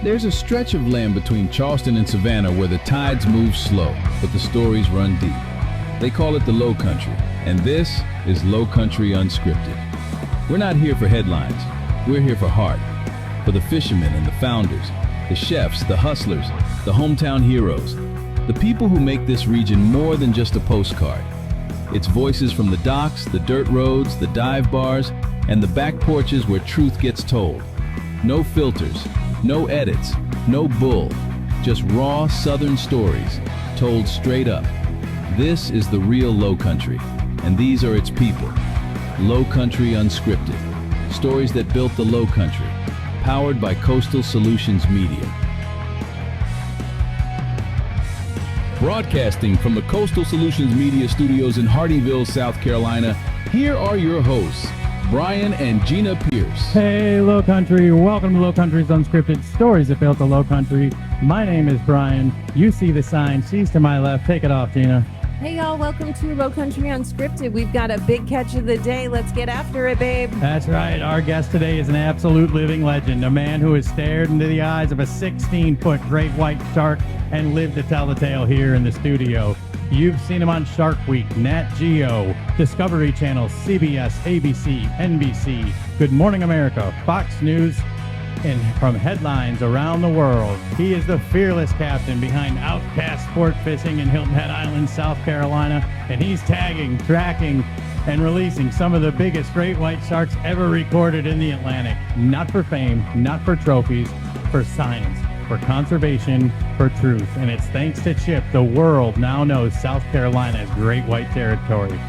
There's a stretch of land between Charleston and Savannah where the tides move slow, but the stories run deep. They call it the Lowcountry, and this is Lowcountry Unscripted. We're not here for headlines. We're here for heart, for the fishermen and the founders, the chefs, the hustlers, the hometown heroes, the people who make this region more than just a postcard. It's voices from the docks, the dirt roads, the dive bars, and the back porches where truth gets told. No filters, no edits, no bull, just raw Southern stories told straight up. This is the real Lowcountry, and these are its people. Lowcountry Unscripted, stories that built the Lowcountry, powered by Coastal Solutions Media. Broadcasting from the Coastal Solutions Media Studios in Hardyville, South Carolina, here are your hosts, Brian and Gina Pierce. Hey, Lowcountry. Welcome to Lowcountry's Unscripted, stories that built the Lowcountry. My name is Brian. You see the sign. She's to my left. Take it off, Gina. Hey, y'all. Welcome to Lowcountry Unscripted. We've got a big catch of the day. Let's get after it, babe. That's right. Our guest today is an absolute living legend, a man who has stared into the eyes of a 16-foot great white shark and lived to tell the tale here in the studio. You've seen him on Shark Week, Nat Geo, Discovery Channel, CBS, ABC, NBC, Good Morning America, Fox News, and from headlines around the world. He is the fearless captain behind Outcast Sport Fishing in Hilton Head Island, South Carolina, and he's tagging, tracking, and releasing some of the biggest great white sharks ever recorded in the Atlantic. Not for fame, not for trophies, for science, for conservation, for truth. And it's thanks to Chip the world now knows South Carolina's great white territory.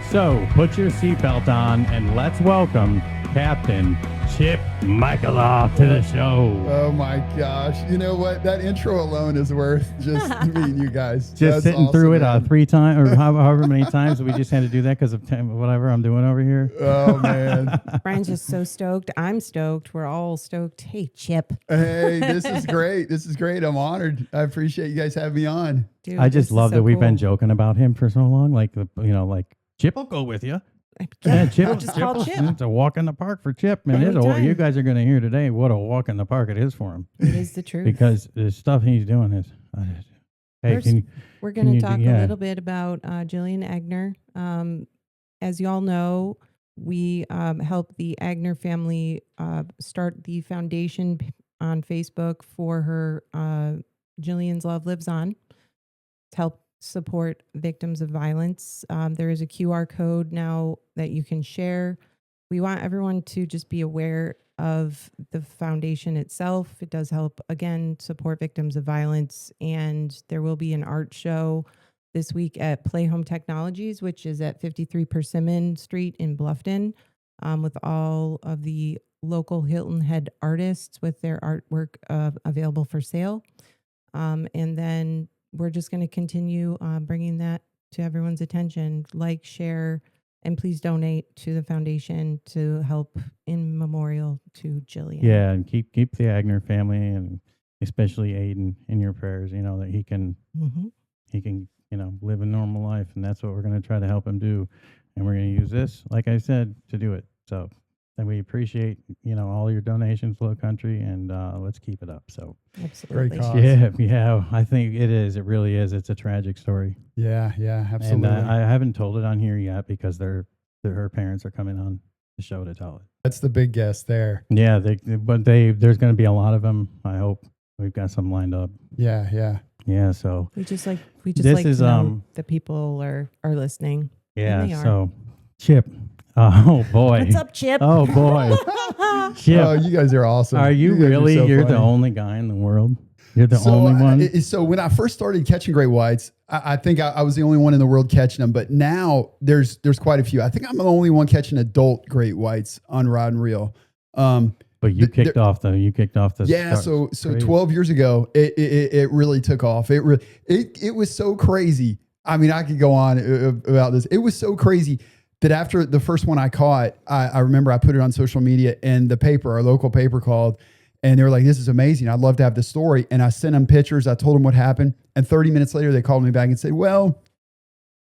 So put your seatbelt on and let's welcome Captain Chip Michalove to the show. Oh my gosh. You know what? That intro alone is worth just meeting you guys. Just That's sitting awesome, through it man. 3 times or however many times we just had to do that because of whatever I'm doing over here. Oh man. Brian's just so stoked. I'm stoked. We're all stoked. Hey, Chip. Hey, this is great. This is great. I'm honored. I appreciate you guys having me on. Dude, I just this love is that so we've been cool. joking about him for so long. Like, like Chip will go with you. Yeah, Chip. We'll just call Chip. It's a walk in the park for Chip, man. Anytime. You guys are going to hear today what a walk in the park it is for him. It is the truth. Because the stuff he's doing is. Hey, First, we're going to talk a little bit about Jillian Agner. As y'all know, we helped the Agner family start the foundation on Facebook for her Jillian's Love Lives On to help support victims of violence. There is a QR code now that you can share. We want everyone to just be aware of the foundation itself. It does help, again, support victims of violence. And there will be an art show this week at Play Home Technologies, which is at 53 Persimmon Street in Bluffton, with all of the local Hilton Head artists with their artwork available for sale. And then we're just going to continue bringing that to everyone's attention. Like, share, and please donate to the foundation to help in memorial to Jillian. Yeah, and keep the Agner family and especially Aiden in your prayers. You know that he can live a normal life, and that's what we're going to try to help him do. And we're going to use this, like I said, to do it. So. And we appreciate, all your donations, Lowcountry, and let's keep it up. So, Absolutely. Great cause. Yeah, I think it is. It really is. It's a tragic story. Yeah, absolutely. And I haven't told it on here yet because her parents are coming on the show to tell it. That's the big guest there. Yeah, there's going to be a lot of them. I hope we've got some lined up. Yeah. Yeah. So We just like This to is, know the people are listening. yeah. And they are. So Chip. Oh boy. What's up, Chip? Oh boy. Chip. Oh, you guys are awesome. Are you guys are really? so You're the funny. only guy in the world. You're the only one. So when I first started catching great whites, I think I was the only one in the world catching them. But now there's quite a few. I think I'm the only one catching adult great whites on rod and reel. But you kicked off the. Yeah. start. So Crazy. 12 years ago, it really took off. It was so crazy. I mean, I could go on about this. It was so crazy that after the first one I caught, I remember I put it on social media, and the paper, our local paper, called, and they were like, "This is amazing. I'd love to have this story." And I sent them pictures. I told them what happened. And 30 minutes later, they called me back and said, "Well,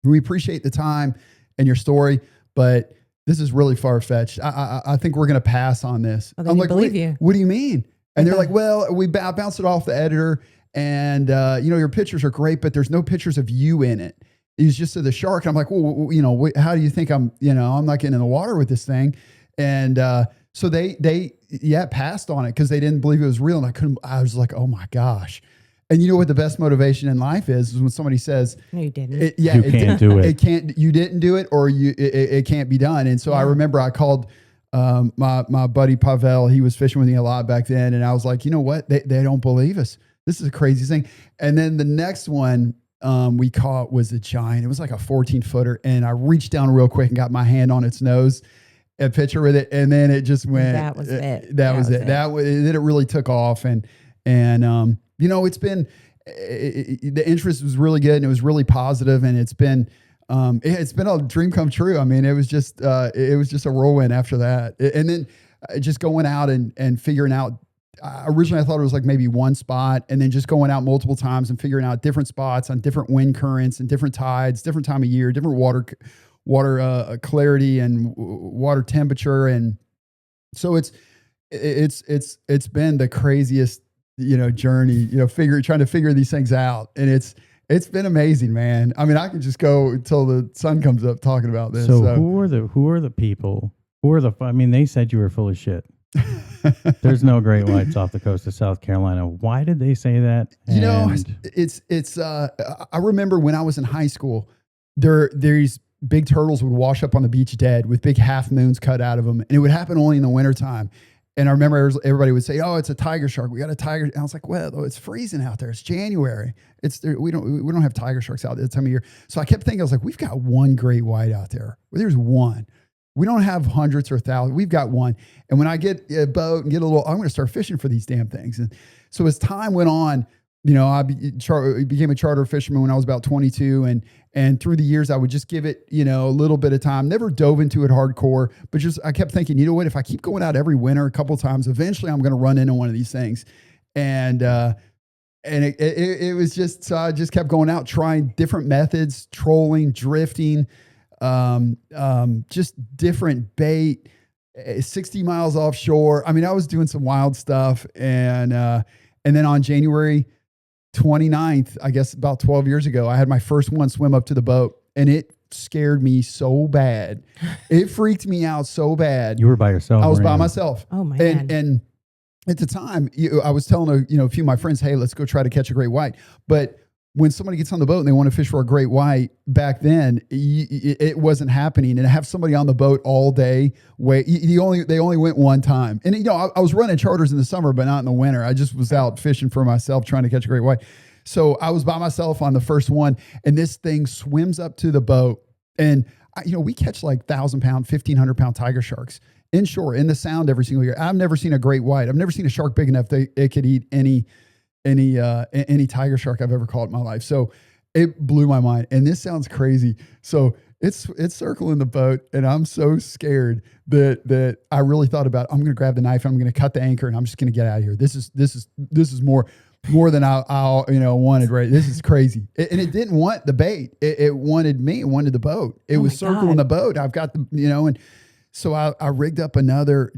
we appreciate the time and your story, but this is really far-fetched. I think we're going to pass on this." Oh, they I'm didn't like, believe you. What do you mean? And they're like, well, I bounced it off the editor, and your pictures are great, but there's no pictures of you in it. It's just of the shark. And I'm like, well, how do you think I'm not getting in the water with this thing? And so they passed on it because they didn't believe it was real. And I was like, oh my gosh. And you know what the best motivation in life is when somebody says, no, you didn't. You can't do it. You didn't do it, or it can't be done. And so I remember I called my buddy Pavel. He was fishing with me a lot back then. And I was like, you know what? They don't believe us. This is a crazy thing. And then the next one we caught was a giant. It was like a 14-footer. And I reached down real quick and got my hand on its nose, a picture with it. And then it just went. That was it. That was it. Then it really took off. And it's been, the interest was really good, and it was really positive, and it's been a dream come true. I mean, it was just a whirlwind after that. And then just going out and figuring out, originally I thought it was like maybe one spot, and then just going out multiple times and figuring out different spots on different wind currents and different tides, different time of year, different water clarity and water temperature. And so it's been the craziest, journey, trying to figure these things out. And it's been amazing, man. I mean, I can just go until the sun comes up talking about this. So who are the people? They said you were full of shit. There's no great whites off the coast of South Carolina. Why did they say that? I remember when I was in high school, these big turtles would wash up on the beach dead with big half moons cut out of them. And it would happen only in the wintertime. And I remember everybody would say, "Oh, it's a tiger shark. We got a tiger." And I was like, "Well, it's freezing out there. It's January. We don't have tiger sharks out this time of year." So I kept thinking, I was like, "We've got one great white out there. There's one. We don't have hundreds or thousands. We've got one." And when I get a boat and get I'm going to start fishing for these damn things. And so as time went on, I became a charter fisherman when I was about 22, and through the years I would just give it, a little bit of time. Never dove into it hardcore, but just I kept thinking, you know what? If I keep going out every winter a couple of times, eventually I'm going to run into one of these things. And it was just, so I just kept going out, trying different methods, trolling, drifting, just different bait, 60 miles offshore. I mean, I was doing some wild stuff, and then on January 29th, I guess about 12 years ago, I had my first one swim up to the boat, and it scared me so bad. It freaked me out so bad. You were by yourself. I was by myself. Oh my God. And at the time, I was telling a few of my friends, "Hey, let's go try to catch a great white." But when somebody gets on the boat and they want to fish for a great white, back then it wasn't happening. And to have somebody on the boat all day, they only went one time. And I was running charters in the summer, but not in the winter. I just was out fishing for myself, trying to catch a great white. So I was by myself on the first one, and this thing swims up to the boat, and we catch like 1,000-pound, 1,500-pound tiger sharks inshore in the sound every single year. I've never seen a great white. I've never seen a shark big enough that it could eat any tiger shark I've ever caught in my life. So it blew my mind. And this sounds crazy. So it's circling the boat, and I'm so scared that I really thought about, I'm going to grab the knife, and I'm going to cut the anchor, and I'm just going to get out of here. This is more than I wanted, right? This is crazy. And it didn't want the bait. It wanted me. It wanted the boat. It was circling the boat. I've got and so I rigged up another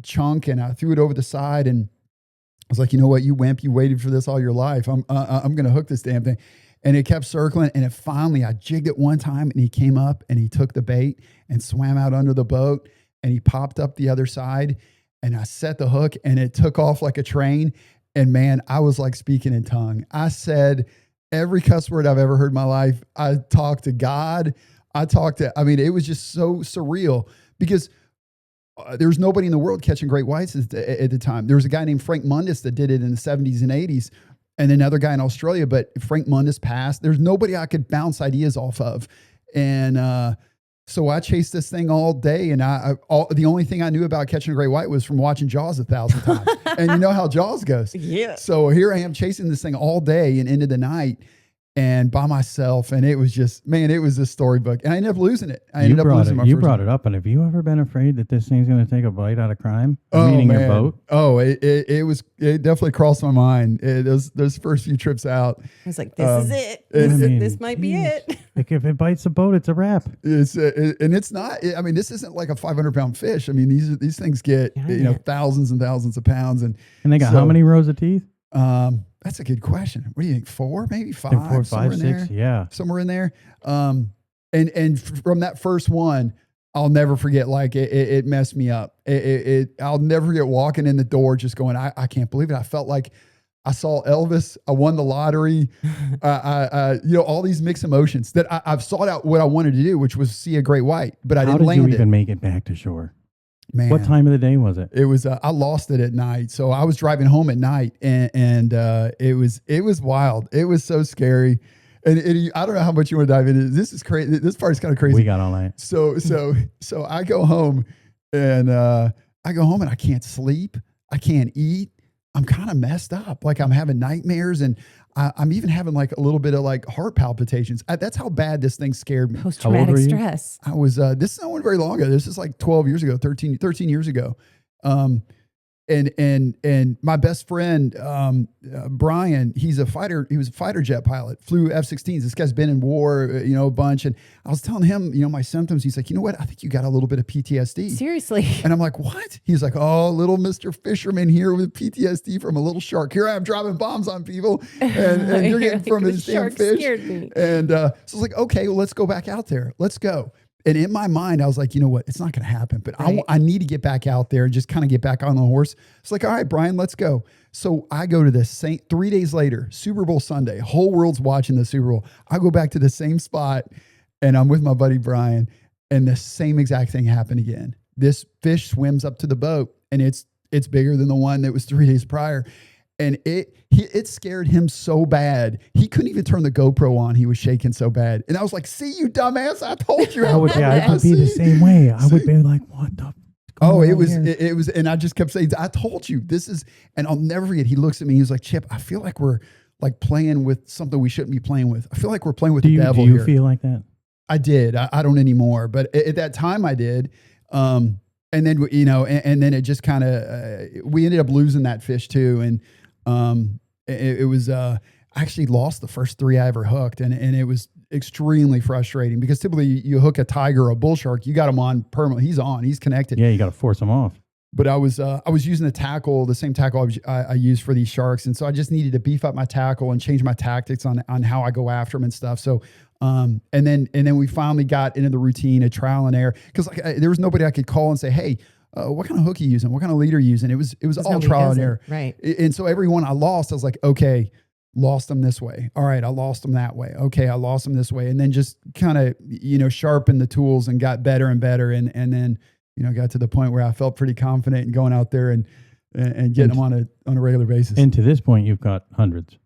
chunk, and I threw it over the side, and I was like, "You know what, you wimp, you waited for this all your life. I'm going to hook this damn thing." And it kept circling. And I jigged it one time, and he came up and he took the bait and swam out under the boat, and he popped up the other side, and I set the hook, and it took off like a train. And man, I was like speaking in tongue. I said every cuss word I've ever heard in my life. I talked to God. It was just so surreal, because there was nobody in the world catching great whites at the time. There was a guy named Frank Mundus that did it in the 70s and 80s, and another guy in Australia, but Frank Mundus passed. There's nobody I could bounce ideas off of. And so I chased this thing all day, and the only thing I knew about catching a great white was from watching Jaws 1,000 times. And you know how Jaws goes. Yeah. So here I am chasing this thing all day and into the night. and by myself. And it was just, man, it was a storybook. And I ended up losing it. I ended up losing my You first brought one. it up. And have you ever been afraid that this thing's going to take a bite out of crime? Oh, Meaning man. your boat? Oh, it definitely crossed my mind. Those first few trips out. I was like, this is it. This might be it. Like if it bites a boat, it's a wrap. And it's not, I mean, this isn't like a 500-pound fish. I mean, these things get, thousands and thousands of pounds. And they got how many rows of teeth? That's a good question. What do you think? 4, maybe 5? 4, 5, 6. Yeah. Somewhere in there. And from that first one, I'll never forget, like it messed me up. I'll never forget walking in the door, just going, I can't believe it. I felt like I saw Elvis. I won the lottery. All these mixed emotions that I've sought out what I wanted to do, which was see a great white, but I didn't land it. How did you even make it back to shore? Man, what time of the day was it? It was, I lost it at night. So I was driving home at night and it was wild. It was so scary. And I don't know how much you want to dive into. This is crazy. This part is kind of crazy. We got all night. So I go home and I can't sleep. I can't eat. I'm kind of messed up. Like I'm having nightmares and I'm even having like a little bit of like heart palpitations. That's how bad this thing scared me. Post-traumatic stress. I was, this is not very long ago. This is like 12 years ago, 13 years ago. And my best friend, Brian, he's a fighter. He was a fighter jet pilot, flew F-16s. This guy's been in war, a bunch. And I was telling him, my symptoms. He's like, you know what? I think you got a little bit of PTSD. Seriously. And I'm like, what? He's like, oh, little Mr. Fisherman here with PTSD from a little shark. Here I am dropping bombs on people. And you're getting from this damn fish. Scared me. And so I was like, okay, well, let's go back out there. Let's go. And in my mind, I was like, you know what? It's not going to happen, but right. I need to get back out there and just kind of get back on the horse. It's like, all right, Brian, let's go. So I go to this 3 days later, Super Bowl Sunday, whole world's watching the Super Bowl. I go back to the same spot and I'm with my buddy, Brian, and the same exact thing happened again. This fish swims up to the boat and it's bigger than the one that was 3 days prior. And it scared him so bad. He couldn't even turn the GoPro on. He was shaking so bad. And I was like, see, you dumbass. I told you. I would be the same way. I would be like, what the? It was. And I just kept saying, I told you this is, and I'll never forget. He looks at me. He was like, Chip, I feel like we're like playing with something we shouldn't be playing with. I feel like we're playing with the devil here. Do you feel like that? I did. I don't anymore. But at that time I did. And then, and then it just kind of, we ended up losing that fish too. And, it was, I actually lost the first 3 I ever hooked and it was extremely frustrating because typically you hook a tiger or a bull shark, you got him on permanently. He's connected. Yeah. You got to force him off. But I was using the same tackle I use for these sharks. And so I just needed to beef up my tackle and change my tactics on how I go after them and stuff. So, and then we finally got into the routine of trial and error because there was nobody I could call and say, hey, what kind of hook are you using? What kind of leader are you using? It was all trial and error. Right. And so everyone I lost, I was like, okay, lost them this way. All right. I lost them that way. Okay. I lost them this way. And then just kind of, sharpened the tools and got better and better. And then, got to the point where I felt pretty confident in going out there and getting them on a regular basis. And to this point, you've got hundreds.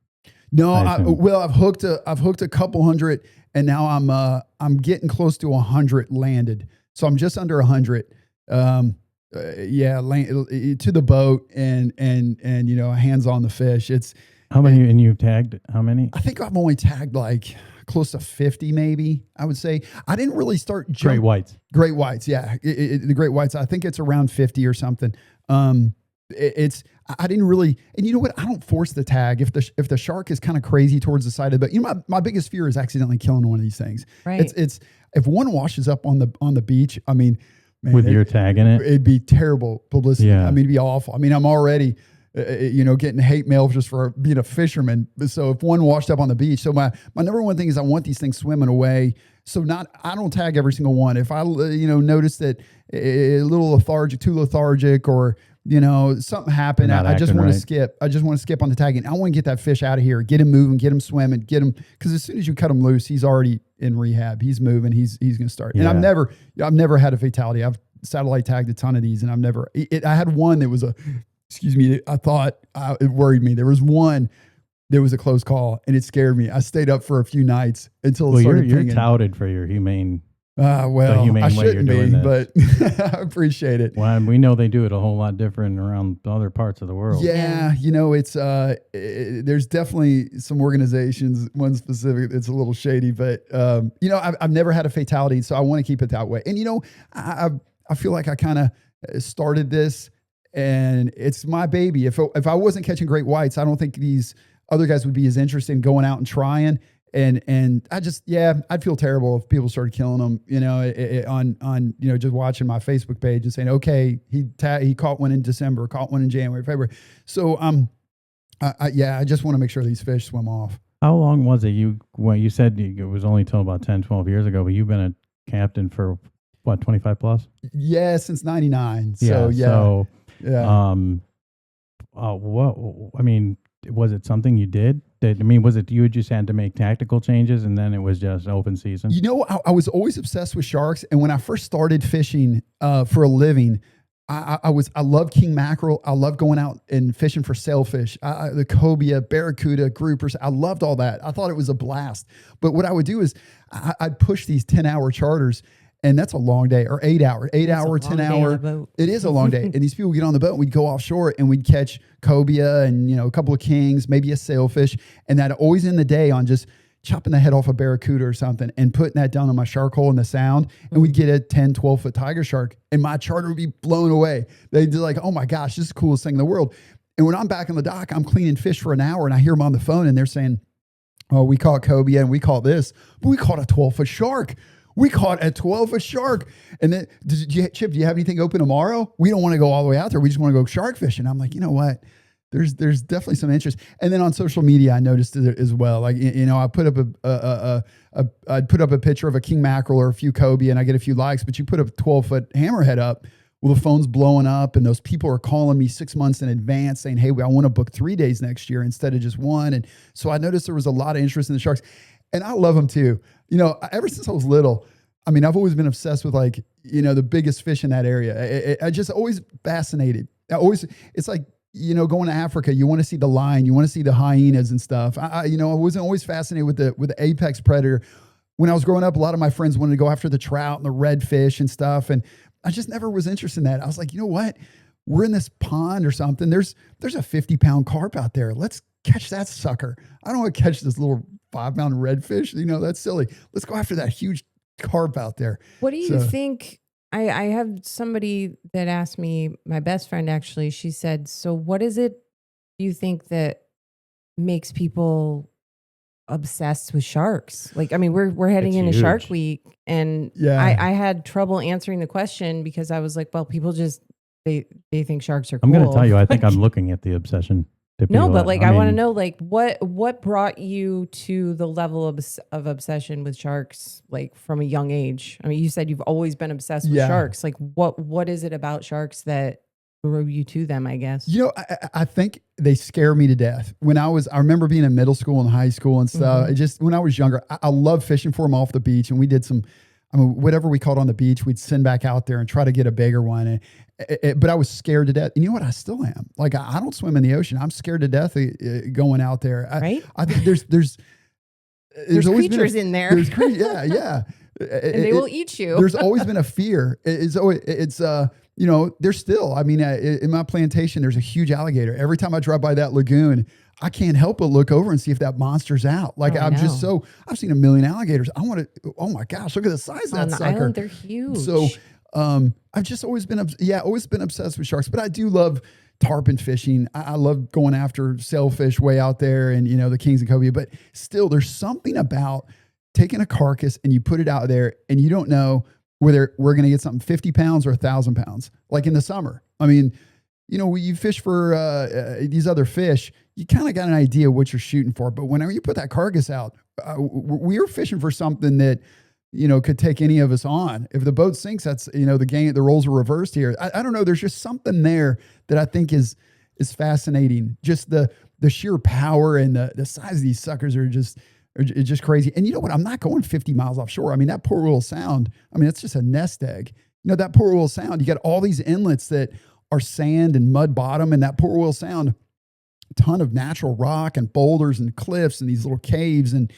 No, I've hooked a couple hundred and now I'm getting close to 100 landed. So I'm just under 100. To the boat and hands on the fish. It's how many, and you've tagged how many? I think I've only tagged like close to 50, maybe I would say. I didn't really start great whites. Yeah. The great whites. I think it's around 50 or something. I didn't really, and you know what? I don't force the tag. If the shark is kind of crazy towards the side of the boat, my biggest fear is accidentally killing one of these things. Right. It's if one washes up on the beach, I mean, man, with your tag in it, it'd be terrible publicity. Yeah. I mean, it'd be awful. I mean, I'm already, getting hate mail just for being a fisherman. So if one washed up on the beach, so my number one thing is I want these things swimming away. So I don't tag every single one. If I, notice that a little too lethargic or, something happened, I just want to skip. I just want to skip on the tagging. I want to get that fish out of here, get him moving, get him swimming, because as soon as you cut him loose, he's already in rehab. He's moving. He's going to start. Yeah. And I've never had a fatality. I've satellite tagged a ton of these, and I had one that was I thought it worried me. There was one that was a close call, and it scared me. I stayed up for a few nights until it started you're pinging. touted for your humane Well, I shouldn't be, but I appreciate it. Well, we know they do it a whole lot different around other parts of the world. Yeah, it's there's definitely some organizations, one specific, it's a little shady, but I've never had a fatality, so I want to keep it that way. And I feel like I kind of started this, and it's my baby. If I wasn't catching great whites, I don't think these other guys would be as interested in going out and trying. And I just, I'd feel terrible if people started killing them, on just watching my Facebook page and saying, okay, he caught one in December, caught one in January, February. So, I just want to make sure these fish swim off. How long was it? You said it was only till about 10, 12 years ago, but you've been a captain for what, 25 plus? Yeah, since 99. Was it something you did? Was it you just had to make tactical changes and then it was just open season? I was always obsessed with sharks. And when I first started fishing for a living, I love king mackerel. I love going out and fishing for sailfish, the cobia, barracuda, groupers. I loved all that. I thought it was a blast. But what I would do is I'd push these 10-hour charters. And that's a long day, or 8 hour, 10-hour. It is a long day. And these people would get on the boat and we'd go offshore and we'd catch cobia and, a couple of kings, maybe a sailfish. And that always in the day on just chopping the head off a barracuda or something and putting that down on my shark hole in the sound. And we'd get a 10, 12-foot tiger shark and my charter would be blown away. They'd be like, oh my gosh, this is the coolest thing in the world. And when I'm back on the dock, I'm cleaning fish for an hour and I hear them on the phone and they're saying, oh, we caught cobia and we caught this, but we caught a 12-foot shark. We caught a 12-foot shark. And then, Chip, do you have anything open tomorrow? We don't want to go all the way out there. We just want to go shark fishing. I'm like, you know what? There's definitely some interest. And then on social media, I noticed it as well. Like, I put up I'd put up a picture of a king mackerel or a few cobia and I get a few likes, but you put a 12-foot hammerhead up, well, the phone's blowing up and those people are calling me 6 months in advance saying, hey, I want to book 3 days next year instead of just one. And so I noticed there was a lot of interest in the sharks. And I love them too. Ever since I was little, I've always been obsessed with the biggest fish in that area. I just always fascinated. It's like, going to Africa, you want to see the lion, you want to see the hyenas and stuff. I wasn't always fascinated with the apex predator. When I was growing up, a lot of my friends wanted to go after the trout and the redfish and stuff. And I just never was interested in that. I was like, you know what? We're in this pond or something. There's a 50-pound carp out there. Let's catch that sucker. I don't want to catch this little 5-pound redfish. That's silly. Let's go after that huge carp out there. What do you think? I have somebody that asked me, my best friend actually, she said, so what is it do you think that makes people obsessed with sharks? We're heading into Shark Week and I had trouble answering the question because I was like, well, people just, they think sharks are cool. I'm going to tell you, I think I'm looking at the obsession. No, but I want to know, what brought you to the level of obsession with sharks, from a young age? You said you've always been obsessed with sharks. What is it about sharks that drew you to them, I guess? I think they scare me to death. I remember being in middle school and high school and stuff. Mm-hmm. When I was younger, I loved fishing for them off the beach, and we did some, whatever we caught on the beach, we'd send back out there and try to get a bigger one. But I was scared to death. And you know what? I still am. I don't swim in the ocean. I'm scared to death going out there. Right? I think there's always creatures in there. There's yeah. And they will eat you. There's always been a fear. There's still, in my plantation, there's a huge alligator. Every time I drive by that lagoon, I can't help but look over and see if that monster's out. I've seen a million alligators. I want to, oh my gosh, look at the size of that sucker. On the island, they're huge. So I've just always been obsessed with sharks, but I do love tarpon fishing. I love going after sailfish way out there and, the kings and cobia, but still there's something about taking a carcass and you put it out there and you don't know whether we're going to get something 50 pounds or 1,000 pounds, like in the summer. You fish for these other fish, you kind of got an idea what you're shooting for. But whenever you put that carcass out, we are fishing for something that, could take any of us on. If the boat sinks, that's, the roles are reversed here. I don't know. There's just something there that I think is fascinating. Just the sheer power and the size of these suckers are just crazy. And you know what? I'm not going 50 miles offshore. That Port Royal Sound, that's just a nest egg. That Port Royal Sound, you got all these inlets that are sand and mud bottom, and that Port Royal Sound, a ton of natural rock and boulders and cliffs and these little caves. And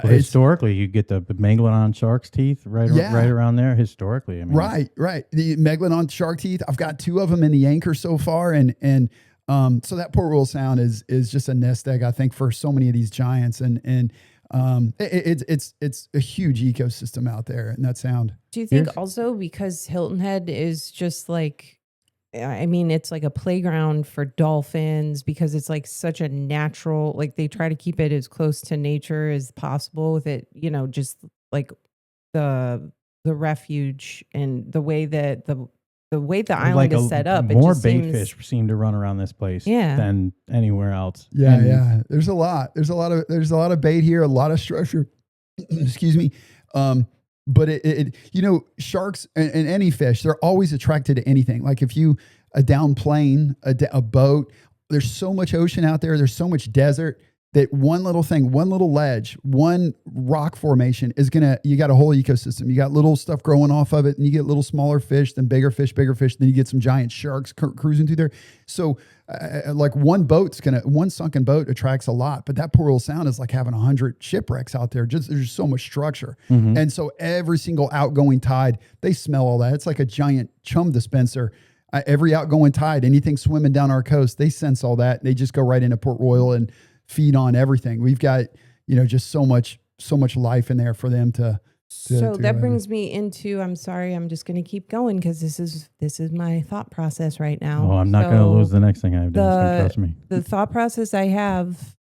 Well, historically, you get the megalodon shark's teeth right around there. Historically, I mean, right. The megalodon shark teeth. I've got 2 of them in the anchor so far, and so that Port Royal Sound is just a nest egg, I think, for so many of these giants, and it's a huge ecosystem out there in that sound. Do you think also because Hilton Head is just like, I mean, it's like a playground for dolphins because it's like such a natural, like they try to keep it as close to nature as possible with it, you know, just like the refuge and the way that the island is set up. More bait fish seem to run around this place than anywhere else. Yeah. There's a lot of bait here, a lot of structure. Excuse me. But it you know, sharks and any fish, they're always attracted to anything. Like if you a down plane, a boat, there's so much ocean out there. There's so much desert that one little thing, one little ledge, one rock formation is you got a whole ecosystem. You got little stuff growing off of it, and you get little smaller fish, then bigger fish, then you get some giant sharks cruising through there. So like one sunken boat attracts a lot, but that Port Royal Sound is like having 100 shipwrecks out there. There's just so much structure. Mm-hmm. And so every single outgoing tide, they smell all that. It's like a giant chum dispenser. Every outgoing tide, anything swimming down our coast, they sense all that. They just go right into Port Royal and feed on everything. We've got, just so much life in there for them to so that brings me into, I'm sorry, I'm just going to keep going because this is my thought process right now. Oh, I'm not going to lose the next thing I've done. Trust me. The thought process I have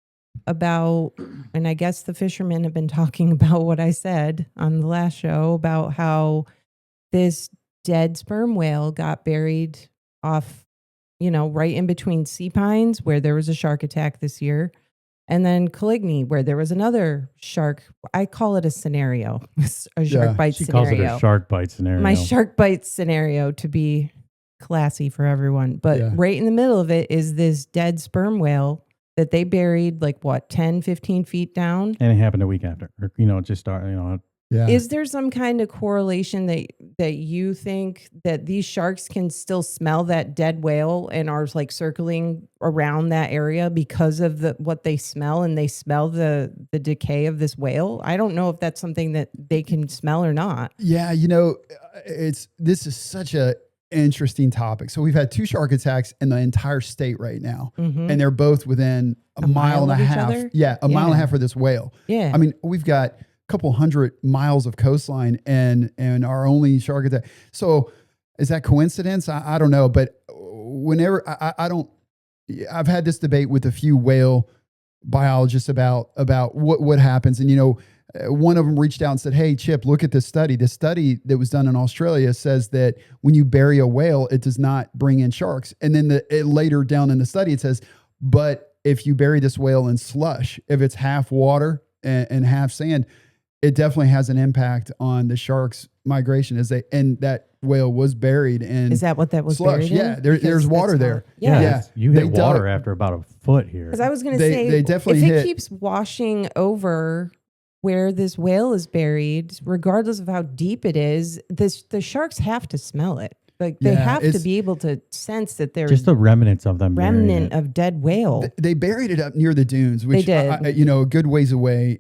about, and I guess the fishermen have been talking about what I said on the last show about how this dead sperm whale got buried off, right in between sea pines where there was a shark attack this year. And then Coligny, where there was another shark. I call it a scenario, a shark bite she scenario. She calls it a shark bite scenario. My shark bite scenario to be classy for everyone. But right in the middle of it is this dead sperm whale that they buried 10, 15 feet down. And it happened a week after, just start, Yeah. Is there some kind of correlation that you think that these sharks can still smell that dead whale and are circling around that area because of what they smell, and they smell the decay of this whale? I don't know if that's something that they can smell or not. Yeah, this is such a interesting topic. So we've had 2 shark attacks in the entire state right now, and they're both within a mile and a half. Yeah, a mile and a half for this whale. Yeah, I mean, we've got couple 100 miles of coastline and our only shark attack. So is that coincidence? I don't know. But whenever I've had this debate with a few whale biologists about what happens. And, one of them reached out and said, "Hey, Chip, look at this study. The study that was done in Australia says that when you bury a whale, it does not bring in sharks." And then later down in the study, it says, "But if you bury this whale in slush, if it's half water and half sand, it definitely has an impact on the sharks' migration." And that whale was buried in. Is that what that was slush? Buried in? Yeah, there's water there. Yeah. You hit water after about a foot here. Because I was going to say, they definitely if it keeps washing over where this whale is buried, regardless of how deep it is, the sharks have to smell it. They have to be able to sense that there's just the remnants of them. Remnant of dead whale. They buried it up near the dunes, which they did. A good ways away.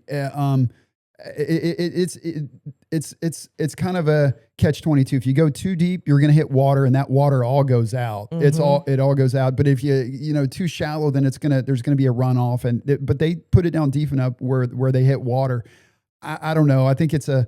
It's kind of a catch-22. If you go too deep, you're going to hit water, and that water all goes out. Mm-hmm. It all goes out. But if you too shallow, then there's going to be a runoff. But they put it down deep enough where they hit water. I don't know. I think it's a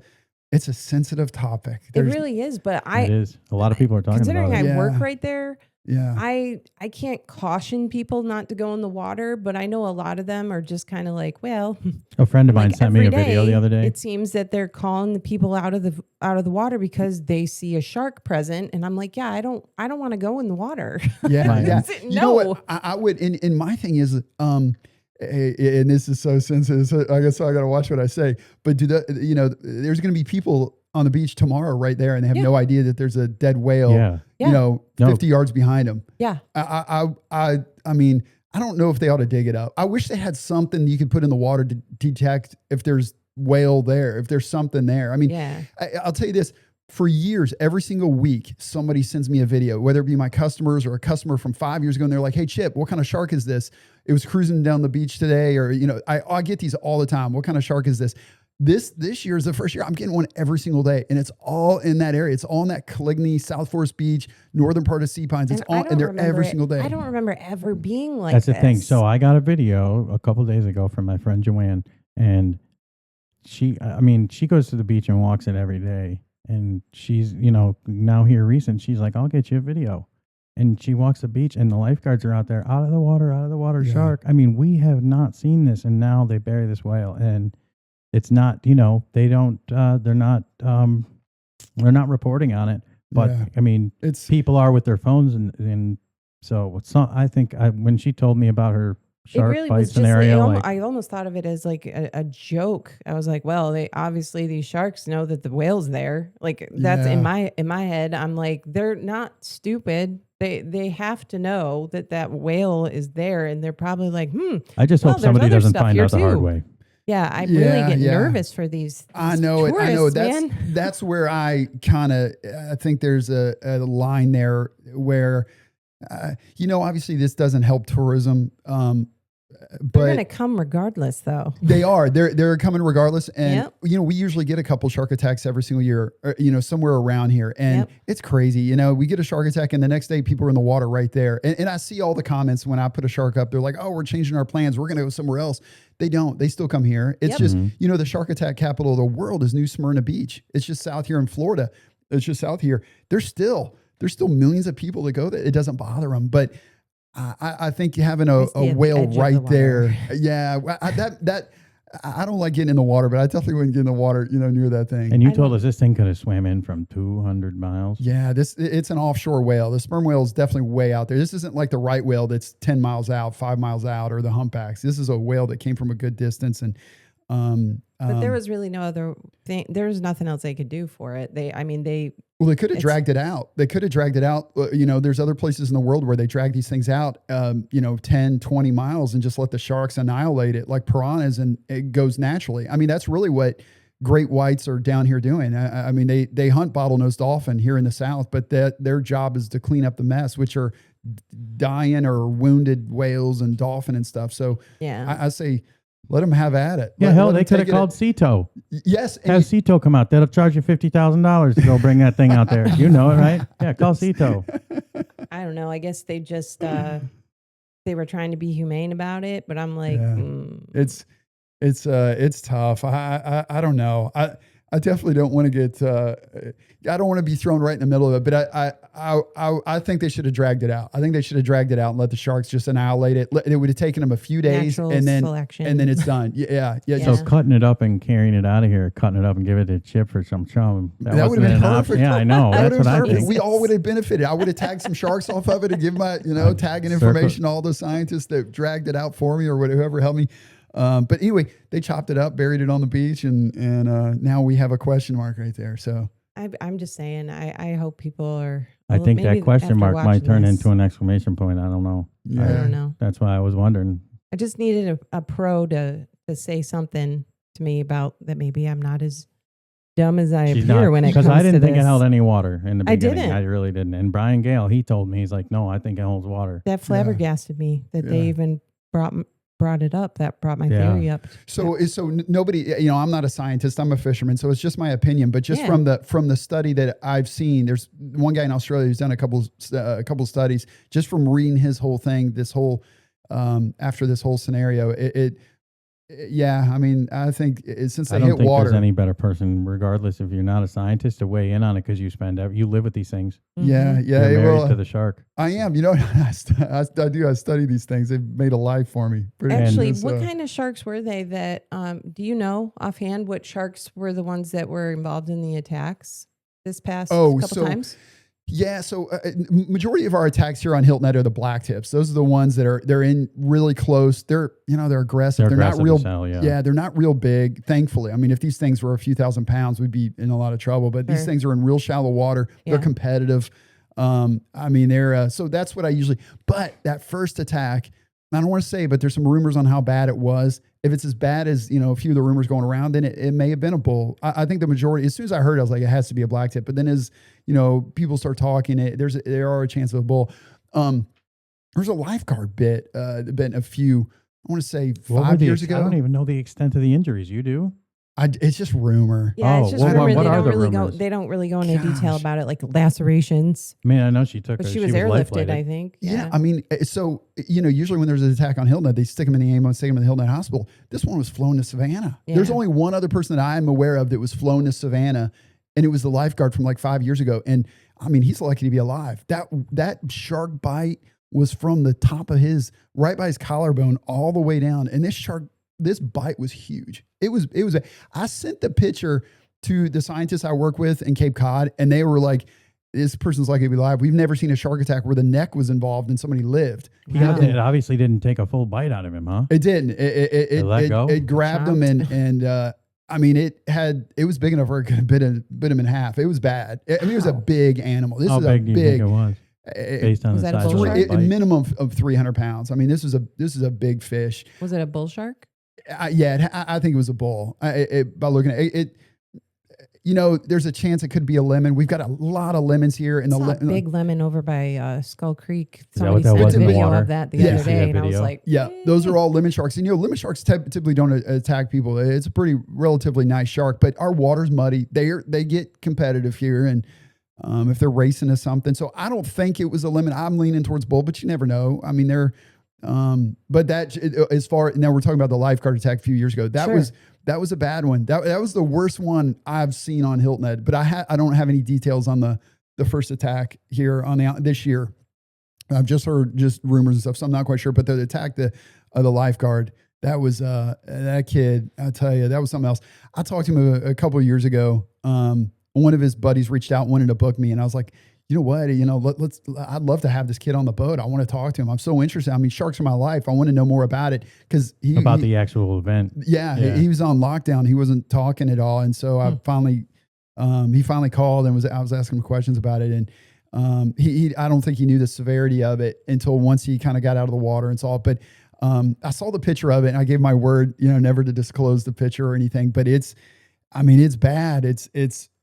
sensitive topic. It really is. But it is. A lot of people are talking about it. Considering I work right there. Yeah. I can't caution people not to go in the water, but I know a lot of them are just kind of well. A friend of mine sent me a video the other day. It seems that they're calling the people out of the water because they see a shark present, and I'm yeah, I don't want to go in the water. Yeah, yeah. No. You know what? I would. And my thing is, and this is so sensitive. So I guess I got to watch what I say. But there's going to be people on the beach tomorrow right there, and they have no idea that there's a dead whale. 50 yards behind them. Yeah. I mean, I don't know if they ought to dig it up. I wish they had something you could put in the water to detect if there's whale there, if there's something there. I mean, I'll tell you this, for years, every single week, somebody sends me a video, whether it be my customers or a customer from 5 years ago, and they're like, "Hey, Chip, what kind of shark is this? It was cruising down the beach today," or I get these all the time. What kind of shark is this? This year is the first year I'm getting one every single day, and it's all in that area. It's all in that Caligny, South Forest Beach, northern part of Sea Pines. It's all, and they're every single day. I don't remember ever being like That's this. the thing. So I got a video a couple of days ago from my friend Joanne, and she goes to the beach and walks it every day. And she's, now here recent, she's like, "I'll get you a video." And she walks the beach, and the lifeguards are out there, out of the water, shark. I mean, we have not seen this, and now they bury this whale, and it's not, they don't, they're not reporting on it. But I mean, people are with their phones, and so I think when she told me about her shark bite scenario, I almost thought of it as like a joke. I was like, well, these sharks know that the whale's there. Like that's in my head. I'm like, they're not stupid. They have to know that whale is there, and they're probably like, I just hope somebody doesn't find out the hard way. Yeah, I really get nervous for these I know it. I know. Man. That's where I think there's a line there where, obviously this doesn't help tourism. But they're going to come regardless, though. They are. They're coming regardless. And, we usually get a couple shark attacks every single year, somewhere around here. And it's crazy. We get a shark attack and the next day people are in the water right there. And I see all the comments when I put a shark up. They're like, "Oh, we're changing our plans. We're going to go somewhere else." They don't. They still come here. It's just, the shark attack capital of the world is New Smyrna Beach. It's just south here in Florida. It's just south here. There's still millions of people that go there. It doesn't bother them. But I think having a whale right there. Yeah. I don't like getting in the water, but I definitely wouldn't get in the water, near that thing. And you told us this thing could have swam in from 200 miles. Yeah, it's an offshore whale. The sperm whale is definitely way out there. This isn't like the right whale that's 10 miles out, 5 miles out, or the humpbacks. This is a whale that came from a good distance. And but there was really no other thing. There was nothing else they could do for it. They could have dragged it out. There's other places in the world where they drag these things out, 10, 20 miles and just let the sharks annihilate it like piranhas, and it goes naturally. I mean, that's really what great whites are down here doing. I mean, they hunt bottlenose dolphin here in the South, but their job is to clean up the mess, which are dying or wounded whales and dolphin and stuff. So I say, let them have at it. Yeah, hell, they could have called Cito. Yes. Have Cito come out. They'll charge you $50,000 to go bring that thing out there. You know it, right? Yeah, call Cito. I don't know. I guess they just, they were trying to be humane about it, but I'm like, It's tough. I don't know. I definitely don't want to get. I don't want to be thrown right in the middle of it. But I think they should have dragged it out. I think they should have dragged it out and let the sharks just annihilate it. It would have taken them a few days, natural and then selection. And then it's done. Yeah. So cutting it up and carrying it out of here, cutting it up and give it to Chip for some chum. That would have been perfect. Yeah, I know. That's what I think. We all would have benefited. I would have tagged some sharks off of it and give my tagging information to all the scientists that dragged it out for me or whoever helped me. But anyway, they chopped it up, buried it on the beach, and now we have a question mark right there. So I'm just saying, I hope people are. I think that question mark might turn into an exclamation point. I don't know. Yeah. I don't know. That's why I was wondering. I just needed a pro to say something to me about that. Maybe I'm not as dumb as I appear when it comes to this. Because I didn't think it held any water in the beginning. I didn't. I really didn't. And Brian Gale, he told me, he's like, "No, I think it holds water." That flabbergasted me that they even brought it up. That brought my theory up. So nobody, I'm not a scientist, I'm a fisherman, so it's just my opinion, but just from the study that I've seen, there's one guy in Australia who's done a couple studies just from reading his whole thing, after this whole scenario, I mean, I think since they hit water. I don't think there's any better person, regardless if you're not a scientist, to weigh in on it, because you live with these things. Yeah. You're married to the shark. I am. I study these things. They've made a life for me. Actually, what kind of sharks were they that, do you know offhand what sharks were the ones that were involved in the attacks this past couple times? Yeah, so majority of our attacks here on Hilton Head are the black tips. Those are the ones that they're in really close. They're aggressive. They're not real. They're not real big. Thankfully, I mean, if these things were a few thousand pounds, we'd be in a lot of trouble. But these things are in real shallow water. They're competitive. I mean, they're so that's what I usually. But that first attack I don't want to say, but there's some rumors on how bad it was. If it's as bad as, a few of the rumors going around, then it may have been a bull. I think the majority, as soon as I heard it, I was like, it has to be a black tip. But then as, people start talking, there are a chance of a bull. There's a lifeguard bit a few, I want to say 5 years ago. I don't even know the extent of the injuries. You do? It's just rumor. Yeah, it's just rumor. What are the rumors? They don't really go into detail about it, like lacerations. I mean, I know she took. But she was airlifted, I think. Yeah, I mean, so usually when there's an attack on Hilton Head, they stick them in the ambulance, take them to the Hilton Head Hospital. This one was flown to Savannah. Yeah. There's only one other person that I'm aware of that was flown to Savannah, and it was the lifeguard from like 5 years ago. And I mean, he's lucky to be alive. That shark bite was from the top of right by his collarbone all the way down, and this bite was huge. I sent the picture to the scientists I work with in Cape Cod, and they were like, this person's lucky to be alive. We've never seen a shark attack where the neck was involved and somebody lived. Yeah, it obviously didn't take a full bite out of him, huh? It didn't. It grabbed him and I mean, it was big enough where it could have bit him in half. It was bad. I mean, it was a big animal. How big do you think it was? Based on the size of the a minimum of 300 pounds. I mean, this is a big fish. Was it a bull shark? I think it was a bull. By looking at it, there's a chance it could be a lemon. We've got a lot of lemons here. And a big lemon over by Skull Creek. Somebody sent a video of that the other day, and I was like, those are all lemon sharks. And lemon sharks typically don't attack people. It's a pretty relatively nice shark, but our water's muddy. They get competitive here, and if they're racing to something. So I don't think it was a lemon. I'm leaning towards bull, but you never know. I mean, but now we're talking about the lifeguard attack a few years ago. That was a bad one. That was the worst one I've seen on Hilton Head, but I don't have any details on the first attack here on this year. I've just heard rumors and stuff, so I'm not quite sure, but the attack the lifeguard, that was that kid, I tell you, that was something else. I talked to him a couple of years ago. One of his buddies reached out, wanted to book me, and I was like, you know what? I'd love to have this kid on the boat. I want to talk to him. I'm so interested. I mean, sharks are my life. I want to know more about it because the actual event. Yeah, he was on lockdown. He wasn't talking at all, and so I finally, he finally called and I was asking him questions about it, and I don't think he knew the severity of it until once he kind of got out of the water and saw it. But I saw the picture of it, and I gave my word, never to disclose the picture or anything. But it's bad.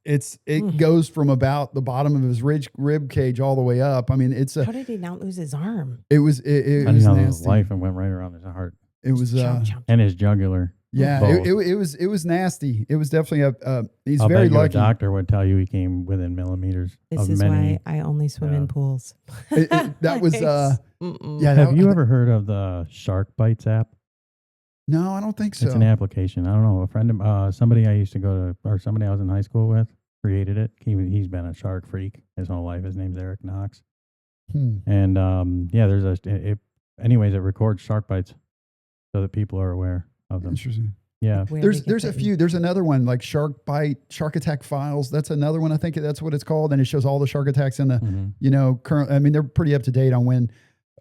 It goes from about the bottom of his rib cage all the way up. I mean, how did he not lose his arm? It was nasty. His life and went right around his heart. It was and his jugular. Yeah, it was nasty. It was definitely he's very lucky. A doctor would tell you he came within millimeters. This is why I only swim in pools. That was Have you ever heard of the Shark Bites app? No, I don't think so. It's an application. I don't know. A friend of somebody I used to go to, or somebody I was in high school with, created it. He's been a shark freak his whole life. His name's Eric Knox. And anyways, it records shark bites so that people are aware of them. Interesting. Yeah. There's a few. There's another one like Shark Attack Files. That's another one. I think that's what it's called, and it shows all the shark attacks in the current. I mean, they're pretty up to date on when.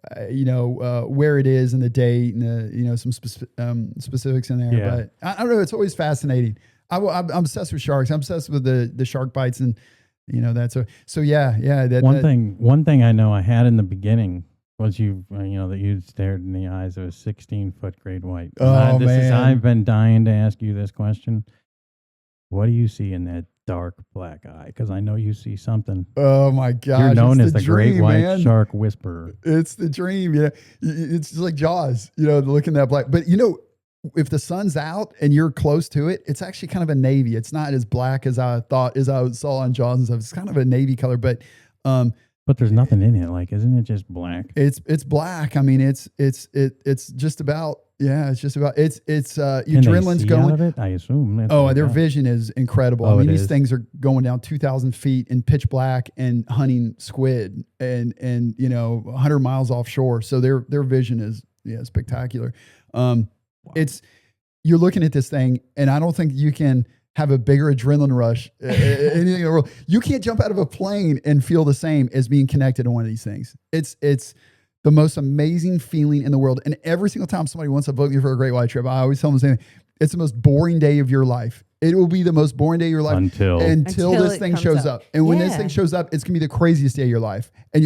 Where it is and the date and some specifics in there. Yeah. But I don't know. It's always fascinating. I'm obsessed with sharks. I'm obsessed with the shark bites and that's so yeah. One thing I know I had in the beginning was that you stared in the eyes of a 16-foot great white. I've been dying to ask you this question. What do you see in that dark black eye? Because I know you see something. Oh my gosh! You're known as the dream, great white man. Shark Whisperer. It's the dream. Yeah, it's just like Jaws. Looking that black. But if the sun's out and you're close to it, it's actually kind of a navy. It's not as black as I thought, as I saw on Jaws and stuff. It's kind of a navy color, but there's nothing in it. Like, isn't it just black? It's black. I mean, it's just about. Yeah, it's just about it's adrenaline's going. Out of it, I assume. Their vision is incredible. I mean, these things are going down 2,000 feet in pitch black and hunting squid and 100 miles offshore. So their vision is spectacular. You're looking at this thing, and I don't think you can have a bigger adrenaline rush anything in the world. You can't jump out of a plane and feel the same as being connected to one of these things. It's the most amazing feeling in the world. And every single time somebody wants to book you for a great white trip, I always tell them the same thing. It's the most boring day of your life. It will be the most boring day of your life until this thing shows up. And when this thing shows up, it's going to be the craziest day of your life. And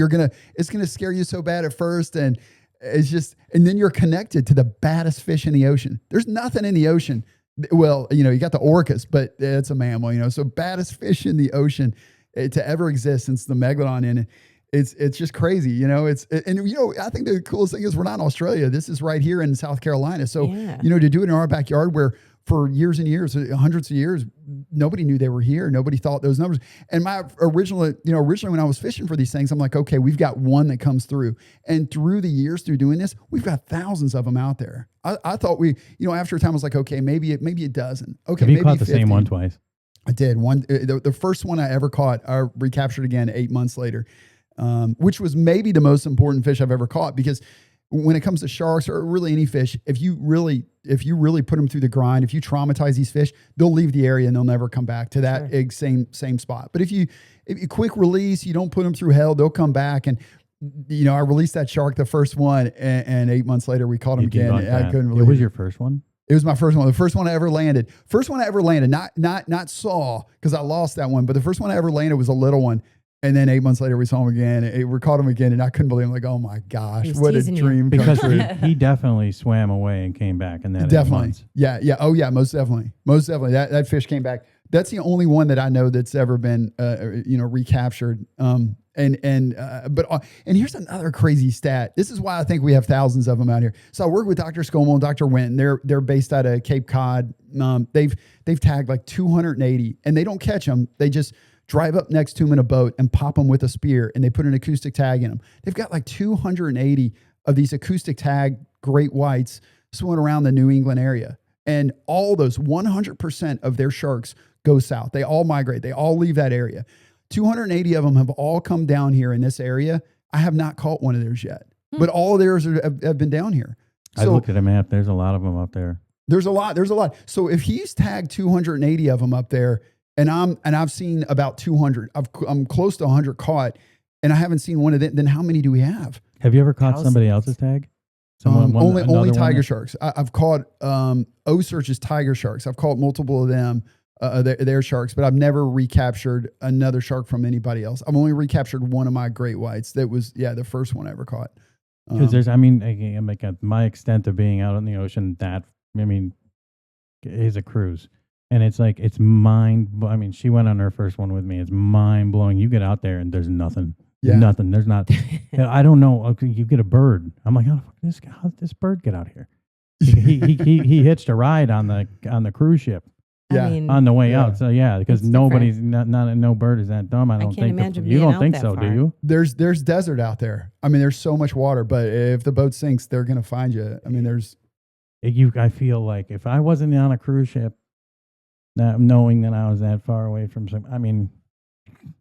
it's going to scare you so bad at first. And It's just, and then you're connected to the baddest fish in the ocean. There's nothing in the ocean. Well, you got the orcas, but it's a mammal, so baddest fish in the ocean to ever exist since the megalodon in it. It's just crazy, and I think the coolest thing is we're not in Australia. This is right here in South Carolina. So, to do it in our backyard where for years and years, hundreds of years, nobody knew they were here. Nobody thought those numbers. And my originally when I was fishing for these things, I'm like, okay, we've got one that comes through. And through the years, through doing this, we've got thousands of them out there. I thought after a time I was like, okay, maybe a dozen. Okay, have you maybe caught the 50. same one twice? I did. The first one I ever caught, I recaptured again 8 months later, which was maybe the most important fish I've ever caught, because when it comes to sharks or really any fish, if you really put them through the grind, if you traumatize these fish, they'll leave the area and they'll never come back to that same spot. But if you quick release, you don't put them through hell, they'll come back. And I released that shark, the first one, and 8 months later we caught him again. I couldn't believe it. Was your first one? It was my first one. The first one I ever landed. Not saw, because I lost that one, but the first one I ever landed was a little one. And then 8 months later, we saw him again. We caught him again, and I couldn't believe it. I'm like, oh my gosh, what a dream! Because he definitely swam away and came back in that 8 months. Yeah. Oh yeah, most definitely. That fish came back. That's the only one that I know that's ever been, recaptured. And here's another crazy stat. This is why I think we have thousands of them out here. So I work with Dr. Scomo and Dr. Winton. They're based out of Cape Cod. They've tagged like 280, and they don't catch them. They just drive up next to them in a boat and pop them with a spear, and they put an acoustic tag in them. They've got like 280 of these acoustic tag great whites swimming around the New England area. And all those 100% of their sharks go south. They all migrate. They all leave that area. 280 of them have all come down here in this area. I have not caught one of theirs yet, but all of theirs have been down here. I looked at a map. There's a lot of them up there. There's a lot. So if he's tagged 280 of them up there, and I've seen about 200, I'm close to 100 caught, and I haven't seen one of them, then how many do we have? Have you ever caught somebody else's tag? Only tiger sharks. I've caught O-Search's tiger sharks. I've caught multiple of them, their sharks, but I've never recaptured another shark from anybody else. I've only recaptured one of my great whites. That was the first one I ever caught. Because my extent of being out in the ocean, is a cruise. And it's like, she went on her first one with me. It's mind blowing. You get out there and there's nothing. Yeah. Nothing. There's not. I don't know. Okay, you get a bird. I'm like, how did this bird get out here? He hitched a ride on the cruise ship. Yeah. On the way out. So because no bird is that dumb. I don't think. You don't think so, do you? There's desert out there. There's so much water, but if the boat sinks, they're gonna find you. I feel like if I wasn't on a cruise ship, knowing that I was that far away from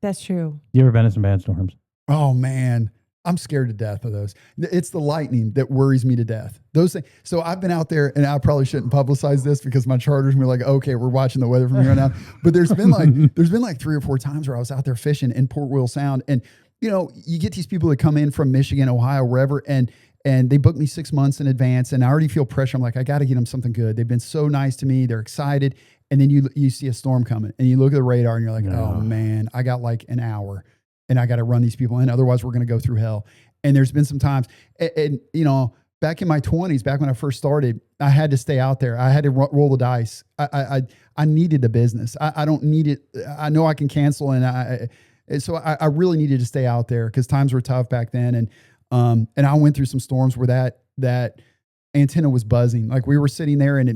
that's true. You ever been in some bad storms? Oh man, I'm scared to death of those. It's the lightning that worries me to death. Those things. So I've been out there, and I probably shouldn't publicize this because my charters were like, okay, we're watching the weather from here on out. But there's been like 3 or 4 times where I was out there fishing in Port Will Sound, and you get these people that come in from Michigan, Ohio, wherever, and they book me 6 months in advance, and I already feel pressure. I'm like, I got to get them something good. They've been so nice to me. They're excited. And then you see a storm coming, and you look at the radar, and you're like, oh man, I got like an hour, and I got to run these people in. Otherwise, we're going to go through hell. And there's been some times, and back in my 20s, back when I first started, I had to stay out there. I had to roll the dice. I needed the business. I don't need it. I know I can cancel, and so I really needed to stay out there because times were tough back then. And I went through some storms where that antenna was buzzing. Like we were sitting there, and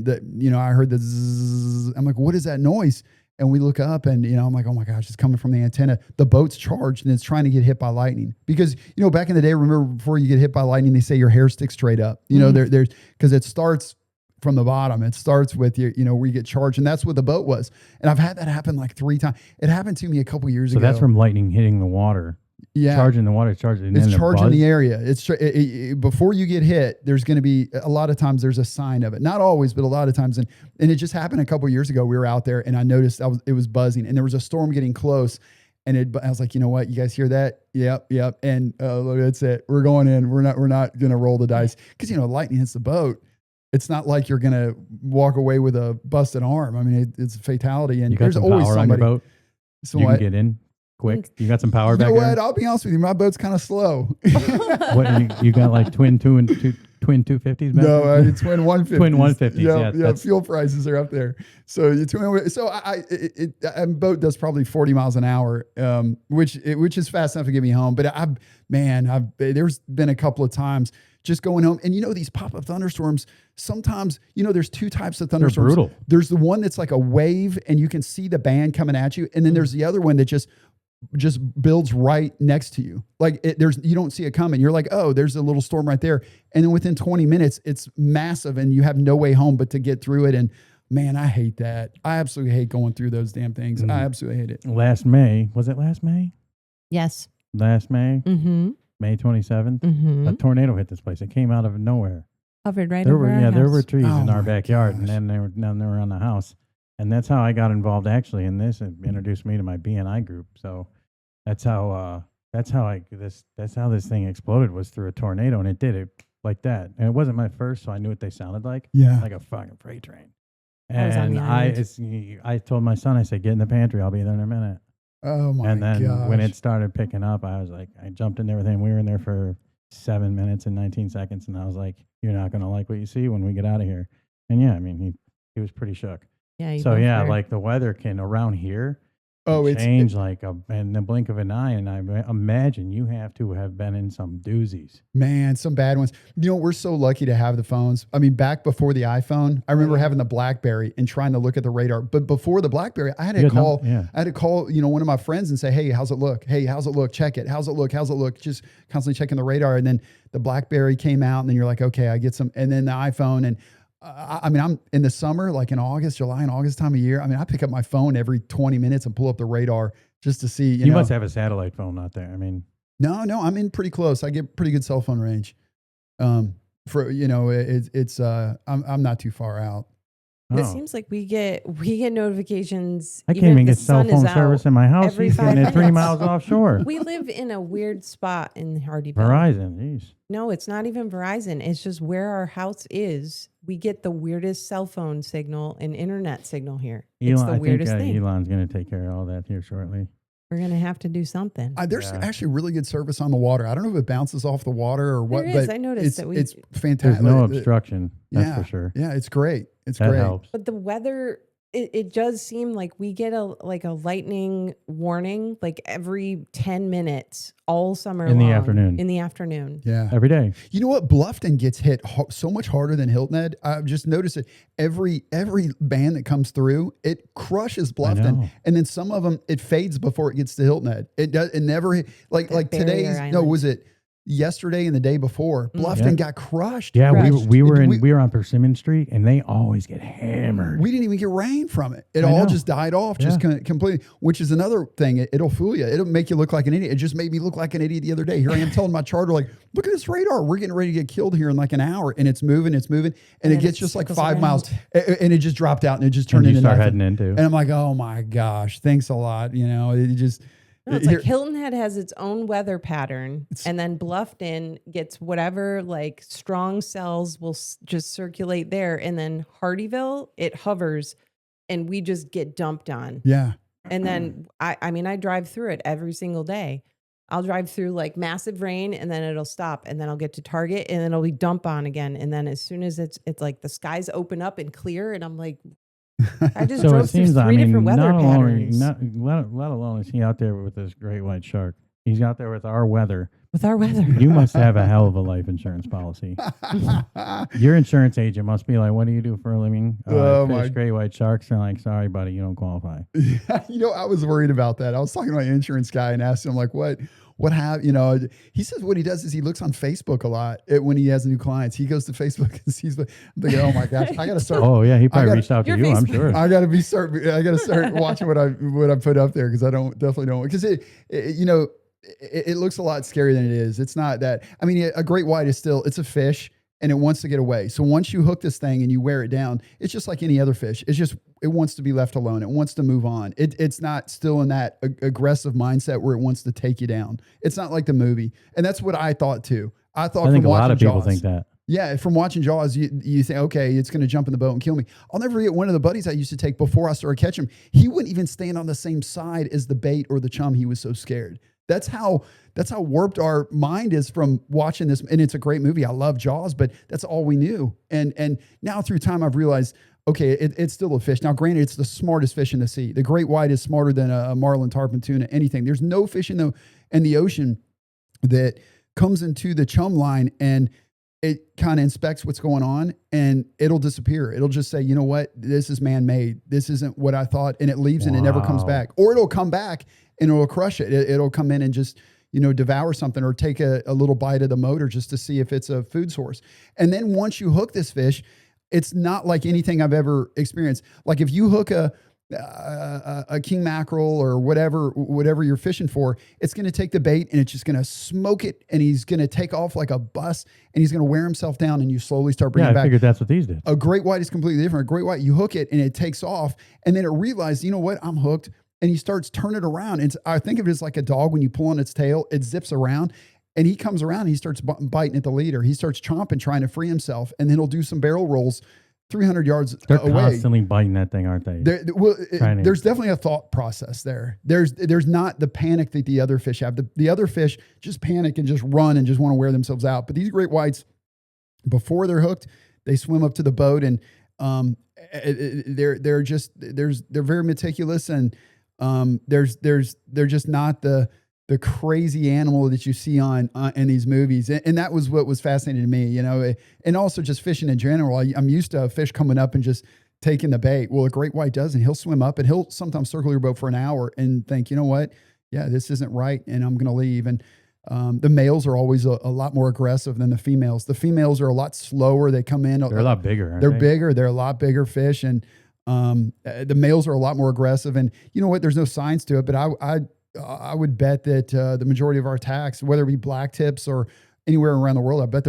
I heard the zzz. I'm like, what is that noise? And we look up, and I'm like, oh my gosh, it's coming from the antenna. The boat's charged, and it's trying to get hit by lightning. Because back in the day, remember before you get hit by lightning, they say your hair sticks straight up. There's because it starts from the bottom. It starts with where you get charged, and that's what the boat was. And I've had that happen like 3 times. It happened to me a couple years ago. So that's from lightning hitting the water. Yeah, charging the water, it's charging the area. It's before you get hit. There's going to be a lot of times there's a sign of it. Not always, but a lot of times. And it just happened a couple of years ago. We were out there, and I noticed it was buzzing, and there was a storm getting close. And I was like, you know what? You guys hear that? Yep. And look, that's it. We're going in. We're not going to roll the dice because lightning hits the boat. It's not like you're going to walk away with a busted arm. It's a fatality. And you got there's some always power somebody. On your boat? So you can get in quick? You got some power You back know what? there? I'll be honest with you. My boat's kind of slow. What you got like twin 250s back No, there? twin 150s. Twin 150s. Yeah, fuel prices are up there. So a boat does probably 40 miles an hour, which is fast enough to get me home. But there's been a couple of times just going home, and these pop-up thunderstorms. Sometimes there's two types of thunderstorms. They're brutal. There's the one that's like a wave, and you can see the band coming at you, and then there's the other one that just builds right next to you. Like you don't see it coming. You're like, oh, there's a little storm right there. And then within 20 minutes, it's massive and you have no way home but to get through it. And man, I hate that. I absolutely hate going through those damn things. I absolutely hate it. Last May, was it last May? Yes. Last May? Mm-hmm. May 27th? Mm-hmm. A tornado hit this place. It came out of nowhere. Hovered right over our house. There were trees in Oh our my backyard, gosh. and then they were on the house. And that's how I got involved actually in this and introduced me to my BNI group. So that's how this thing exploded, was through a tornado, and it did it like that. And it wasn't my first, so I knew what they sounded like. Yeah. Like a fucking freight train. I was on And the I told my son, I said, get in the pantry, I'll be there in a minute. Oh my And then when gosh. it started picking up, I was like, I jumped in there with him. We were in there for 7 minutes and 19 seconds, and I was like, you're not going to like what you see when we get out of here. And yeah, I mean, he was pretty shook. Yeah. So yeah, like the weather can around here change in the blink of an eye, and I imagine you have to have been in some doozies. Man, some bad ones. We're so lucky to have the phones. I mean, back before the iPhone, I remember having the BlackBerry and trying to look at the radar. But before the BlackBerry, I had to call. I had to call, one of my friends and say, "Hey, how's it look? Hey, how's it look? Check it. How's it look? How's it look?" Just constantly checking the radar. And then the BlackBerry came out, and then you're like, "Okay, I get some." And then the iPhone, and I mean, I'm in the summer, like in July and August time of year. I mean, I pick up my phone every 20 minutes and pull up the radar just to see. You know. Must have a satellite phone out there. I mean, no, I'm in pretty close. I get pretty good cell phone range. I'm not too far out. It seems like we get notifications. I can't even get cell phone service in my house. every He's 5 getting it 3 minutes. miles offshore. We live in a weird spot in Hardyville. Verizon, jeez. No, it's not even Verizon. It's just where our house is. We get the weirdest cell phone signal and internet signal here. It's the weirdest thing. Elon's going to take care of all that here shortly. We're going to have to do something. There's actually really good service on the water. I don't know if it bounces off the water or what, There is. but I noticed it's fantastic. There's no obstruction, that's for sure. Yeah, it's great. It's That great. helps. But the weather, it does seem like we get a lightning warning like every 10 minutes all summer long. In the afternoon. In the afternoon. Yeah. Every day. You know what? Bluffton gets hit so much harder than Hilton Head. I've just noticed it. Every band that comes through, it crushes Bluffton, and then some of them it fades before it gets to Hilton Head. It does. It never like today's. Island. No, was it yesterday and the day before? Bluffton got crushed. Yeah, Crushed. we were on Persimmon Street, and they always get hammered. We didn't even get rain from it. It I all know. just died off, just completely, which is another thing. It'll fool you. It'll make you look like an idiot. It just made me look like an idiot the other day. Here I am telling my charter, like, look at this radar. We're getting ready to get killed here in like an hour. And it's moving. And it gets just like 5 miles. And it just dropped out and it just turned into start nothing. heading into. And I'm like, oh my gosh, thanks a lot. It just. No, it's like Hilton Head has its own weather pattern, and then Bluffton gets whatever like strong cells will just circulate there, and then Hardyville, it hovers, and we just get dumped on. Yeah. And then I drive through it every single day. I'll drive through like massive rain, and then it'll stop, and then I'll get to Target, and then it'll be dump on again, and then as soon as it's like the skies open up and clear, and I'm like. I just drove through three different weather patterns. Let alone is he out there with this great white shark. He's out there with our weather. With our weather. You must have a hell of a life insurance policy. Your insurance agent must be like, what do you do for a living? Fish great white sharks. They're like, sorry, buddy, you don't qualify. I was worried about that. I was talking to my insurance guy and asked him like, he says what he does is he looks on Facebook a lot when he has new clients. He goes to Facebook and sees, I'm thinking, oh my gosh, I got to start. Oh yeah, he probably reached out to you, I'm sure. I got to start watching what I put up there because I definitely don't, because it looks a lot scarier than it is. It's not that. I mean, a great white it's a fish and it wants to get away. So once you hook this thing and you wear it down, it's just like any other fish. It wants to be left alone. It wants to move on. It's not still in that aggressive mindset where it wants to take you down. It's not like the movie. And that's what I thought too. I think a lot of people think that. Yeah, from watching Jaws, you think, okay, it's going to jump in the boat and kill me. I'll never forget one of the buddies I used to take before I started catching him. He wouldn't even stand on the same side as the bait or the chum. He was so scared. That's how warped our mind is from watching this. And it's a great movie. I love Jaws, but that's all we knew. And now through time, I've realized, okay, it's still a fish. Now, granted, it's the smartest fish in the sea. The great white is smarter than a marlin, tarpon, tuna, anything. There's no fish in the ocean that comes into the chum line and it kind of inspects what's going on and it'll disappear. It'll just say, you know what, this is man-made. This isn't what I thought. And it leaves and it never comes back. Or it'll come back and it'll crush it. It'll come in and just, devour something or take a little bite of the motor just to see if it's a food source. And then once you hook this fish, it's not like anything I've ever experienced. Like if you hook a king mackerel or whatever you're fishing for, it's going to take the bait and it's just going to smoke it and he's going to take off like a bus and he's going to wear himself down and you slowly start bringing it back. I figured that's what these did. A great white is completely different. A great white, you hook it and it takes off and then it realizes, you know what, I'm hooked, and he starts turning it around. And I think of it as like a dog when you pull on its tail, it zips around and he comes around and he starts biting at the leader. He starts chomping, trying to free himself, and then he'll do some barrel rolls 300 yards They're away. constantly biting that thing, aren't they? There's definitely a thought process there. There's not the panic that the other fish have. The other fish just panic and just run and just want to wear themselves out. But these great whites, before they're hooked, they swim up to the boat and they're very meticulous and they're just not the crazy animal that you see in these movies. And that was what was fascinating to me, and also just fishing in general. I'm used to a fish coming up and just taking the bait. Well, a great white doesn't. He'll swim up and he'll sometimes circle your boat for an hour and think, you know what? Yeah, this isn't right. And I'm going to leave. And the males are always a lot more aggressive than the females. The females are a lot slower. They come in. They're a lot bigger. They're bigger. They're a lot bigger fish. And the males are a lot more aggressive. And you know what? There's no science to it, but I would bet that the majority of our attacks, whether it be black tips or anywhere around the world, I bet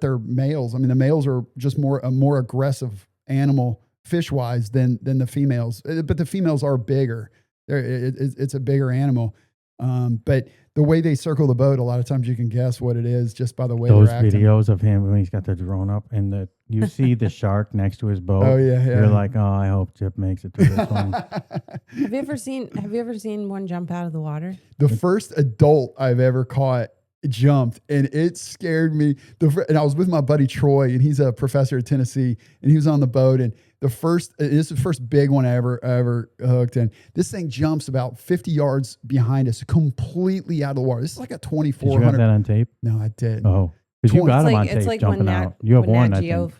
they're males. I mean, the males are just a more aggressive animal fish wise than the females. But the females are bigger. It's a bigger animal. But the way they circle the boat, a lot of times you can guess what it is just by the way those they're acting. videos of him when he's got the drone up and you see the shark next to his boat. Oh yeah. You're like, oh, I hope Chip makes it through this one. Have you ever seen one jump out of the water? The first adult I've ever caught jumped and it scared me. And I was with my buddy Troy, and he's a professor at Tennessee, and he was on the boat. And this is the first big one I ever hooked. And this thing jumps about 50 yards behind us, completely out of the water. This is like a 2400. Did you have that on tape? No, I didn't. Oh, because you got him on tape it's like jumping when out. You have one, Nat I Geo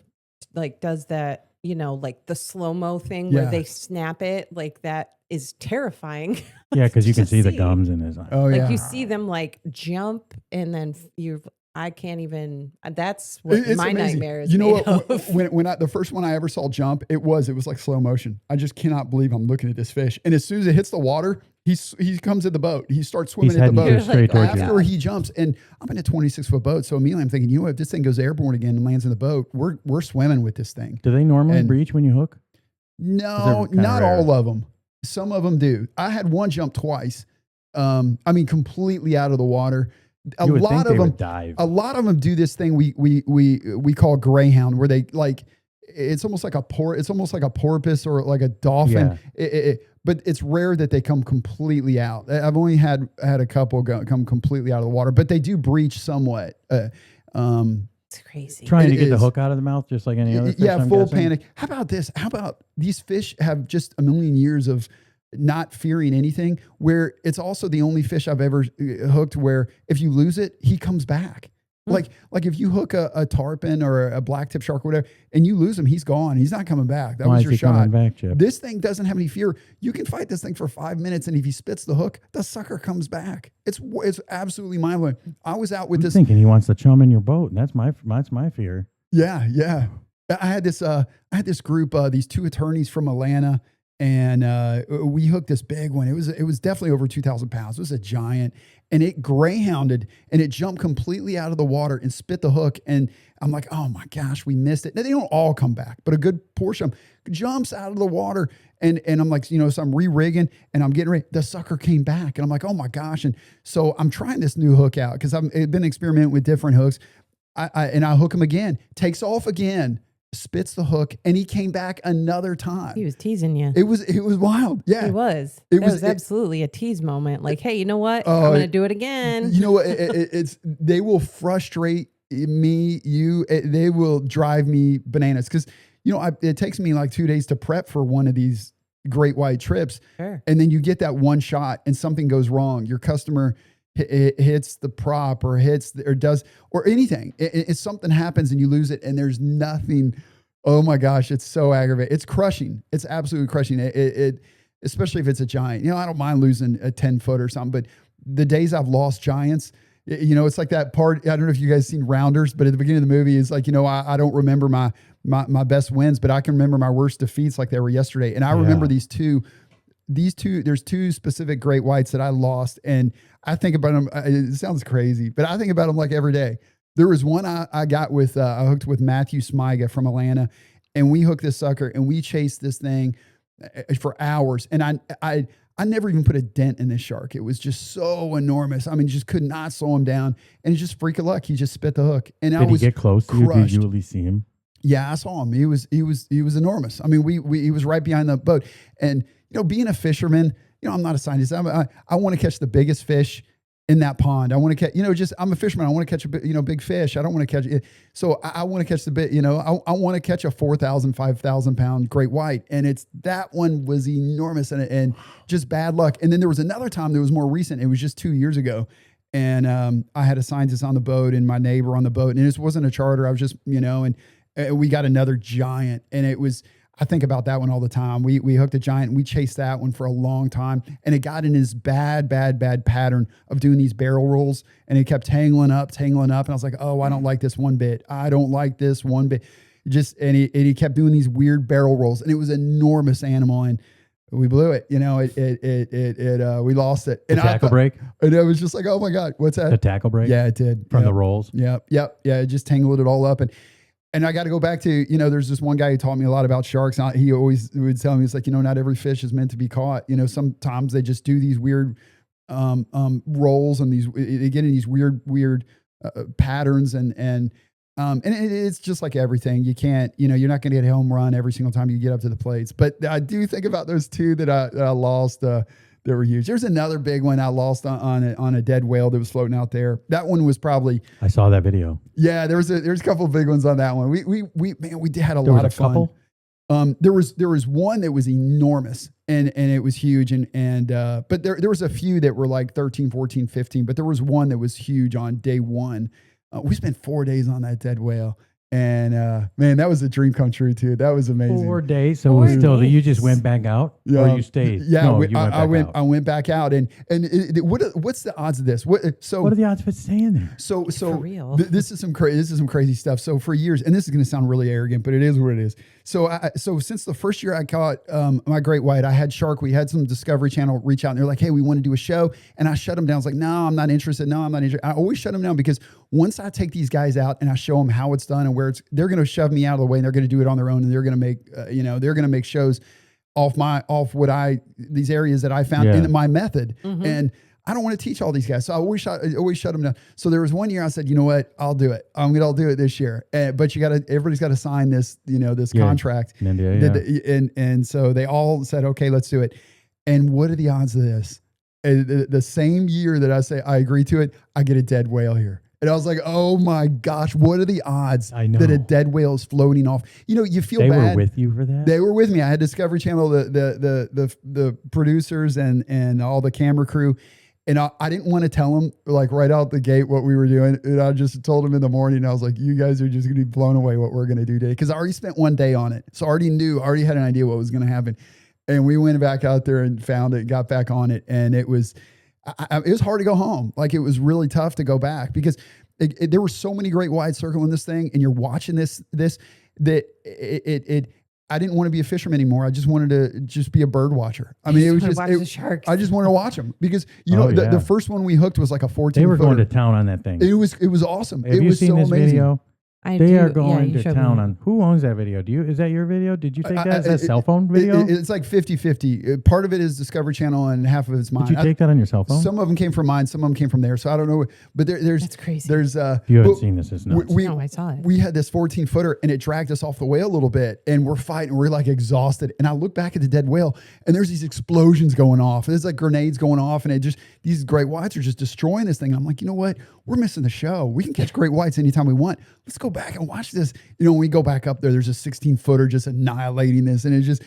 think. does that, like the slow-mo thing where they snap it, like that is terrifying. Yeah, because you can see the gums in his eye. Oh yeah. Like you see them like jump and then I can't even, that's what it's my amazing. nightmare is. You know made what? of. When the first one I ever saw jump, it was like slow motion. I just cannot believe I'm looking at this fish. And as soon as it hits the water, he comes at the boat. He starts swimming at the boat straight towards you. after he jumps. And I'm in a 26-foot boat, so immediately I'm thinking, you know what? If this thing goes airborne again and lands in the boat, we're swimming with this thing. Do they normally breach when you hook? No, not rare? all of them. Some of them do. I had one jump twice. Completely out of the water. A lot of them do this thing we call greyhound, where they like it's almost like a porpoise or like a dolphin. Yeah. But it's rare that they come completely out. I've only had a couple come completely out of the water, but they do breach somewhat. It's crazy. Trying to get the hook out of the mouth, just like any other fish. Yeah, full panic. How about this? How about these fish have just a million years of not fearing anything, where it's also the only fish I've ever hooked where if you lose it, he comes back. Like if you hook a tarpon or a black tip shark or whatever, and you lose him, he's gone. He's not coming back. That was your shot. Coming back, Chip? This thing doesn't have any fear. You can fight this thing for 5 minutes, and if he spits the hook, the sucker comes back. It's absolutely mind blowing. I was out with this thinking he wants to chum in your boat, and that's my fear. Yeah. I had this group, these two attorneys from Atlanta. And we hooked this big one. It was definitely over 2,000 pounds. It was a giant, and it greyhounded, and it jumped completely out of the water and spit the hook. And I'm like, oh my gosh, we missed it. Now, they don't all come back, but a good portion of them jumps out of the water. And I'm like, so I'm re-rigging and I'm getting ready. The sucker came back, and I'm like, oh my gosh. And so I'm trying this new hook out because I've been experimenting with different hooks. I hook him again, takes off again, spits the hook, and he came back another time. He was teasing you. It was wild. Yeah, he was. It was absolutely a tease moment. Like, hey, you know what? I'm going to do it again. You know what? They will frustrate me, you. They will drive me bananas because it takes me like 2 days to prep for one of these great white trips, sure. And then you get that one shot and something goes wrong. Your customer hits the prop or does anything. If something happens and you lose it and there's nothing, oh my gosh, it's so aggravating. It's crushing. It's absolutely crushing. It especially if it's a giant. I don't mind losing a 10-foot or something, but the days I've lost giants, it's like that part. I don't know if you guys seen Rounders, but at the beginning of the movie is like, I don't remember my best wins, but I can remember my worst defeats like they were yesterday. And I remember these two, there's two specific great whites that I lost. And I think about them. It sounds crazy, but I think about them like every day. There was one I got with, I hooked with Matthew Smiga from Atlanta, and we hooked this sucker and we chased this thing for hours. And I never even put a dent in this shark. It was just so enormous. I mean, just could not slow him down. And it's just freak of luck. He just spit the hook. And Did he get close to you? Did you at least see him? Yeah, I saw him. He was enormous. I mean, he was right behind the boat. And, being a fisherman, I'm not a scientist. I want to catch the biggest fish in that pond. I want to catch, I'm a fisherman. I want to catch a big fish. I don't want to catch it. So I want to catch the bit, I want to catch a 4,000, 5,000 pound great white. And that one was enormous and just bad luck. And then there was another time that was more recent. It was just 2 years ago. And I had a scientist on the boat and my neighbor on the boat. And this wasn't a charter. I was just, and we got another giant. And I think about that one all the time. We hooked a giant and we chased that one for a long time. And it got in his bad pattern of doing these barrel rolls. And it kept tangling up. And I was like, oh, I don't like this one bit. And he kept doing these weird barrel rolls. And it was an enormous animal. And we blew it. We lost it. The tackle break? And it was just like, oh my God, what's that? The tackle break? Yeah, it did. From the rolls? Yep. Yeah, it just tangled it all up. And I got to go back to, there's this one guy who taught me a lot about sharks. He always would tell me, it's like, not every fish is meant to be caught. Sometimes they just do these weird rolls and they get in these weird patterns and it's just like everything. You can't, you're not going to get a home run every single time you get up to the plates. But I do think about those two that I lost. They were huge. There's another big one I lost on a dead whale that was floating out there. That one was probably. I saw that video. Yeah, there's a couple of big ones on that one. We had a lot of fun. Couple? There was one that was enormous and it was huge but there was a few that were like 13, 14, 15, but there was one that was huge on day one. We spent 4 days on that dead whale. And man, that was a dream come true too. That was amazing. 4 days. So you just went back out, or you stayed? Yeah, no, I went back out. And what's the odds of this? What are the odds of it staying there? So for real. This is some crazy stuff. So for years, and this is going to sound really arrogant, but it is what it is. So since the first year I caught my great white, I had shark. We had some Discovery Channel reach out and they're like, "Hey, we want to do a show." And I shut them down. I was like, "No, I'm not interested. No, I'm not interested." I always shut them down because once I take these guys out and I show them how it's done and where they're going to shove me out of the way and they're going to do it on their own and they're going to make, they're going to make shows off these areas that I found in my method. Mm-hmm. And I don't want to teach all these guys. So I always shut them down. So there was one year I said, you know what, I'll do it. I'll do it this year. But everybody's got to sign this, this contract. And so they all said, okay, let's do it. And what are the odds of this? The same year that I say I agree to it, I get a dead whale here. And I was like, oh my gosh, what are the odds that a dead whale is floating off? You feel bad. They were with you for that? They were with me. I had Discovery Channel, the producers and all the camera crew. And I didn't want to tell them like right out the gate what we were doing. And I just told them in the morning, I was like, you guys are just going to be blown away what we're going to do today. Because I already spent 1 day on it. So I already had an idea what was going to happen. And we went back out there and found it, got back on it. And it was hard to go home. Like it was really tough to go back because there were so many great whites circling this thing, and you're watching this that I didn't want to be a fisherman anymore. I just wanted to be a bird watcher. I mean, it was just the sharks. I just wanted to watch them because the first one we hooked was like a 14. They were footer. going to town on that thing. It was awesome. Have you seen this video? They are going to town on. Who owns that video? Is that your video? Did you take that as a cell phone video? It's like 50-50. Part of it is Discovery Channel and half of it's mine. Did you take that on your cell phone? Some of them came from mine. Some of them came from there. So I don't know. But there's that's crazy. There's you haven't seen this. It's nuts. No, I saw it. We had this 14-footer and it dragged us off the whale a little bit, and we're fighting. We're like exhausted, and I look back at the dead whale, and there's these explosions going off. There's like grenades going off, and these great whites are just destroying this thing. And I'm like, you know what? We're missing the show. We can catch great whites anytime we want. Let's go back and watch this. When we go back up there's a 16-footer just annihilating this, and it's just,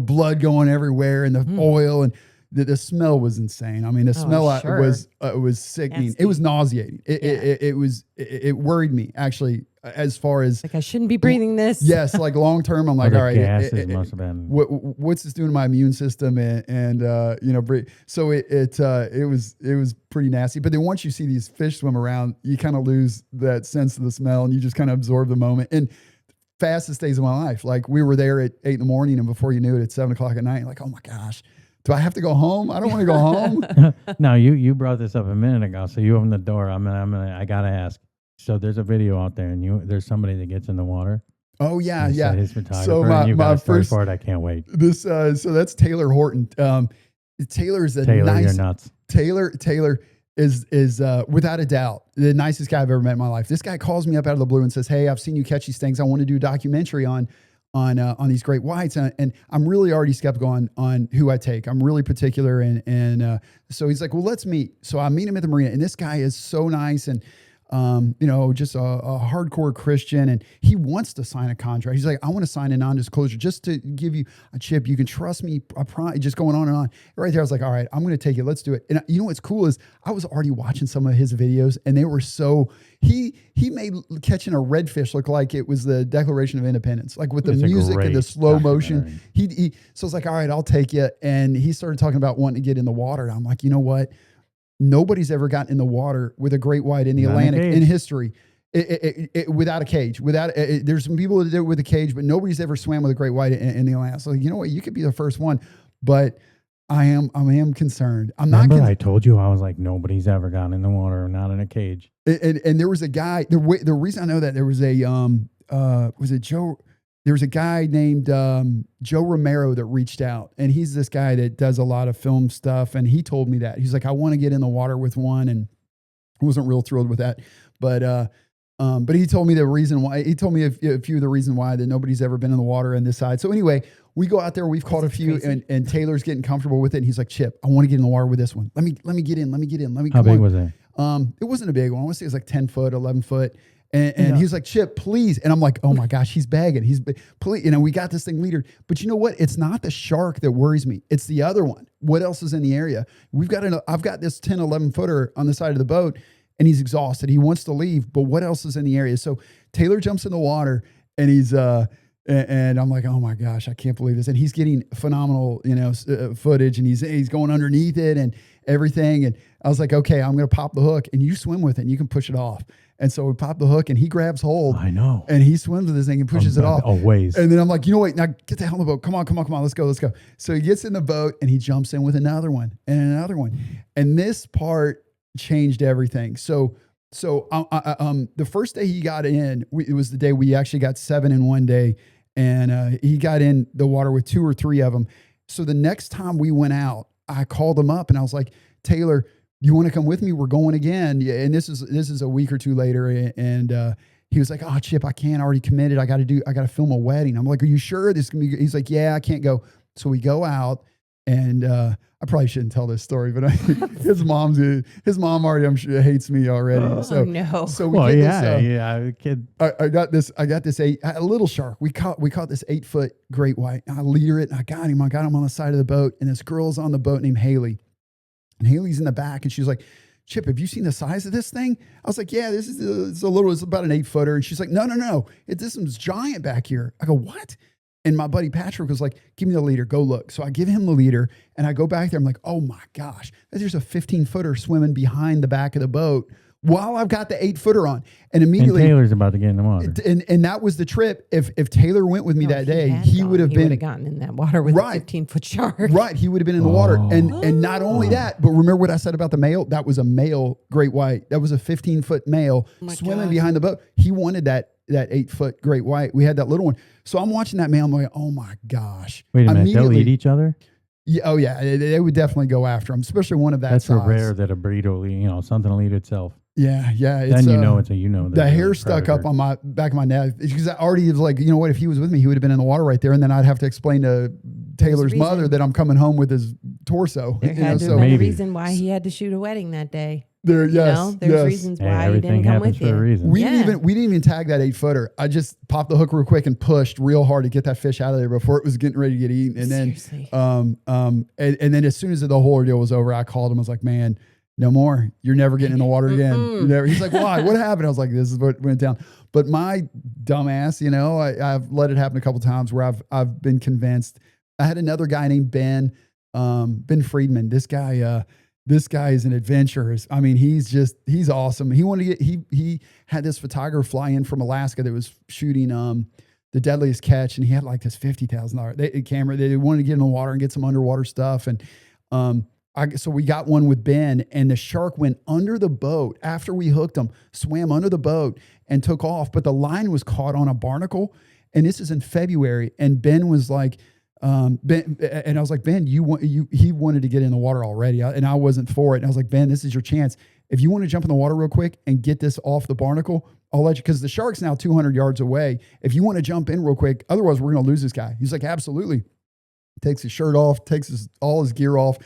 blood going everywhere, and the oil, and the smell was insane. I mean, the smell was sickening. Nasty. It was nauseating. It worried me, actually, as far as like I shouldn't be breathing this. Yes, like long term, I'm like, all right, gases must have been. What's this doing to my immune system? And so it was pretty nasty. But then once you see these fish swim around, you kind of lose that sense of the smell, and you just kind of absorb the moment. And fastest days of my life, like we were there at 8 a.m, and before you knew it, at 7 o'clock at night, like, oh my gosh. Do I have to go home? I don't want to go home. No, you brought this up a minute ago, so you opened the door. I gotta ask. So there's a video out there, and there's somebody that gets in the water. Oh yeah, yeah. His photographer. So my first part, I can't wait. This so that's Taylor Horton. Taylor is Taylor, you're nuts. Taylor is without a doubt the nicest guy I've ever met in my life. This guy calls me up out of the blue and says, "Hey, I've seen you catch these things. I want to do a documentary on these great whites, and I'm really already skeptical on who I take. I'm really particular, and so he's like, well, let's meet. So I meet him at the marina, and this guy is so nice, and just a hardcore Christian, and he wants to sign a contract. He's like, I want to sign a non-disclosure just to give you a chip. You can trust me. I promise. Just going on and on. Right there, I was like, all right, I'm going to take it. Let's do it. And you know what's cool is I was already watching some of his videos, and they were so. He made catching a redfish look like it was the Declaration of Independence, like with the music and the slow motion. So I was like, all right, I'll take you. And he started talking about wanting to get in the water. And I'm like, you know what? Nobody's ever gotten in the water with a great white in the Atlantic in history without a cage. There's some people that did it with a cage, but nobody's ever swam with a great white in the Atlantic. So you know what? You could be the first one, but I am concerned. Remember I told you, I was like, nobody's ever gotten in the water, not in a cage. And there was a guy. The reason I know that there was there was a guy named Joe Romero that reached out, and he's this guy that does a lot of film stuff. And he told me that he's like, I want to get in the water with one, and I wasn't real thrilled with that. But he told me the reason why. He told me a few of the reasons why that nobody's ever been in the water on this side. So anyway, we go out there. We've caught a few, and Taylor's getting comfortable with it. And he's like, Chip, I want to get in the water with this one. Let me get in. How big was it? It wasn't a big one. I want to say it was like 10 foot, 11 foot. And he was like, Chip, please. And I'm like, oh my gosh, he's begging. Please. We got this thing leadered. But you know what? It's not the shark that worries me. It's the other one. What else is in the area? I've got this 10, 11 footer on the side of the boat, and he's exhausted. He wants to leave, but what else is in the area? So Taylor jumps in the water, and he's, and I'm like, oh my gosh, I can't believe this. And he's getting phenomenal, footage, and he's going underneath it and everything. And I was like, okay, I'm going to pop the hook, and you swim with it, and you can push it off. And so we pop the hook, and he grabs hold. I know. And he swims with this thing and pushes it off. Always. And then I'm like, now get the hell in the boat. Come on. Let's go. So he gets in the boat, and he jumps in with another one and another one. And this part changed everything. So the first day he got in, it was the day we actually got 7 in one day. And he got in the water with 2 or 3 of them. So the next time we went out, I called him up, and I was like, Taylor, you want to come with me? We're going again. Yeah, and this is a week or two later. And he was like, oh, Chip, I can't. I already committed. I got to film a wedding. I'm like, are you sure this can be good? He's like, yeah, I can't go. So we go out, and I probably shouldn't tell this story, but his mom already, I'm sure, hates me already. Oh no. So we kid. I got this a little shark. We caught this 8-foot great white. I leader it, and I got him on the side of the boat, and this girl's on the boat named Haley. And Haley's in the back, and she's like, Chip, have you seen the size of this thing? I was like, yeah, it's about an 8-footer. And she's like, no. This one's giant back here. I go, what? And my buddy Patrick was like, give me the leader, go look. So I give him the leader, and I go back there. I'm like, oh my gosh, there's a 15-footer swimming behind the back of the boat while I've got the 8-footer on. And immediately, and Taylor's about to get in the water. And that was the trip. If Taylor went with me that day, he would have gotten in that water with a 15-foot shark. Right. He would have been in the water. And not only that, but remember what I said about the male? That was a male great white. That was a 15-foot male swimming behind the boat. He wanted that that 8-foot great white. We had that little one. So I'm watching that, man. I'm like, oh my gosh. Wait a minute, they'll eat each other? Yeah, oh yeah, they would definitely go after them, especially one of that That's size. That's rare that a breed will eat, something will eat itself. Yeah. Then the hair stuck up on my back of my neck because I already was like, you know what? If he was with me, he would have been in the water right there, and then I'd have to explain to Taylor's mother that I'm coming home with his torso. There had to have been a reason why he had to shoot a wedding that day. There's reasons why he didn't come with you. We didn't even tag that 8-footer. I just popped the hook real quick and pushed real hard to get that fish out of there before it was getting ready to get eaten. And Seriously. and then as soon as the whole ordeal was over, I called him. I was like, man, no more. You're never getting in the water again. He's like, why? What happened? I was like, this is what went down. But my dumbass, I've let it happen a couple times where I've been convinced. I had another guy named Ben Friedman. This guy is an adventurer. I mean, he's awesome. He had this photographer fly in from Alaska that was shooting The Deadliest Catch, and he had like this $50,000 camera. They wanted to get in the water and get some underwater stuff, and so we got one with Ben, and the shark went under the boat after we hooked him, swam under the boat and took off, but the line was caught on a barnacle, and this is in February, and Ben was like, Ben, and I was like, Ben, he wanted to get in the water already, and I wasn't for it. And I was like, Ben, this is your chance. If you want to jump in the water real quick and get this off the barnacle, I'll let you, because the shark's now 200 yards away. If you want to jump in real quick, otherwise we're going to lose this guy. He's like, absolutely. Takes his shirt off, takes all his gear off.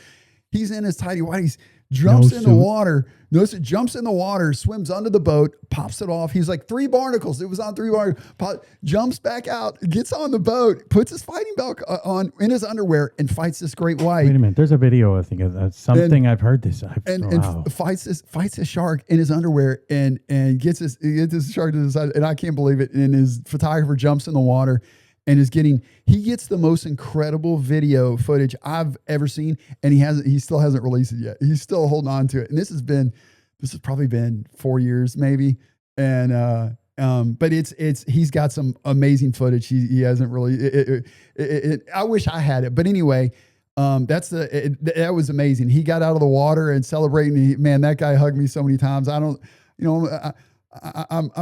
He's in his tidy whities, jumps in the water. Notice it jumps in the water, swims under the boat, pops it off. He's like 3 barnacles. It was on 3 barnacles. Jumps back out, gets on the boat, puts his fighting belt on in his underwear, and fights this great white. Wait a minute. There's a video, I think, of something I've heard this. Fights this shark in his underwear and gets this shark to the side. And I can't believe it. And his photographer jumps in the water and he gets the most incredible video footage I've ever seen, and he still hasn't released it yet. He's still holding on to it, and this has probably been 4 years maybe, and but he's got some amazing footage. He hasn't really. I wish I had it, but anyway, that was amazing. He got out of the water and celebrating. Man, that guy hugged me so many times. I'm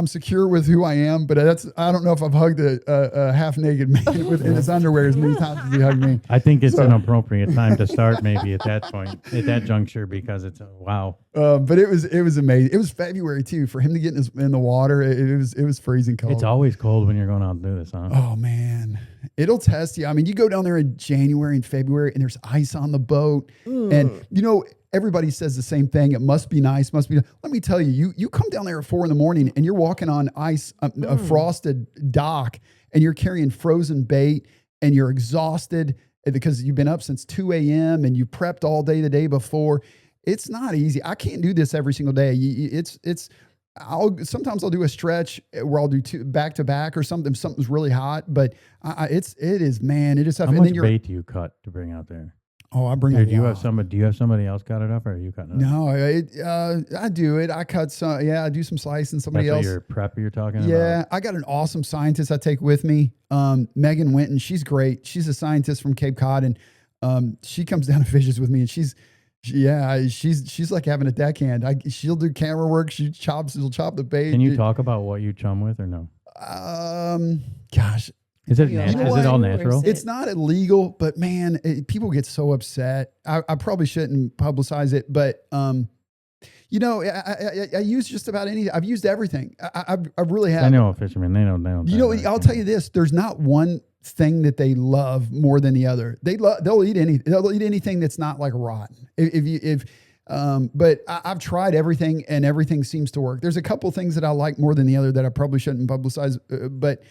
secure with who I am, but I don't know if I've hugged a half naked man in his underwear as many times as he hugged me. I think it's an appropriate time to start maybe at that point, at that juncture, because it's wow. But it was amazing. It was February too, for him to get in the water. It was freezing cold. It's always cold when you're going out and do this, huh? Oh man, it'll test you. I mean, you go down there in January and February, and there's ice on the boat, and everybody says the same thing. It must be nice. Let me tell you, you come down there at 4 a.m. and you're walking on ice, a frosted dock, and you're carrying frozen bait, and you're exhausted because you've been up since 2 a.m. and you prepped all day the day before. It's not easy. I can't do this every single day. Sometimes I'll do a stretch where I'll do 2 back to back or something. Something's really hot, but it is tough. How much bait do you cut to bring out there? Oh, I bring it. Do you have somebody else cut it up, or are you cutting it up? No, I do it. I cut some. Yeah, I do some slicing. Somebody else. Your prep you're talking about? Yeah, I got an awesome scientist I take with me. Megan Winton. She's great. She's a scientist from Cape Cod, and she comes down and fishes with me, and she's like having a deckhand. She'll do camera work. She'll chop the bait. Can you talk about what you chum with or no? Gosh. Is it all natural? It's not illegal, but man, people get so upset. I probably shouldn't publicize it, but I use just about any. I've used everything. I really have. I know a fisherman. They don't. I'll tell you this: there's not one thing that they love more than the other. They'll eat anything that's not like rotten. But I've tried everything, and everything seems to work. There's a couple things that I like more than the other that I probably shouldn't publicize, but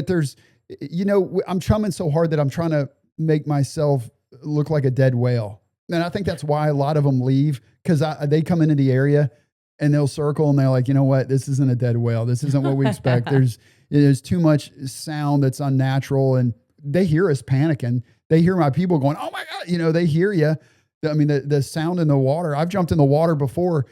there's, I'm chumming so hard that I'm trying to make myself look like a dead whale. And I think that's why a lot of them leave, because they come into the area and they'll circle and they're like, you know what, this isn't a dead whale. This isn't what we expect. There's too much sound that's unnatural, and they hear us panicking. They hear my people going, oh my God, they hear you. I mean, the sound in the water. I've jumped in the water before,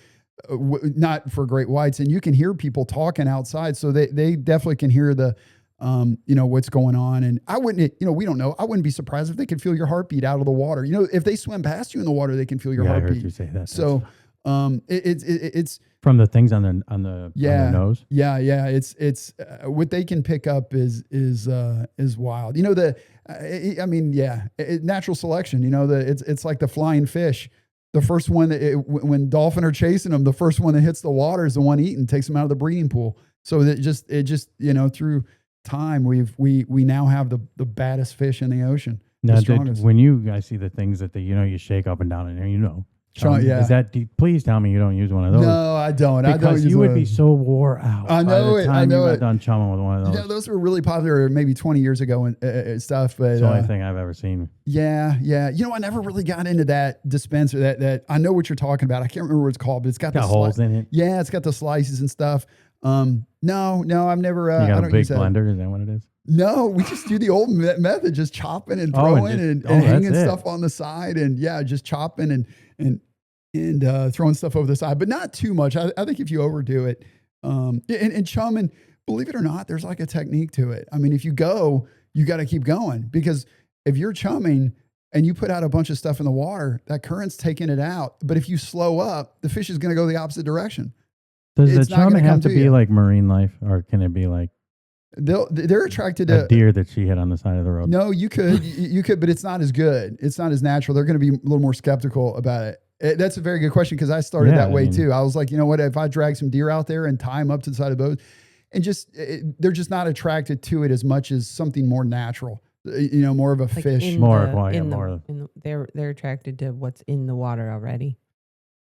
not for great whites, and you can hear people talking outside. So they definitely can hear the, what's going on. And I wouldn't, we don't know. I wouldn't be surprised if they could feel your heartbeat out of the water. If they swim past you in the water, they can feel your heartbeat. I heard you say that. So, It's from the things on the nose. Yeah. It's what they can pick up is wild. You know, natural selection. You know, it's like the flying fish. The first one when dolphin are chasing them, the first one that hits the water is the one eaten, takes them out of the breeding pool. So that it just you know, through time we now have the baddest fish in the ocean. Now, when you guys see the things that you shake up and down in there, yeah. Is that? Please tell me you don't use one of those. No, I don't. Because you would be so wore out. I know it. I know you it. got done chumming with one of those. Yeah, those were really popular maybe 20 years ago and stuff. But it's the only thing I've ever seen. Yeah. You know, I never really got into that dispenser. That I know what you're talking about. I can't remember what it's called, but it's got the holes in it. Yeah, it's got the slices and stuff. No, I've never. You got I don't a big use that. blender? Is that what it is? No, we just do the old method, just chopping and throwing and hanging stuff on the side, and just chopping and throwing stuff over the side, but not too much. I think if you overdo it, and chumming, believe it or not, there's like a technique to it. I mean, if you go, you got to keep going, because if you're chumming and you put out a bunch of stuff in the water, that current's taking it out. But if you slow up, the fish is going to go the opposite direction. Does the chumming have to be like marine life, or can it be like they're attracted to a deer that she hit on the side of the road? No, you could, but it's not as good. It's not as natural. They're going to be a little more skeptical about it. That's a very good question, because I started that way too. I was like, you know what? If I drag some deer out there and tie them up to the side of the boat, and they're just not attracted to it as much as something more natural. You know, more of a like fish, more quiet, more. They're attracted to what's in the water already.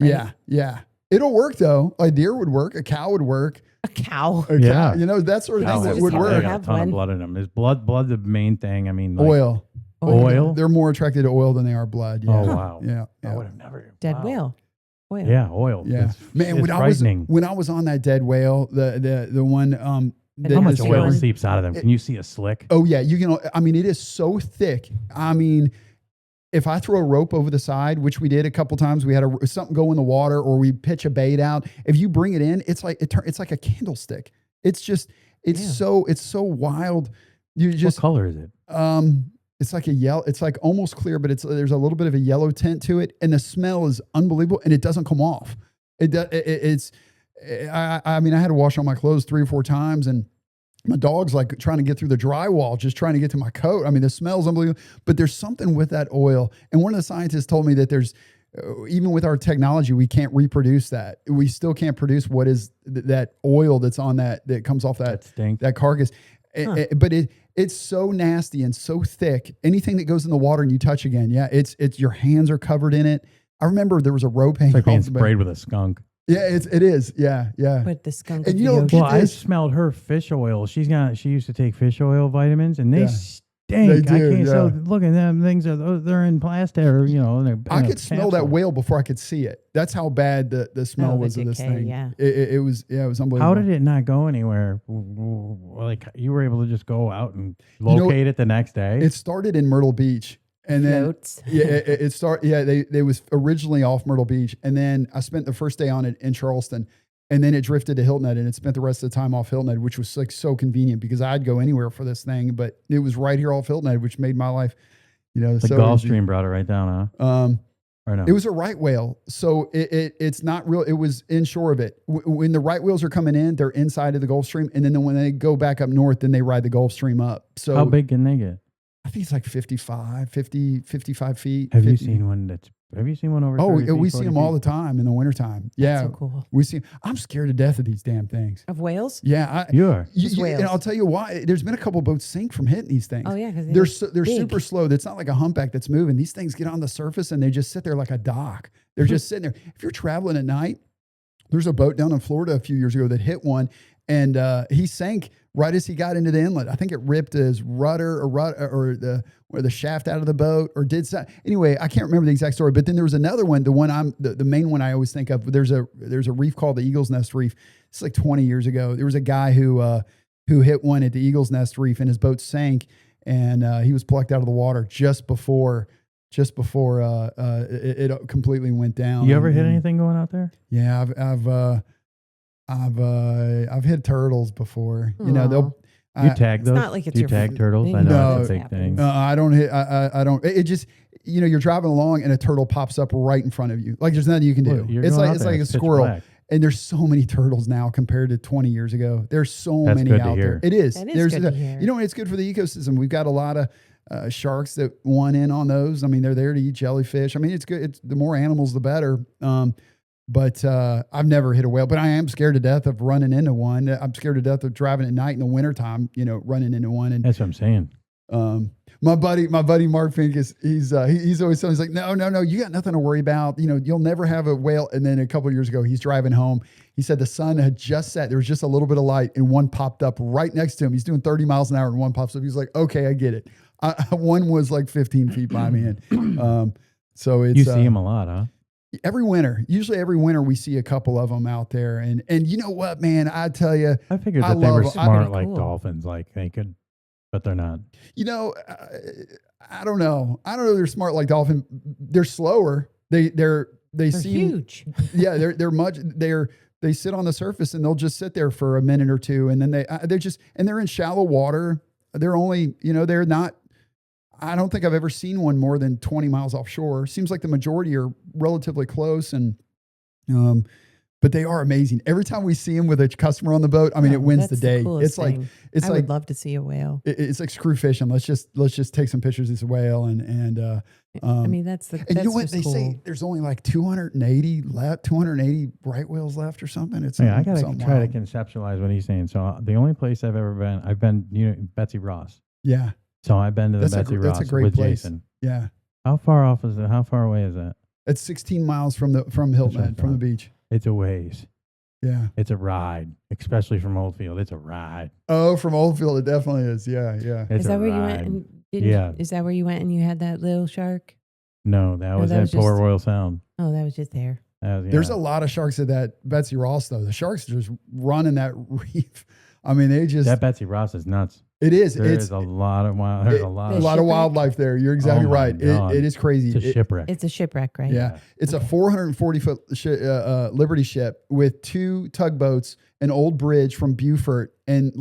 Right? Yeah. It'll work though. A deer would work. A cow would work. A cow. Yeah. You know, that sort of thing would work. They got a ton of blood in them. Is blood the main thing? I mean, like oil. Oil? They're more attracted to oil than they are blood. Yeah. Oh, wow. Yeah. I would have never. Dead whale. Oil. Yeah, oil. Yeah. Man, when I was on that dead whale, the one how much oil seeps out of them? Can you see a slick? Oh yeah, you can. I mean, it is so thick. I mean, if I throw a rope over the side, which we did a couple times, we had something go in the water, or we pitch a bait out. If you bring it in, it's like it's like a candlestick. It's so wild. What color is it? It's like a yellow. It's like almost clear, but there's a little bit of a yellow tint to it, and the smell is unbelievable, and it doesn't come off. I mean, I had to wash all my clothes 3 or 4 times, and my dog's like trying to get through the drywall, just trying to get to my coat. I mean, the smell's unbelievable, but there's something with that oil. And one of the scientists told me that there's, even with our technology, we can't reproduce that. We still can't produce what is that oil that's on that comes off that carcass. But it's so nasty and so thick. Anything that goes in the water and you touch again, it's your hands are covered in it. I remember there was a rope hanging. It's like being sprayed with a skunk. Yeah, it is. Yeah. But the skunk. And well, I smelled her fish oil. She used to take fish oil vitamins, and they stink. They do, I can't. So look at them things. They're in plastic, or I could smell that whale before I could see it. That's how bad the smell was of this thing. Yeah. It was unbelievable. How did it not go anywhere? Like you were able to just go out and locate it the next day? It started in Myrtle Beach. And then, it started. Yeah, they was originally off Myrtle Beach, and then I spent the first day on it in Charleston, and then it drifted to Hilton Head, and it spent the rest of the time off Hilton Head, which was like so convenient because I'd go anywhere for this thing, but it was right here off Hilton Head, which made my life, the so Gulf easy. Stream brought it right down, huh? Or no? It was a right whale, so it's not real. It was inshore of it. When the right whales are coming in, they're inside of the Gulf Stream, and then when they go back up north, then they ride the Gulf Stream up. So how big can they get? I think it's like 55 feet. Have you seen one over? Oh, we see them all the time in the wintertime. Yeah. That's so cool. We see. I'm scared to death of these damn things. Of whales? Yeah. Whales. And I'll tell you why. There's been a couple of boats sink from hitting these things. Oh, yeah. Because they're super slow. It's not like a humpback that's moving. These things get on the surface and they just sit there like a dock. They're just sitting there. If you're traveling at night, there's a boat down in Florida a few years ago that hit one, and he sank right as he got into the inlet. I think it ripped his rudder or the shaft out of the boat, or did so. Anyway, I can't remember the exact story. But then there was another one, the main one I always think of. There's a reef called the Eagle's Nest Reef. It's like 20 years ago. There was a guy who hit one at the Eagle's Nest Reef, and his boat sank, and he was plucked out of the water just before it completely went down. You ever hit anything going out there? Yeah, I've hit turtles before. Aww. They'll. You tag those? It's not like it's you tag turtles? I know No, that's a big thing. I don't hit. I don't. It just you're driving along and a turtle pops up right in front of you. Like there's nothing you can do. It's like a squirrel. Black. And there's so many turtles now compared to 20 years ago. There's so many out there. It is. That is good to hear. It's good for the ecosystem. We've got a lot of sharks that want in on those. I mean, they're there to eat jellyfish. I mean, it's good. The more animals, the better. But I've never hit a whale, but I am scared to death of running into one. I'm scared to death of driving at night in the wintertime, running into one. And that's what I'm saying. My buddy Mark Fink he's always telling me, he's like, no, you got nothing to worry about. You'll never have a whale. And then a couple of years ago, he's driving home. He said the sun had just set. There was just a little bit of light and one popped up right next to him. He's doing 30 miles an hour and one pops up. He's like, okay, I get it. One was like 15 feet by me. And so it's, you see him a lot, huh? Usually every winter we see a couple of them out there. And you know what, man, I tell you, I figured that they were smart like dolphins, like they could. But they're not. I don't know. I don't know. They're smart like dolphin. They're slower. They're seem huge. Yeah, they sit on the surface and they'll just sit there for a minute or two, and then they're in shallow water. They're only they're not. I don't think I've ever seen one more than 20 miles offshore. Seems like the majority are relatively close, and but they are amazing. Every time we see them with a customer on the boat, I mean, it wins the day. It's like I would love to see a whale. It's like screw fishing. Let's just take some pictures of this whale and I mean, that's you know what they say? There's only like 280 left, 280 right whales left or something. It's I gotta try to conceptualize what he's saying. So the only place I've been Betsy Ross. Yeah. So I've been to the Betsy Ross with place. Jason. Yeah. How far off is it? How far away is that? It's 16 miles from Hilton Head, from the beach. It's a ways. Yeah. It's a ride, especially from Oldfield. It's a ride. Oh, from Oldfield, it definitely is. Yeah, yeah. Is that where you went? And is that where you went and you had that little shark? No, that was at Port Royal Sound. Oh, that was just there. There's a lot of sharks at that Betsy Ross, though. The sharks just run in that reef. I mean, that Betsy Ross is nuts. It is. There's a lot of wildlife there. You're exactly right. It is crazy. It's a shipwreck. It's a shipwreck, right? Yeah. It's a 440-foot Liberty ship with 2 tugboats, an old bridge from Beaufort, and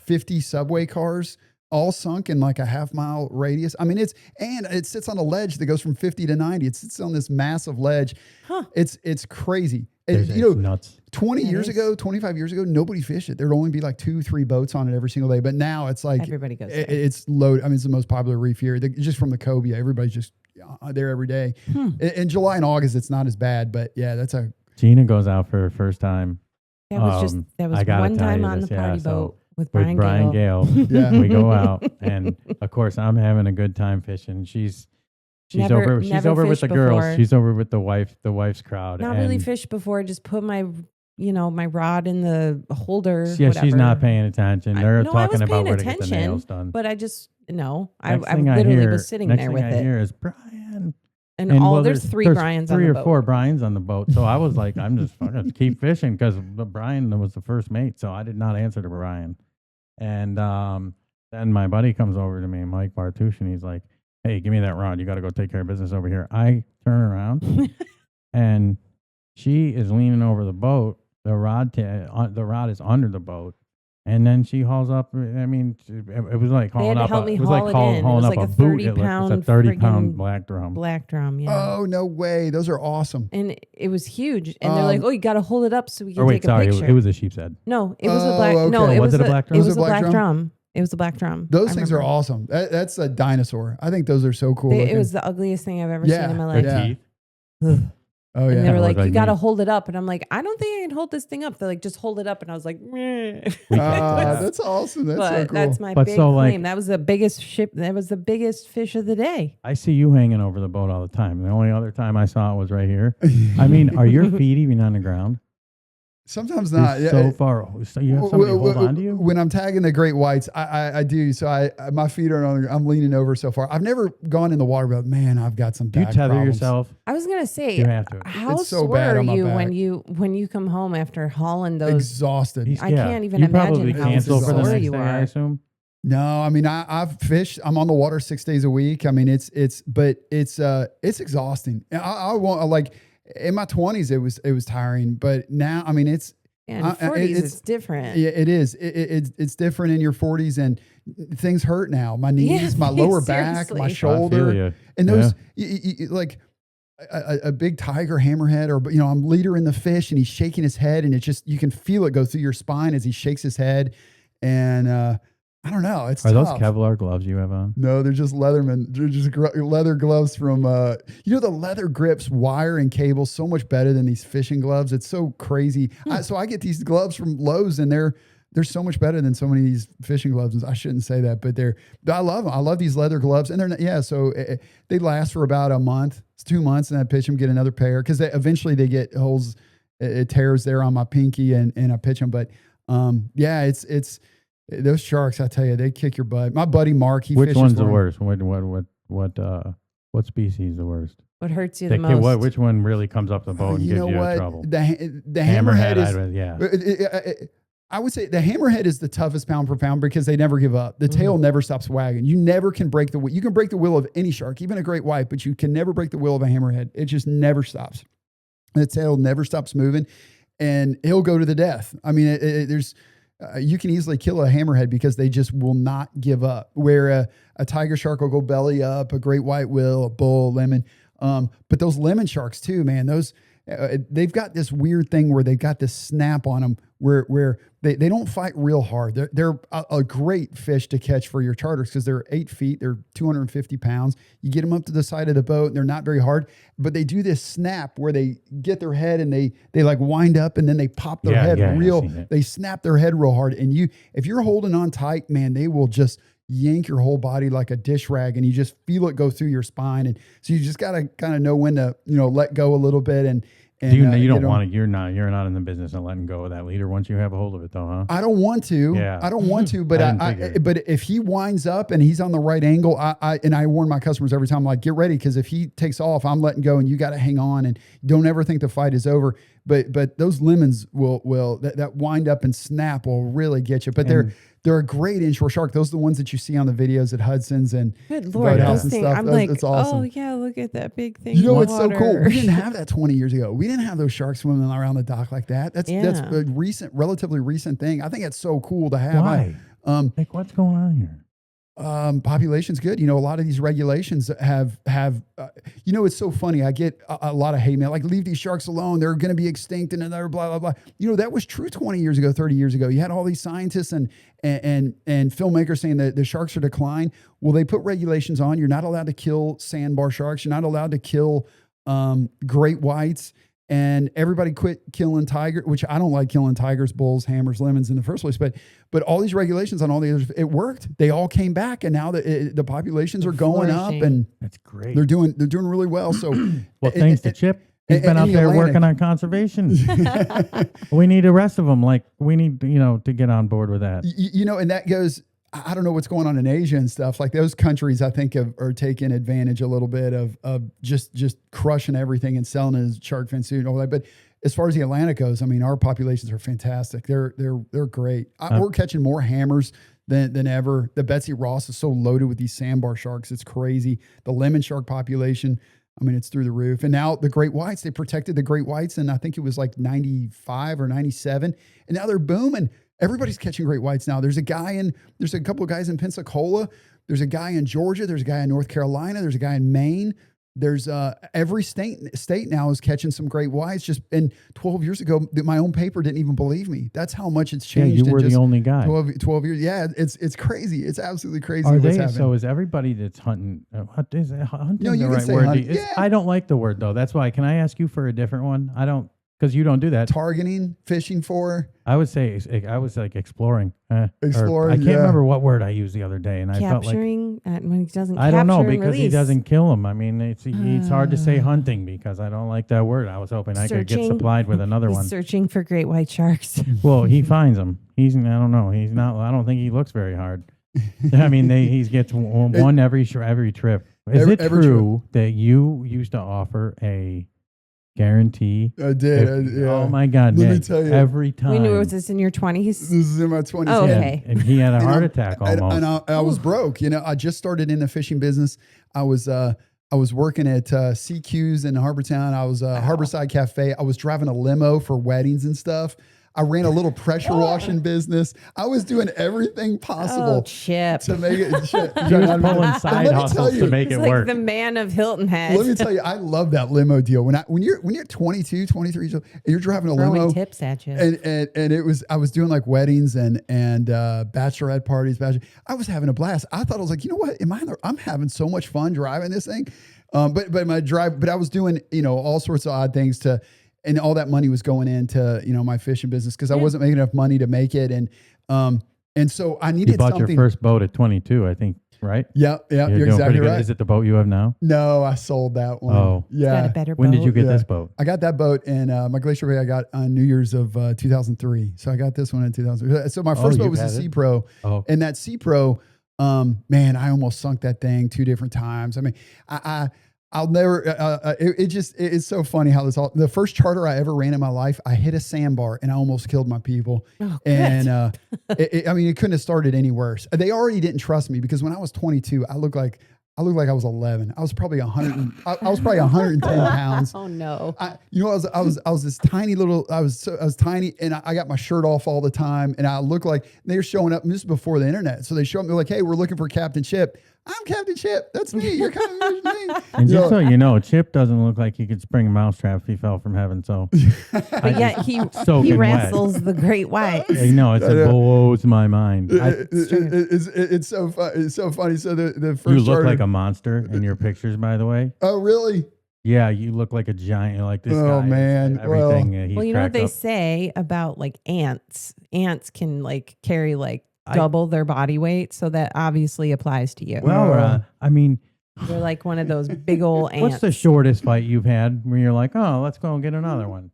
50 subway cars, all sunk in like a half-mile radius. I mean, it sits on a ledge that goes from 50 to 90. It sits on this massive ledge. Huh. It's crazy. It's nuts. 25 years ago, nobody fished it. There'd only be like 2-3 boats on it every single day. But now it's like everybody goes there. It's loaded. I mean, it's the most popular reef here. Just from the cobia, everybody's just there every day. In July and August, it's not as bad. But yeah, Gina goes out for her first time. That was one time on the party boat with Brian Gale. Yeah, we go out, and of course, I'm having a good time fishing. She's over with the girls. She's over with the wife's crowd. Not really fished before. Just put my rod in the holder. Yeah, whatever. She's not paying attention. They're talking about where to get the nails done. But I literally was sitting there with it. Next thing I hear is Brian. And there's 3 Brians on the boat. 3 or 4 Brians on the boat. So I was like, I'm just fucking keep fishing because Brian was the first mate. So I did not answer to Brian. And then my buddy comes over to me, Mike Bartouche, and he's like, hey, give me that rod. You got to go take care of business over here. I turn around and she is leaning over the boat. The rod is under the boat. And then she hauls up. I mean, it was like hauling up. It was like hauling up a boot. It was a 30-pound black drum. Black drum, yeah. Oh, no way. Those are awesome. And it was huge. And they're like, oh, you got to hold it up so we can take a picture. It was a sheep's head. No, it was a black. Okay. No, was it a black drum? It was a black drum. It was a black drum. Those things are awesome. That's a dinosaur. I think those are so cool. It was the ugliest thing I've ever seen in my life. Yeah. Oh, yeah. And they were like, you got to hold it up. And I'm like, I don't think I can hold this thing up. They're like, just hold it up. And I was like, meh. That's awesome. That's so cool. That's my big claim. That was the biggest ship. That was the biggest fish of the day. I see you hanging over the boat all the time. The only other time I saw it was right here. I mean, are your feet even on the ground? Sometimes not. So far. So you have somebody hold on to you? When I'm tagging the great whites, I do. So my feet are on. I'm leaning over so far. I've never gone in the water, but man, I've got some back problems. Do you tether problems. yourself? I was gonna say, you have to. How sore are you when you come home after hauling those? Exhausted. I can't even imagine how sore you are. I assume. No, I mean I've fished. I'm on the water 6 days a week. I mean it's exhausting. I want like in my 20s it was tiring, but now I mean it's In 40s, it's different. Yeah, it is. It's different in your 40s, and things hurt now. My knees, my lower back, my shoulder, and those like a big tiger hammerhead, or I'm leader in the fish, and he's shaking his head, and it just you can feel it go through your spine as he shakes his head, and I don't know. It's Are tough. those Kevlar gloves you have on? No, they're just Leatherman. They're just leather gloves from, the leather grips, wire and cable, so much better than these fishing gloves. It's so crazy. So I get these gloves from Lowe's, and they're so much better than so many of these fishing gloves. I shouldn't say that, but I love them. I love these leather gloves, and they're not, so they last for about a month. It's 2 months, and I pitch them, get another pair, because eventually they get holes, it tears there on my pinky, and I pitch them. But it's those sharks, I tell you, they kick your butt. My buddy Mark, which one's the worst? What species is the worst? What hurts you the most? Which one really comes up the boat and gives you trouble? The hammerhead is, I would say the hammerhead is the toughest pound per pound because they never give up. The tail never stops wagging. You never can break you can break the will of any shark, even a great white, but you can never break the will of a hammerhead. It just never stops. The tail never stops moving, and he'll go to the death. I mean, you can easily kill a hammerhead because they just will not give up. Where a tiger shark will go belly up, a great white will, a bull, lemon. But those lemon sharks too, man, those they've got this weird thing where they've got this snap on them where they don't fight real hard. They're a great fish to catch for your charters because they're 8 feet, they're 250 pounds. You get them up to the side of the boat and they're not very hard, but they do this snap where they get their head and they like wind up and then they pop their head they snap their head real hard. And if you're holding on tight, man, they will just yank your whole body like a dish rag, and you just feel it go through your spine. And so you just got to kind of know when to, let go a little bit. And you don't want to, you're not in the business of letting go of that leader once you have a hold of it though, huh? I don't want to. Yeah. I don't want to, but but if he winds up and he's on the right angle, I warn my customers every time, like, get ready, because if he takes off, I'm letting go, and you got to hang on, and don't ever think the fight is over. But those lemons will that wind up and snap will really get you. But they're a great inshore shark. Those are the ones that you see on the videos at Hudson's and Good Lord, Boathouse and stuff. I'm like, it's awesome. Oh yeah, look at that big thing. It's so cool. We didn't have that 20 years ago. We didn't have those sharks swimming around the dock like that. That's a relatively recent thing. I think it's so cool to have. Why? What's going on here? Population's good. A lot of these regulations have it's so funny. I get a lot of hate mail, like, leave these sharks alone. They're going to be extinct and another blah, blah, blah. That was true 20 years ago, 30 years ago. You had all these scientists and filmmakers saying that the sharks are decline. Well, they put regulations on. You're not allowed to kill sandbar sharks. You're not allowed to kill great whites. And everybody quit killing tiger, which I don't like killing tigers, bulls, hammers, lemons in the first place. But all these regulations on all the others, it worked. They all came back, and now the populations are going up, and that's great. They're doing really well. So, thanks to Chip. He's been out there working on conservation. We need the rest of them. Like, we need, to get on board with that. And that goes. I don't know what's going on in Asia and stuff. Like, those countries, I think, are taking advantage a little bit of just crushing everything and selling it as shark fin soup and all that. But as far as the Atlantic goes, I mean, our populations are fantastic. They're great. We're catching more hammers than ever. The Betsy Ross is so loaded with these sandbar sharks. It's crazy. The lemon shark population, I mean, it's through the roof. And now the great whites, they protected the great whites, and I think it was like 95 or 97. And now they're booming. Everybody's catching great whites now. There's a couple of guys in Pensacola. There's a guy in Georgia. There's a guy in North Carolina. There's a guy in Maine. There's every state now is catching some great whites. And 12 years ago, my own paper didn't even believe me. That's how much it's changed. Yeah, you were the only guy. 12 years. Yeah, it's crazy. It's absolutely crazy. So is everybody that's hunting? Is hunting no, you the right say word? Hunt. Yeah. I don't like the word though. That's why. Can I ask you for a different one? I don't. Because you don't do that. Targeting, fishing for. I would say I was like exploring. Exploring. I can't remember what word I used the other day, and I felt like capturing when he doesn't. I don't know, capture and because he release. doesn't kill them. I mean, it's hard to say hunting because I don't like that word. I was hoping I could get supplied with another one. Searching for great white sharks. Well, he finds them. I don't know. He's not. I don't think he looks very hard. I mean, he gets one every trip. Is it true that you used to offer a guarantee? I did. Yeah. Oh my God, Let Nick, me tell you. every time. We knew it was this in your 20s. This is in my 20s. Oh, okay. And he had a heart attack almost. And I was broke. I just started in the fishing business. I was working at CQ's in Harbortown. I was Harborside Cafe. I was driving a limo for weddings and stuff. I ran a little pressure washing business. I was doing everything possible Chip. to make it. He was pulling side hustles to make it It's like work. the man of Hilton Head. Let me tell you, I love that limo deal. When you're 22, 23 years old, and you're driving a Throwing limo, tips at you. and I was doing like weddings and bachelorette parties. I was having a blast. I thought, I was like, you know what? I'm having so much fun driving this thing. But I was doing, all sorts of odd things and all that money was going into, my fishing business because I wasn't making enough money to make it. And so I needed something. You bought your first boat at 22, I think, right? Yeah, you're exactly right. Is it the boat you have now? No, I sold that one. Oh. Yeah. Got a better When boat. did you get this boat? I got that boat in my Glacier Bay. I got on New Year's of 2003. So I got this one in 2000. So my first boat was a Sea Pro. Oh. And that Sea Pro, man, I almost sunk that thing 2 different times. I mean, I'll never, it's so funny how the first charter I ever ran in my life, I hit a sandbar and I almost killed my people. Oh, and, it couldn't have started any worse. They already didn't trust me because when I was 22, I looked like I was 11. I was probably 110 pounds. Oh no. I was this tiny little, I was tiny and I got my shirt off all the time and I looked like they were showing up. And this is before the internet. So they show up and they're like, hey, we're looking for Captain Chip. I'm Captain Chip. That's me. You're kind of me. And just so you know, Chip doesn't look like he could spring a mousetrap if he fell from heaven. So, but yet he wrestles the great white. It blows my mind. It's so fun. It's so funny. So the first you look like a monster in your pictures, by the way. Oh, really? Yeah, you look like a giant. Like this guy. Oh man, everything. Well, you know what they say about like ants? Ants can like carry like double their body weight, so that obviously applies to you. Well, you're like one of those big old ants. What's the shortest fight you've had where you're like, oh, let's go and get another one?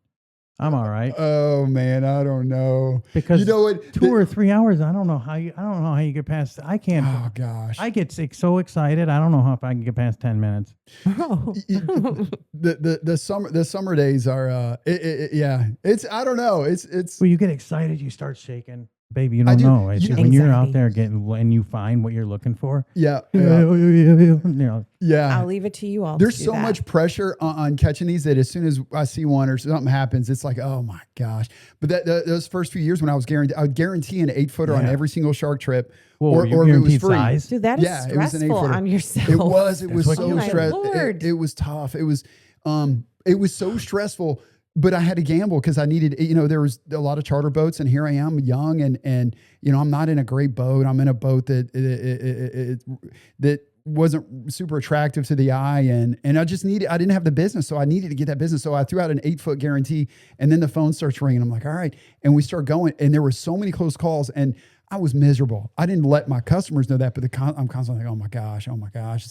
I'm all right. Oh man, I don't know. Because 2 or 3 hours, I don't know how you get past. I can't. Oh gosh, I get so excited. I don't know if I can get past 10 minutes. Oh. the summer days are it's I don't know. It's well, you get excited, you start shaking. Baby, you don't know. When you're out there and you find what you're looking for. Yeah. I'll leave it to you all. There's so much pressure on catching these that as soon as I see one or something happens, it's like, oh my gosh. But those first few years when I would guarantee an 8-footer on every single shark trip. Or if it was free. Size? Dude, that is stressful on yourself. It was so stressful. It was tough. It was so stressful. But I had to gamble because I needed, there was a lot of charter boats, and here I am, young, and I'm not in a great boat. I'm in a boat that wasn't super attractive to the eye, and I didn't have the business, so I needed to get that business. So I threw out an 8-foot guarantee, and then the phone starts ringing. I'm like, all right, and we start going, and there were so many close calls, and I was miserable. I didn't let my customers know that, but I'm constantly like, oh my gosh.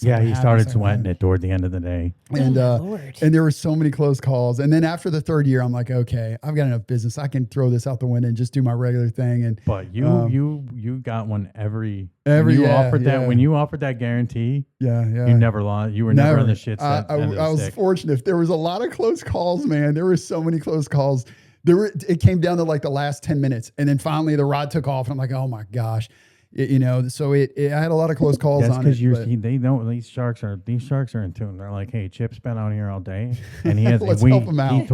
Yeah, he started sweating it toward the end of the day. And and there were so many close calls. And then after the 3rd year, I'm like, okay, I've got enough business. I can throw this out the window and just do my regular thing. But you got one every when you offered that guarantee. Yeah. You never lost. You were never on the shit set. I was fortunate. There was a lot of close calls, man. There were so many close calls. It came down to like the last 10 minutes, and then finally the rod took off, and I'm like, oh my gosh, So I had a lot of close calls on it. They don't. These sharks are in tune. They're like, hey, Chip's been out here all day, and he has. Let's help him out.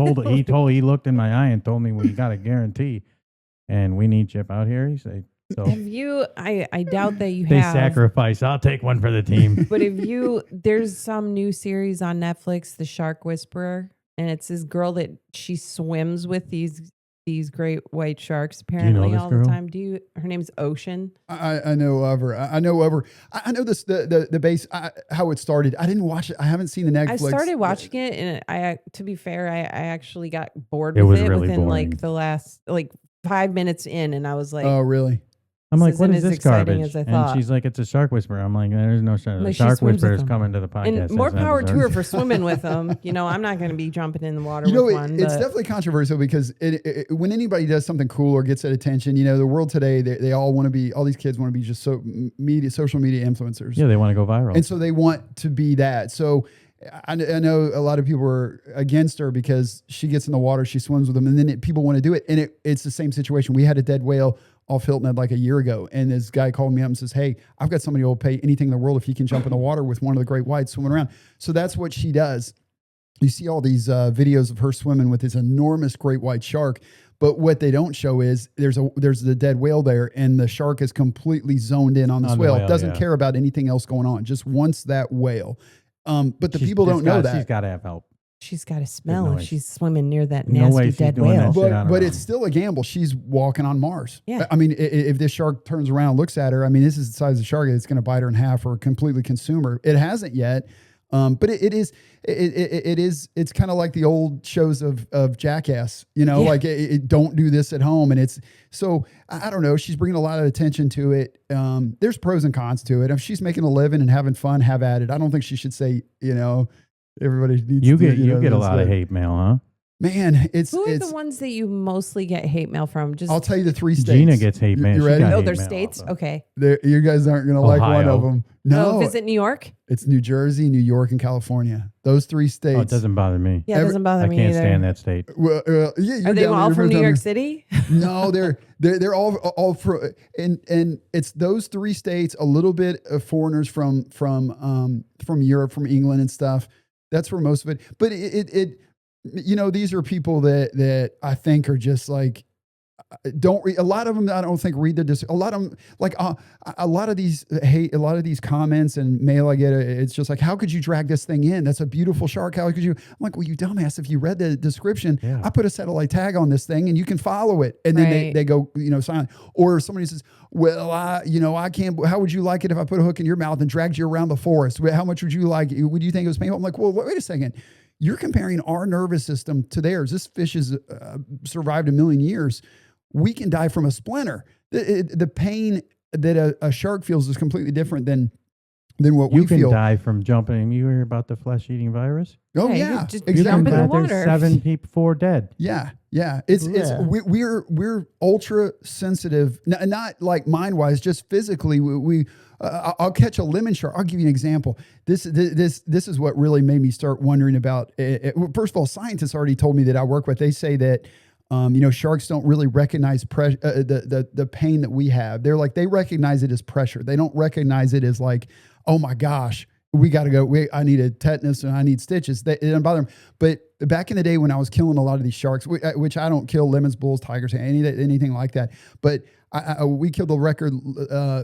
He looked in my eye and told me we got a guarantee, and we need Chip out here. He said. So have you? I doubt that you they have. They sacrifice. I'll take one for the team. But there's some new series on Netflix, The Shark Whisperer. And it's this girl that she swims with these great white sharks apparently all the time. Her name's Ocean. I know of her. I know of her. I know this the base how it started. I didn't watch it. I haven't seen the Netflix. I started watching it, and to be fair, I actually got bored with it really within boring. Like the last 5 minutes in, and I was like, oh really? I'm like, what is this garbage? As I thought. And she's like, it's a shark whisperer. I'm like, there's no shark. The shark whisperer is coming to the podcast. And more power to her for swimming with them. I'm not going to be jumping in the water with one. It's definitely controversial because when anybody does something cool or gets that attention, the world today, they all want to be, all these kids want to be just social media influencers. Yeah, they want to go viral. And so they want to be that. So I know a lot of people are against her because she gets in the water, she swims with them, and then people want to do it. And it's the same situation. We had a dead whale off Hilton Head like a year ago, and this guy called me up and says, hey, I've got somebody who will pay anything in the world if he can jump in the water with one of the great whites swimming around. So that's what she does. You see all these videos of her swimming with this enormous great white shark, But what they don't show is there's the dead whale there, and the shark is completely zoned in on this whale. Doesn't care about anything else going on. Just wants that whale. But the people don't know that. She's got to have help. She's got to smell if she's swimming near that nasty dead whale. But it's still a gamble. She's walking on Mars. Yeah. I mean, if this shark turns around and looks at her, I mean, this is the size of the shark. It's going to bite her in half or completely consume her. It hasn't yet. But it's kind of like the old shows of Jackass, like don't do this at home. And it's, so I don't know. She's bringing a lot of attention to it. There's pros and cons to it. If she's making a living and having fun, have at it. I don't think she should say, everybody needs you get a lot of hate mail, huh? Man, who are the ones that you mostly get hate mail from? I'll tell you the 3 states. Gina gets hate mail. You ready? Oh, they're states? Also. Okay. You guys aren't going to like one of them. No. Visit New York? It's New Jersey, New York, and California. Those 3 states. Oh, it doesn't bother me. Yeah, it doesn't bother me either. I can't stand that state. Well, are they all from New York City? No, they're all from, and it's those 3 states, a little bit of foreigners from Europe, from England and stuff. That's where most of it. But these are people that I think are just like, don't read. A lot of them, I don't think read a lot of them, like a lot of these comments and mail I get, it's just like, how could you drag this thing in? That's a beautiful shark. How could you? I'm like, well, you dumbass, if you read the description, I put a satellite tag on this thing and you can follow it. And then they go, silent. Or somebody says, well, I can't, how would you like it if I put a hook in your mouth and dragged you around the forest? How much would you like? Would you think it was painful? I'm like, well, wait a second. You're comparing our nervous system to theirs. This fish has survived 1 million years. We can die from a splinter. The pain that a shark feels is completely different than what we feel. You can die from jumping. You hear about the flesh-eating virus? Oh yeah, just jump in the water. There's 7 4 dead. Yeah. We're ultra sensitive, not like mind-wise, just physically. I'll catch a lemon shark. I'll give you an example. This is what really made me start wondering about. First of all, scientists already told me that I work with. They say that sharks don't really recognize the pain that we have. They're like, they recognize it as pressure. They don't recognize it as like, oh my gosh, we got to go. I need a tetanus and I need stitches. It doesn't bother them. But back in the day when I was killing a lot of these sharks, which I don't kill lemons, bulls, tigers, anything like that. But we killed the record.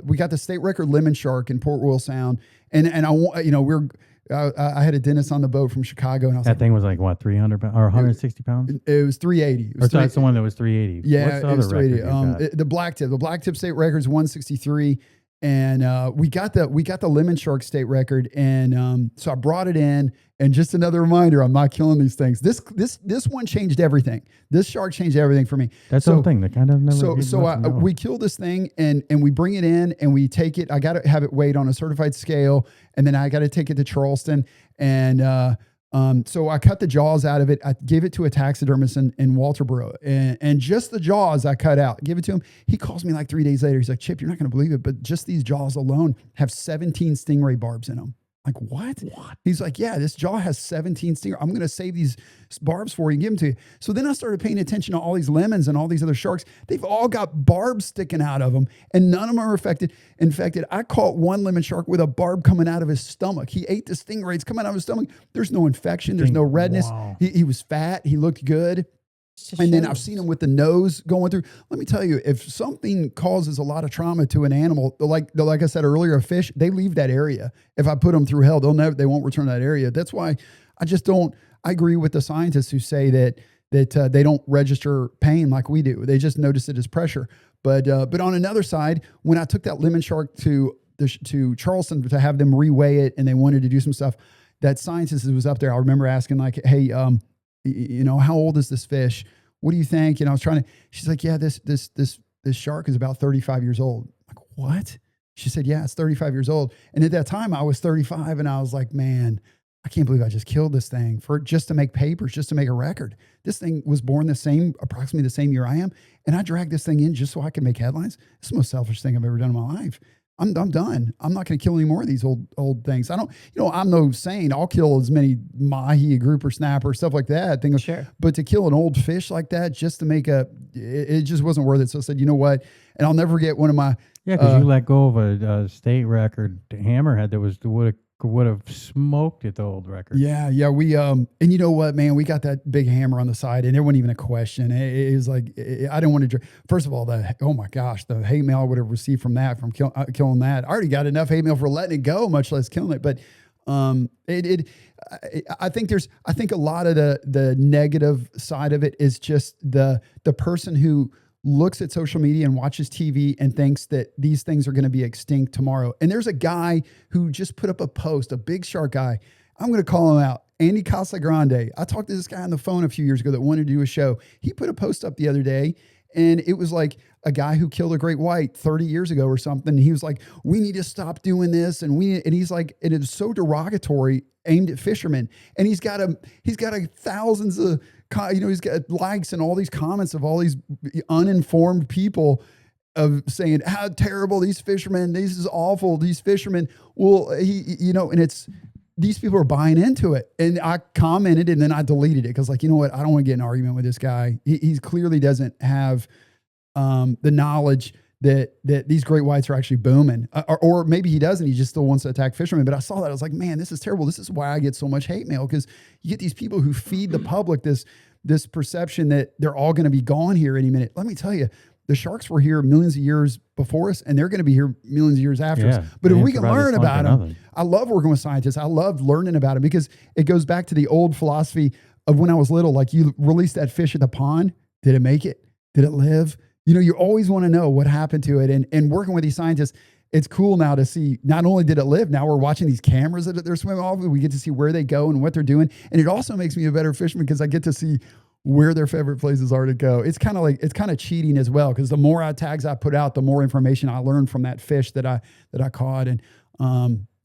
We got the state record lemon shark in Port Royal Sound, and I had a dentist on the boat from Chicago, and I was that thing was like what, 300 pounds or 160 pounds? It was 380. That's the one that was 380. Yeah, what's the other record? The blacktip state record is 163, and we got the lemon shark state record, and so I brought it in. And just another reminder, I'm not killing these things. This one changed everything. This shark changed everything for me. That's the thing that kind of never. We kill this thing and we bring it in and we take it. I got to have it weighed on a certified scale, and then I got to take it to Charleston. And so I cut the jaws out of it. I gave it to a taxidermist in Walterboro, and just the jaws I cut out. Give it to him. He calls me like 3 days later. He's like, Chip, you're not going to believe it, but just these jaws alone have 17 stingray barbs in them. Like, what? He's like, yeah, this jaw has 17 stingray. I'm going to save these barbs for you and give them to you. So then I started paying attention to all these lemons and all these other sharks. They've all got barbs sticking out of them, and none of them are infected. I caught one lemon shark with a barb coming out of his stomach. He ate the stingrays coming out of his stomach. There's no infection. There's no redness. Wow. He was fat. He looked good. And then I've seen him with the nose going through. Let me tell you, if something causes a lot of trauma to an animal, like I said earlier, a fish, they leave that area. If I put them through hell, they won't return to that area. That's why I agree with the scientists who say that they don't register pain like we do. They just notice it as pressure. But on another side, when I took that lemon shark to Charleston to have them reweigh it, and they wanted to do some stuff, that scientist was up there. I remember asking like, hey, how old is this fish? What do you think? I was she's like, yeah, this shark is about 35 years old. I'm like, what? She said, yeah, it's 35 years old. And at that time I was 35, and I was like, man, I can't believe I just killed this thing just to make papers, just to make a record. This thing was born approximately the same year I am. And I dragged this thing in just so I could make headlines. It's the most selfish thing I've ever done in my life. I'm done. I'm not going to kill any more of these old things. I don't, I'm no saint. I'll kill as many mahi, grouper, snapper, stuff like that. Sure. But to kill an old fish like that just to make it just wasn't worth it. So I said, you know what? And I'll never get one of my. Yeah, because you let go of a state record hammerhead that would have would have smoked at the old record. Yeah. We and you know what, man, we got that big hammer on the side, and there wasn't even a question. It was like I didn't want to. First of all, oh my gosh, the hate mail I would have received from that, from killing that. I already got enough hate mail for letting it go, much less killing it. But I think a lot of the negative side of it is just the person who looks at social media and watches TV and thinks that these things are going to be extinct tomorrow. And there's a guy who just put up a post, a big shark guy. I'm going to call him out. Andy Casagrande. I talked to this guy on the phone a few years ago that wanted to do a show. He put a post up the other day, and it was like a guy who killed a great white 30 years ago or something. He was like, we need to stop doing this. And he's like, it is so derogatory, aimed at fishermen. And he's got thousands of, he's got likes and all these comments of all these uninformed people of saying how terrible these fishermen, this is awful, these fishermen. Well, and it's, these people are buying into it. And I commented and then I deleted it because, like, you know what? I don't want to get in an argument with this guy. He clearly doesn't have the knowledge that these great whites are actually booming. Or maybe he doesn't. He just still wants to attack fishermen. But I saw that. I was like, man, this is terrible. This is why I get so much hate mail, because you get these people who feed the public this perception that they're all going to be gone here any minute. Let me tell you, the sharks were here millions of years before us, and they're going to be here millions of years after us. But if we can learn about them, I love working with scientists. I love learning about them because it goes back to the old philosophy of when I was little. Like, you release that fish at the pond. Did it make it? Did it live? You always want to know what happened to it. And working with these scientists, it's cool now to see, not only did it live, now we're watching these cameras that they're swimming off. We get to see where they go and what they're doing. And it also makes me a better fisherman because I get to see where their favorite places are to go. It's kind of cheating as well, because the more tags I put out, the more information I learn from that fish that I caught. And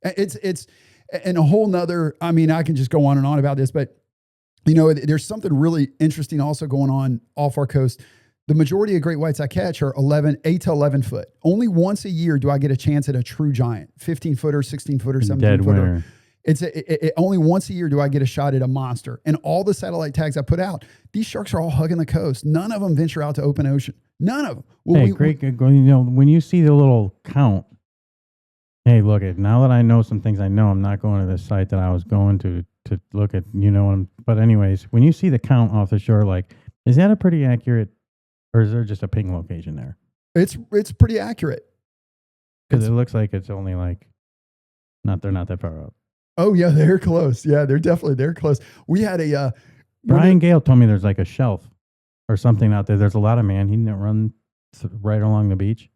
it's and a whole nother, I mean, I can just go on and on about this, but there's something really interesting also going on off our coast. The majority of great whites I catch are 8 to 11 foot. Only once a year do I get a chance at a true giant, 15 footer, 16 footer, 17 footer. Only once a year do I get a shot at a monster. And all the satellite tags I put out, these sharks are all hugging the coast. None of them venture out to open ocean. None of them. Well, when you see the little count, hey, look, now that I know some things I know, I'm not going to the site that I was going to look at, but anyways, when you see the count off the shore, like, is that a pretty accurate, or is there just a ping location there? It's pretty accurate. Because it looks like it's only like, they're not that far up. Oh yeah, they're close. Yeah, they're close. We had a Brian Gale told me there's like a shelf or something out there. There's a lot of he didn't run right along the beach.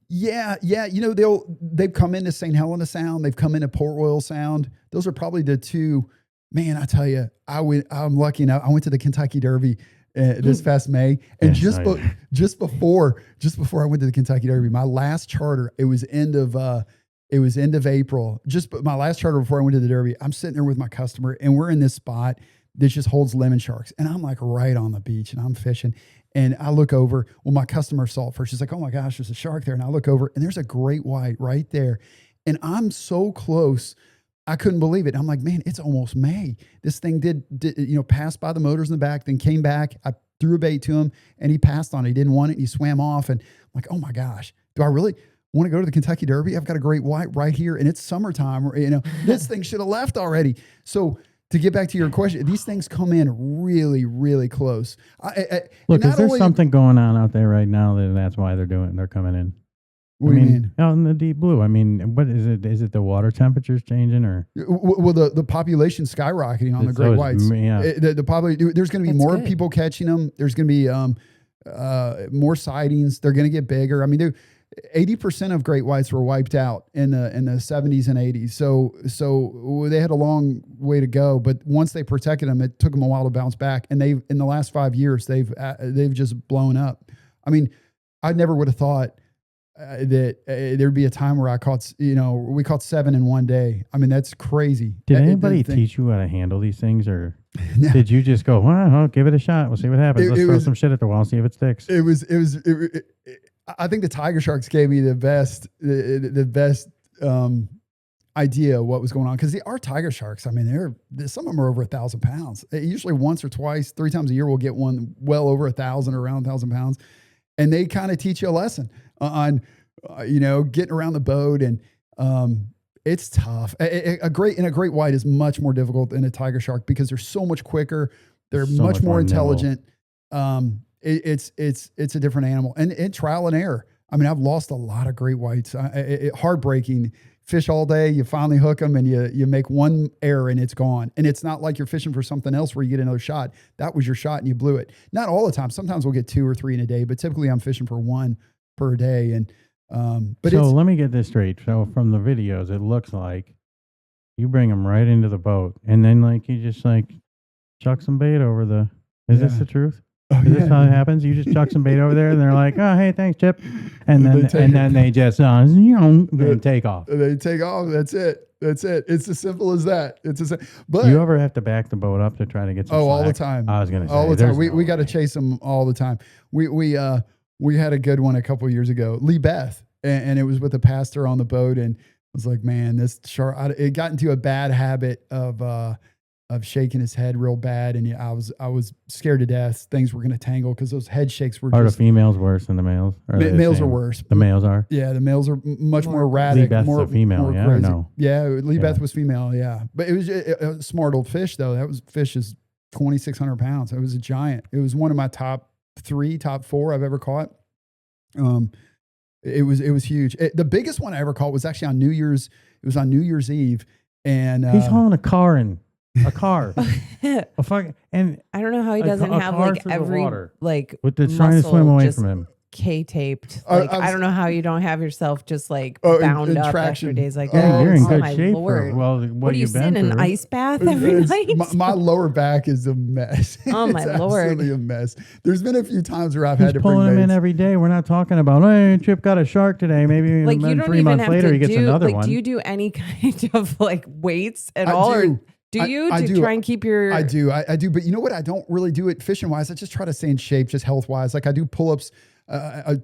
Yeah. They've come into St. Helena Sound. They've come into Port Royal Sound. Those are probably the two. Man, I tell you, I'm lucky enough. I went to the Kentucky Derby this past May, and just before I went to the Kentucky Derby, my last charter, it was end of April. My last charter before I went to the Derby, I'm sitting there with my customer, and we're in this spot that just holds lemon sharks, and I'm like right on the beach, and I'm fishing, and I look over. Well, my customer saw it first. She's like, "Oh my gosh, there's a shark there!" And I look over, and there's a great white right there, and I'm so close. I couldn't believe it. I'm like, man, it's almost May. This thing did pass by the motors in the back, then came back. I threw a bait to him, and he passed on it. He didn't want it. And he swam off, and I'm like, oh my gosh, do I really want to go to the Kentucky Derby? I've got a great white right here, and it's summertime. This thing should have left already. So to get back to your question, these things come in really, really close. Look, is there something going on out there right now that's why they're coming in? What do you mean? Out in the deep blue. I mean, what is it? Is it the water temperatures changing, or? Well, the population skyrocketing on the great whites. Yeah. There's going to be more people catching them. There's going to be more sightings. They're going to get bigger. I mean, 80% of great whites were wiped out in the 70s and 80s. So they had a long way to go. But once they protected them, it took them a while to bounce back. And in the last 5 years, they've just blown up. I mean, I never would have thought that there'd be a time where we caught 7 in one day. I mean, that's crazy. Did anybody teach you how to handle these things, or did you just go, well, I'll give it a shot. We'll see what happens. Let's throw some shit at the wall, see if it sticks. I think the tiger sharks gave me the best idea of what was going on. Cause our tiger sharks, I mean, some of them are over 1,000 pounds. Usually once or twice, 3 times a year, we'll get one well over 1,000 or around 1,000 pounds. And they kind of teach you a lesson on, getting around the boat. And It's tough. A great white is much more difficult than a tiger shark because they're so much quicker. They're So much much more more intelligent. It's a different animal, and trial and error. I mean, I've lost a lot of great whites. Heartbreaking. Fish all day, you finally hook them, and you make one error and it's gone. And it's not like you're fishing for something else where you get another shot. That was your shot and you blew it. Not all the time. Sometimes we'll get 2 or 3 in a day, but typically I'm fishing for 1 per day. And but so let me get this straight. So from the videos, it looks like you bring them right into the boat, and then like you just like chuck some bait over the. Is this the truth? Oh, Is this how it happens? You just chuck some bait over there, and they're like, "Oh, hey, thanks, Chip," and then they just they take off. They take off. That's it. That's it. It's as simple as that. But you ever have to back the boat up to try to get some slack? all the time. I was gonna say all the time. We got to chase them all the time. We had a good one a couple of years ago, Lee Beth, and it was with a pastor on the boat, and I was like, man, this shark. It got into a bad habit of shaking his head real bad, and I was scared to death. Things were going to tangle because those head shakes were. Are the females worse than the males? Males are worse. The males are. Yeah, the males are much more erratic. Lee Beth's a female, yeah, or no? Yeah, Lee Beth was female. Yeah, but it was a smart old fish though. Fish is 2,600 pounds. It was a giant. It was one of my top 4 I've ever caught. It was huge. The biggest one I ever caught was actually on New Year's. It was on New Year's Eve, and he's hauling a car. And I don't know how he doesn't have like every like with the trying to swim away from him. K-taped. Like I don't know how you don't have yourself just like bound up after days like that. Yeah, you're in good shape. Lord. What do you sit in an ice bath every night? My lower back is a mess. Oh my Lord. Absolutely a mess. There's been a few times where I've had to pulling bring him in every day. We're not talking about, hey, Chip got a shark today. Maybe like you don't 3 even months have later to he gets another one. Do you do any kind of like weights at all? Do. Do you try and keep your? I do. But you know what? I don't really do it fishing wise. I just try to stay in shape, just health wise. Like I do pull-ups, and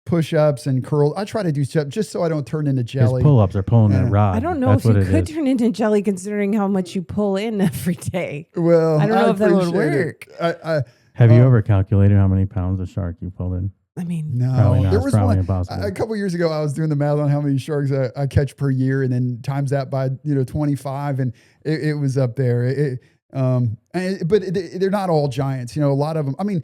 push-ups and curls. I try to do stuff just so I don't turn into jelly. His pull-ups are pulling that rod. I don't know if you could turn into jelly considering how much you pull in every day. Well, I don't know if that would work. Have you ever calculated how many pounds of shark you pulled in? I mean, no. There was one impossible. A couple of years ago. I was doing the math on how many sharks I catch per year, and then times that by 25, and it was up there. But they're not all giants. A lot of them. I mean,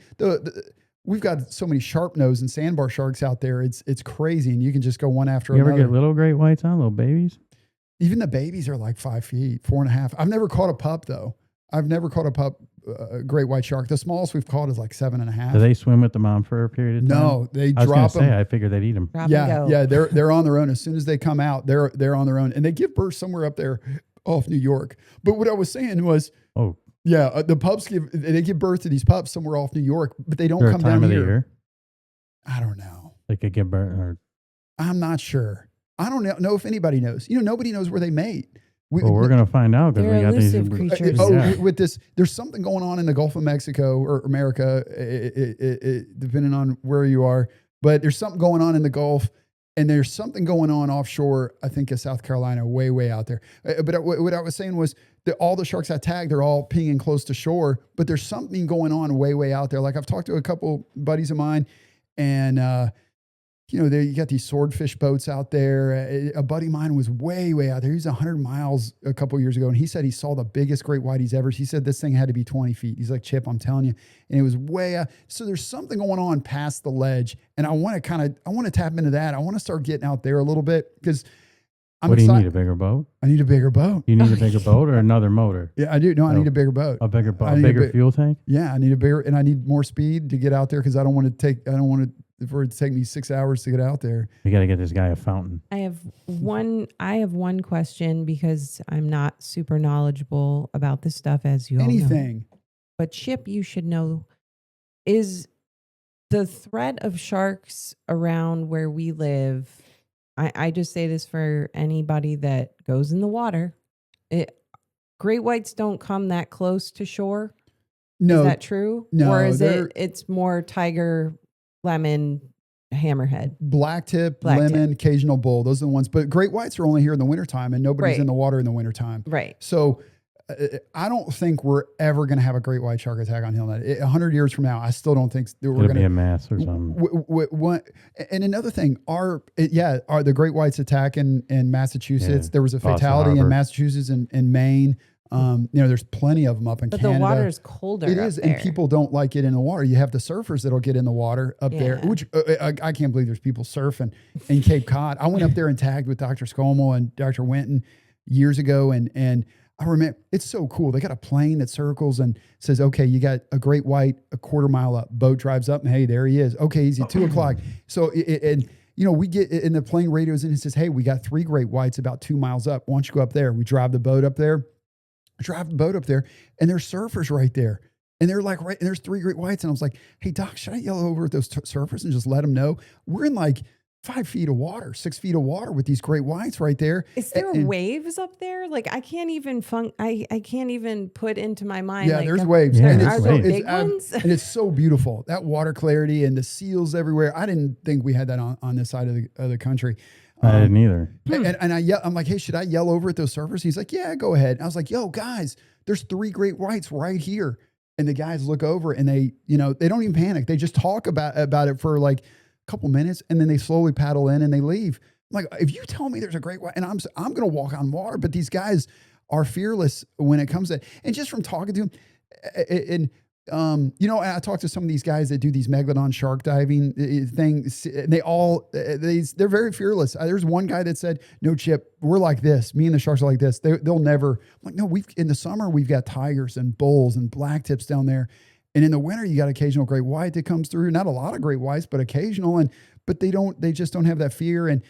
we've got so many sharp nose and sandbar sharks out there. It's crazy, and you can just go one after another. You ever get little great whites on little babies? Even the babies are like 5 feet, 4.5. I've never caught a pup though. I've never caught a pup. Great white shark. The smallest we've caught is like 7.5. Do they swim with the mom for a period of time? No, they drop them. I was going to say, I figured they'd eat them. Yeah. They're on their own. As soon as they come out, they're on their own, and they give birth somewhere up there off New York. But what I was saying was, the pups give birth to these pups somewhere off New York, but they don't come down here. Year? I don't know. They could give birth, or I'm not sure. I don't know if anybody knows. Nobody knows where they mate. We're going to find out because we got these creatures. With this, there's something going on in the Gulf of Mexico or America, depending on where you are. But there's something going on in the Gulf, and there's something going on offshore. I think of South Carolina, way out there. But what I was saying was that all the sharks I tagged, they're all peeing close to shore. But there's something going on way out there. Like I've talked to a couple buddies of mine, and you got these swordfish boats out there. A buddy of mine was way out there. He was 100 miles a couple years ago, and he said he saw the biggest great white he's ever. He said this thing had to be 20 feet. He's like, Chip, I'm telling you. And it was way out. So there's something going on past the ledge, and I want to tap into that. I want to start getting out there a little bit because What do you need, a bigger boat? I need a bigger boat. You need a bigger boat or another motor? Yeah, I do. No, I need a bigger boat. A bigger boat, a bigger fuel tank? Yeah, I need a bigger, and I need more speed to get out there because I don't want for it to take me 6 hours to get out there. You got to get this guy a fountain. I have one question because I'm not super knowledgeable about this stuff, as you all know. But Chip, you should know, is the threat of sharks around where we live, I just say this for anybody that goes in the water, great whites don't come that close to shore. No. Is that true? No. Or is it's more tiger, lemon, hammerhead? Blacktip, lemon, occasional bull. Those are the ones. But great whites are only here in the wintertime, and nobody's in the water in the wintertime. Right. So I don't think we're ever going to have a great white shark attack on Hillnet. 100 years from now, I still don't think we're going to be a mass or something. And another thing, are the great whites attack in Massachusetts? There was a fatality in Massachusetts and Maine. There's plenty of them up in Canada. But the water is colder. It is, and people don't like it in the water. You have the surfers that'll get in the water up there, which I can't believe there's people surfing in Cape Cod. I went up there and tagged with Dr. Scomo and Dr. Winton years ago, and I remember, it's so cool. They got a plane that circles and says, okay, you got a great white a quarter mile up. Boat drives up and hey, there he is. Okay, he's at 2 o'clock. So, we get in the plane radios and it says, hey, we got 3 great whites about 2 miles up. Why don't you go up there? We drive the boat up there. And there's surfers right there. And they're like, and there's 3 great whites. And I was like, hey, Doc, should I yell over at those surfers and just let them know? We're in like 5 feet of water, 6 feet of water with these great whites right there. Is there waves up there? Like I can't even I can't even put into my mind. Yeah, like there's waves. Are there big ones? And it's so beautiful. That water clarity and the seals everywhere. I didn't think we had that on this side of the country. I didn't either. And I'm like, hey, should I yell over at those surfers? He's like, yeah, go ahead. And I was like, yo, guys, there's 3 great whites right here. And the guys look over and they don't even panic. They just talk about it for like a couple minutes and then they slowly paddle in and they leave. I'm like, if you tell me there's a great white, and I'm going to walk on water, but these guys are fearless when it comes to, and just from talking to them, and I talked to some of these guys that do these megalodon shark diving things. They're very fearless. There's one guy that said, no, Chip, we're like this. Me and the sharks are like this. They'll never, I'm like, no, in the summer, we've got tigers and bulls and black tips down there. And in the winter, you got occasional great white that comes through. Not a lot of great whites, but occasional. But they just don't have that fear. And,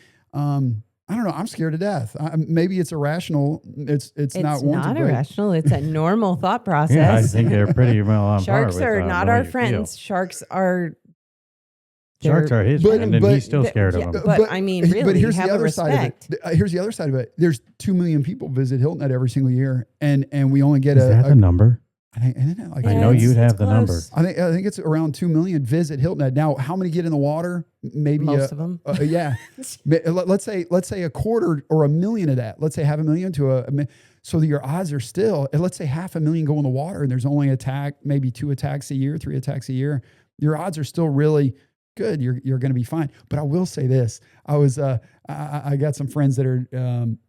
I don't know. I'm scared to death. Maybe it's irrational. It's not irrational. It's a normal thought process. Yeah, I think they're pretty well on Sharks par are with, not our friends. Sharks are his friend, and he's still scared of them. But I mean, really, but here's have the other side of it. Here's the other side of it. There's 2 million people visit Hilton Head every single year, and we only get a number. I know you'd have the number. I think it's around 2 million visit Hilton Head. Now, how many get in the water? Maybe most of them. Yeah. Let's say a quarter or 1 million of that. Let's say 500,000 to so that your odds are still. And let's say 500,000 go in the water, and there's only maybe 2 attacks a year, 3 attacks a year. Your odds are still really good. You're going to be fine. But I will say this: I got some friends that are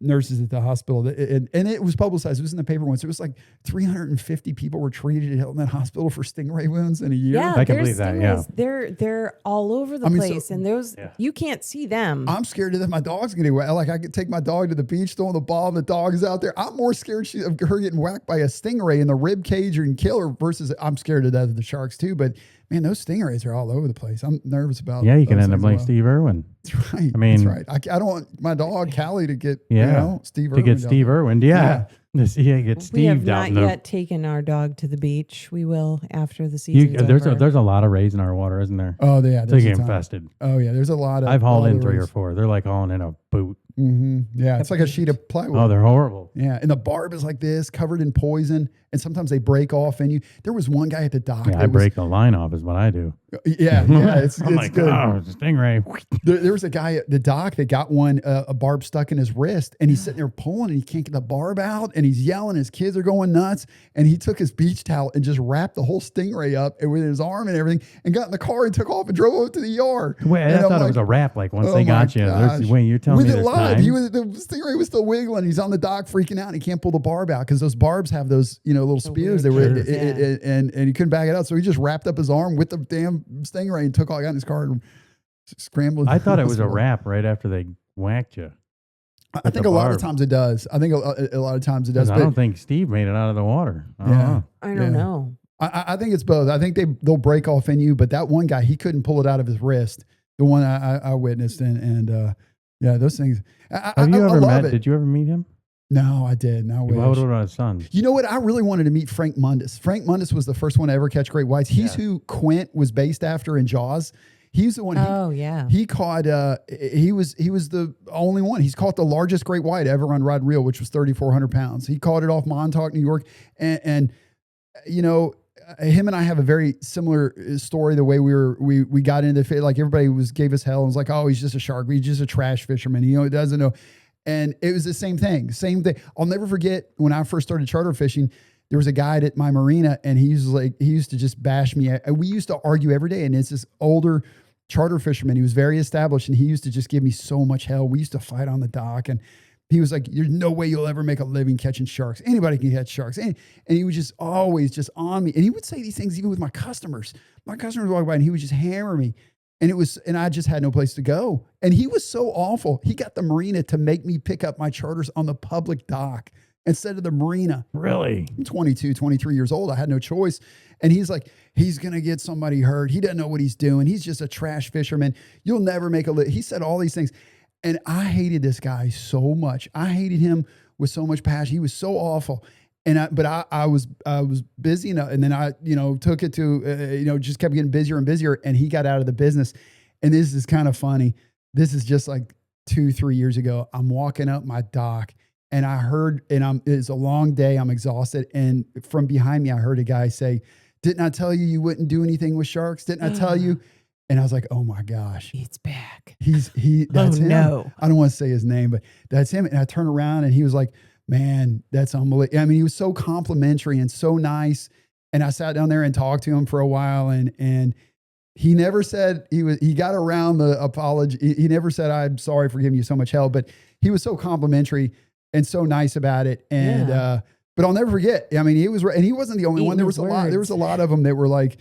nurses at the hospital, and it was publicized. It was in the paper once. It was like 350 people were treated at Hilton Head Hospital for stingray wounds in a year. Yeah, I can believe that. Yeah, they're all over the place, and those you can't see them. I'm scared that my dog's getting wet. Like I could take my dog to the beach, throwing the ball, and the dog is out there. I'm more scared of her getting whacked by a stingray in the rib cage and kill her versus I'm scared to death of the sharks too. But man, those stingrays are all over the place. I'm nervous about. Yeah, you can end up like Steve Irwin. That's right. I mean, that's right. I don't want my dog Callie to get Steve Irwin. To get Steve Irwin. Yeah. Get Steve we have down not yet taken our dog to the beach. We will after the season. There's a lot of rays in our water, isn't there? Oh yeah, they get infested. Oh yeah, there's a lot of. I've hauled in 3 or 4. They're like hauling in a boot. Mm-hmm. Yeah, it's like a sheet of plywood. Oh, they're horrible. Yeah, and the barb is like this, covered in poison, and sometimes they break off. And there was one guy at the dock. Yeah, I break the line off is what I do. Yeah, it's like, good. Oh, it's a stingray. There was a guy at the dock that got a barb stuck in his wrist, and he's sitting there pulling, and he can't get the barb out, and he's yelling. His kids are going nuts, and he took his beach towel and just wrapped the whole stingray up with his arm and everything, and got in the car and took off and drove over to the yard. Wait, I thought it was a wrap. Like once they got you, you're telling me there's time. The stingray was still wiggling. He's on the dock freaking out, and he can't pull the barb out because those barbs have those little spears. They were and he couldn't back it out, so he just wrapped up his arm with the damn stingray and got in his car and scrambled. I thought it was a wrap right after they whacked you. I think a lot of times it does. I think a lot of times it does. I don't think Steve made it out of the water. I don't know. I think it's both. I think they'll break off in you, but that one guy, he couldn't pull it out of his wrist. The one I witnessed, and those things. Have you ever met? Did you ever meet him? No, I didn't. I wish. What about his son? You know what? I really wanted to meet Frank Mundus. Frank Mundus was the first one to ever catch great whites. He's who Quint was based after in Jaws. He's the one. He caught. He was the only one. He's caught the largest great white ever on rod and reel, which was 3,400 pounds. He caught it off Montauk, New York, and him and I have a very similar story. The way we got into the like everybody gave us hell and was like, oh, he's just a shark. He's just a trash fisherman. He doesn't know. And it was the same thing. I'll never forget when I first started charter fishing, there was a guy at my marina and he used to just bash me. We used to argue every day, and it's this older charter fisherman. He was very established and he used to just give me so much hell. We used to fight on the dock, and he was like, there's no way you'll ever make a living catching sharks. Anybody can catch sharks. And he was just always just on me. And he would say these things even with my customers. My customers would walk by and he would just hammer me. And I just had no place to go. And he was so awful. He got the marina to make me pick up my charters on the public dock instead of the marina. Really? I'm 22, 23 years old. I had no choice. And he's like, he's going to get somebody hurt. He doesn't know what he's doing. He's just a trash fisherman. You'll never make a living. He said all these things. And I hated this guy so much. I hated him with so much passion. He was so awful. But I was busy enough, and then I took it to just kept getting busier and busier, and he got out of the business. And this is kind of funny. This is just like 2-3 years ago. I'm walking up my dock, and I heard, it's a long day. I'm exhausted, and from behind me, I heard a guy say, "Didn't I tell you wouldn't do anything with sharks? Didn't I tell you?" And I was like, "Oh my gosh, it's back." That's him. No. I don't want to say his name, but that's him. And I turned around, and he was like, "Man, that's unbelievable." I mean, he was so complimentary and so nice. And I sat down there and talked to him for a while, and he never said he got around the apology. He never said, "I'm sorry for giving you so much hell," but he was so complimentary and so nice about it. And, but I'll never forget. I mean, and he wasn't the only one. There was a lot of them that were like,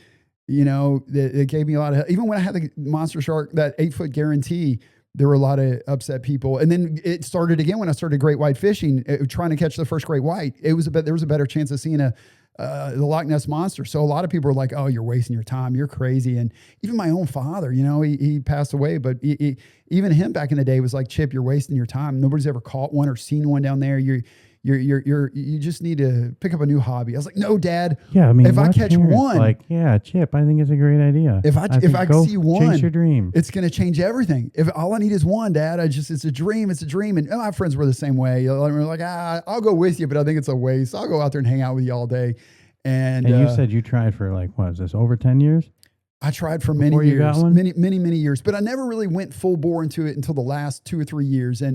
that gave me a lot of hell. Even when I had the monster shark, that 8-foot guarantee, there were a lot of upset people. And then it started again when I started great white fishing, trying to catch the first great white. There was a better chance of seeing the Loch Ness monster. So a lot of people were like, "Oh, you're wasting your time. You're crazy." And even my own father, he passed away, but even him back in the day was like, "Chip, you're wasting your time. Nobody's ever caught one or seen one down there. You just need to pick up a new hobby." I was like, "No, Dad. Yeah, I mean, if I catch one, like, yeah, Chip, I think it's a great idea. If I see one, change your dream. It's going to change everything. If all I need is one, Dad, it's a dream. It's a dream." And my friends were the same way. We're like, "I'll go with you, but I think it's a waste. I'll go out there and hang out with you all day." And you said you tried for what is this, over 10 years? I tried for many years, many years, but I never really went full bore into it until the last 2 or 3 years. I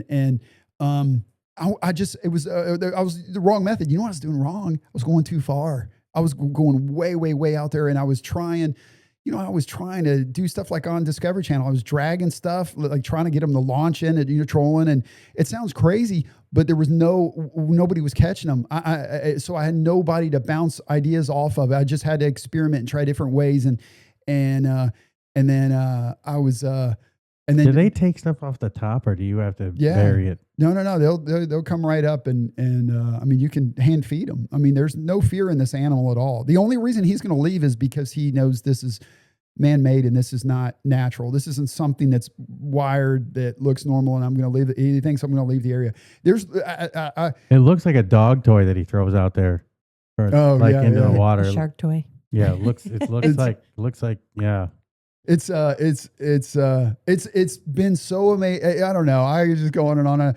was the wrong method. You know what I was doing wrong? I was going too far. I was going way, way, way out there, and I was trying to do stuff like on Discovery Channel. I was dragging stuff, like trying to get them to launch in at trolling, and it sounds crazy, but there was nobody was catching them. So I had nobody to bounce ideas off of. I just had to experiment and try different ways, and then I was. And then, do they take stuff off the top, or do you have to bury it? No. They'll come right up, and I mean, you can hand feed them. I mean, there's no fear in this animal at all. The only reason he's going to leave is because he knows this is man-made and this is not natural. This isn't something that's wired that looks normal, and I'm going to leave. He thinks I'm going to leave the area. It looks like a dog toy that he throws out there, into the water. A shark toy. Yeah, it looks like. It's been so amazing. I don't know. I could just go on and on.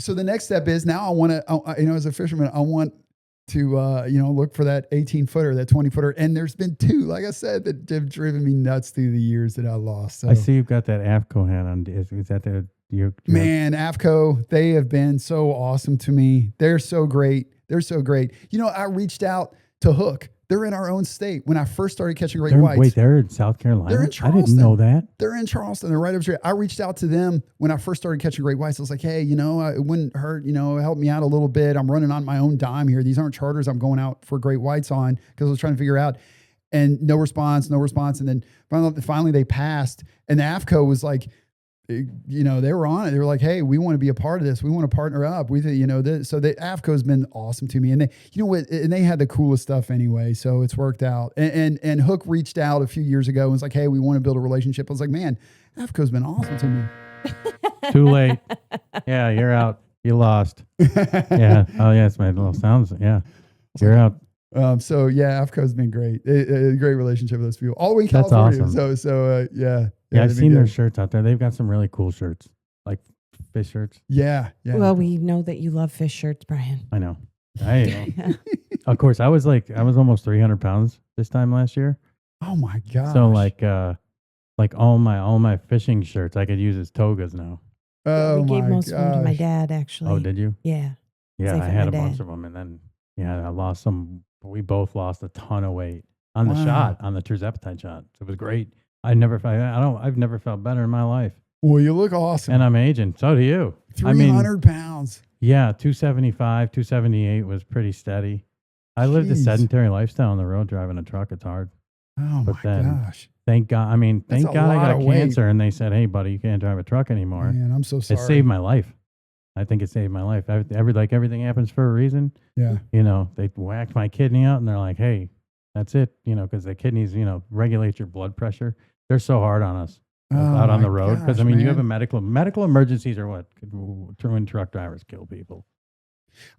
So the next step is now I want to, as a fisherman, I want to, look for that 18-footer, that 20-footer. And there's been 2, like I said, that have driven me nuts through the years that I lost. So. I see you've got that AFCO hat on. Is that Man, AFCO, they have been so awesome to me. They're so great. I reached out to Hook. They're in our own state. When I first started catching great whites. Wait, they're in South Carolina? They're in Charleston. I didn't know that. They're in Charleston. They're right up the street. I reached out to them when I first started catching great whites. I was like, "Hey, it wouldn't hurt, help me out a little bit. I'm running on my own dime here. These aren't charters I'm going out for great whites on," because I was trying to figure out. And no response. And then finally they passed. And the AFCO was like, they were on it. They were like, "Hey, we want to be a part of this. We want to partner up." So the AFCO has been awesome to me, and they had the coolest stuff anyway. So it's worked out. And Hook reached out a few years ago and was like, "Hey, we want to build a relationship." I was like, "Man, AFCO's been awesome to me." Too late. Yeah, you're out. You lost. Yeah. Oh yeah, it's my little sounds. Yeah, you're out. AFCO's been great. A great relationship with those people all the way in California. That's awesome. Yeah, I've seen their shirts out there. They've got some really cool shirts, like fish shirts. Yeah. Well, we know that you love fish shirts, Brian. I know. Of course, I was almost 300 pounds this time last year. Oh my gosh. So like all my fishing shirts I could use as togas now. Oh we gave my most of them to my gosh. dad, actually. Oh, did you? Yeah. Yeah, Safe I at had my a bunch dad. of them, and then I lost some. We both lost a ton of weight on the Wow. shot, on the terzepatide shot. It was great. I've never felt better in my life, Well, you look awesome. and I'm aging. So do you. 300 pounds. Yeah, 275, 278 was pretty steady. I lived a Jeez. sedentary lifestyle on the road driving a truck. It's hard. Oh But my then- gosh. Thank God. I mean, That's thank a God I lot got of weight. cancer, and they said, "Hey, buddy, you can't drive a truck anymore." Man, I'm so It sorry. saved my life. I think it saved my life. Everything happens for a reason. Yeah. You know, they whacked my kidney out, and they're like, "Hey, that's it." You know, because the kidneys, regulate your blood pressure. They're so hard on us out on my the road. Because I gosh, mean, you man. have a medical emergencies are what when truck drivers kill people.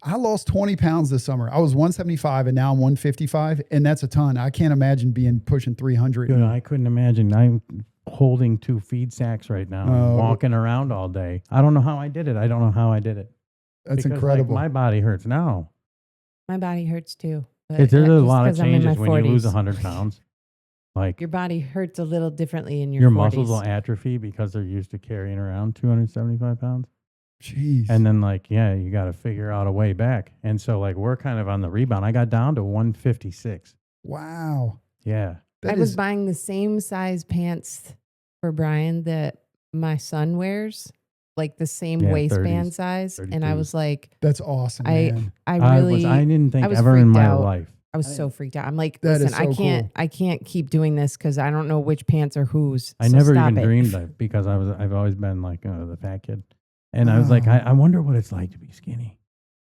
I lost 20 pounds this summer. I was 175 and now I'm 155. And that's a ton. I can't imagine being pushing 300. Dude, I couldn't imagine. I'm holding 2 feed sacks right now, and walking around all day. I don't know how I did it. That's Because, incredible. my body hurts now. My body hurts too. but There's that's a just lot of 'cause I'm in changes my when you lose 40s. 100 pounds. Like Your body hurts a little differently in your your 40s. muscles will atrophy because they're used to carrying around 275 pounds. Jeez. And then you got to figure out a way back. And so we're kind of on the rebound. I got down to 156. Wow. Yeah. I was buying the same size pants for Brian that my son wears, like the same Yeah, waistband 30s, size. And 32s. I was like, That's awesome, man. I I really, didn't think I was ever in freaked my out. life. I was so freaked out. I'm like, That is listen, so cool. I can't keep doing this because I don't know which pants are whose. I so never stop even it. dreamed of because I've always been the fat kid. And I was like, I wonder what it's like to be skinny,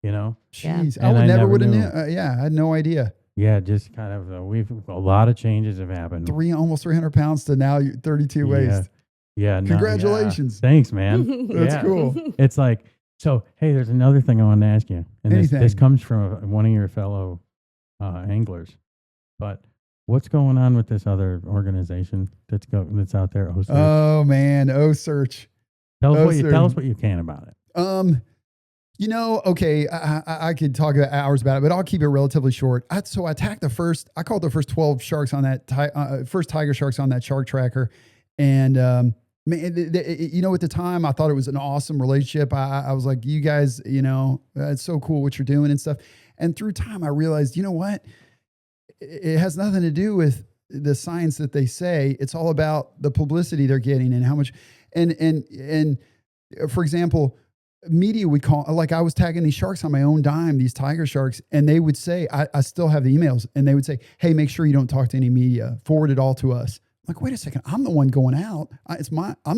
Yeah. Jeez. And I I never would have knew. Yeah, I had no idea. Yeah, just kind of, a lot of changes have happened. Almost 300 pounds to now you're 32 waist. Yeah. No, Congratulations. yeah. Thanks, man. That's Yeah. cool. It's like, so, hey, there's another thing I wanted to ask you. And this Anything. comes from one of your fellow anglers. But what's going on with this other organization that's out there? OSearch? Oh man. Search. Tell us OSearch. what you can about it. Okay, I could talk hours about it, but I'll keep it relatively short. I caught the first 12 sharks on that, first tiger sharks on that shark tracker. And, man, at the time I thought it was an awesome relationship. I was like, you guys, it's so cool what you're doing and stuff. And through time, I realized, you know what? It has nothing to do with the science that they say. It's all about the publicity they're getting and how much, and for example, media would call, like I was tagging these sharks on my own dime, these tiger sharks, and they would say, I still have the emails, and they would say, hey, make sure you don't talk to any media, forward it all to us. I'm like, wait a second, I'm the one going out. I'm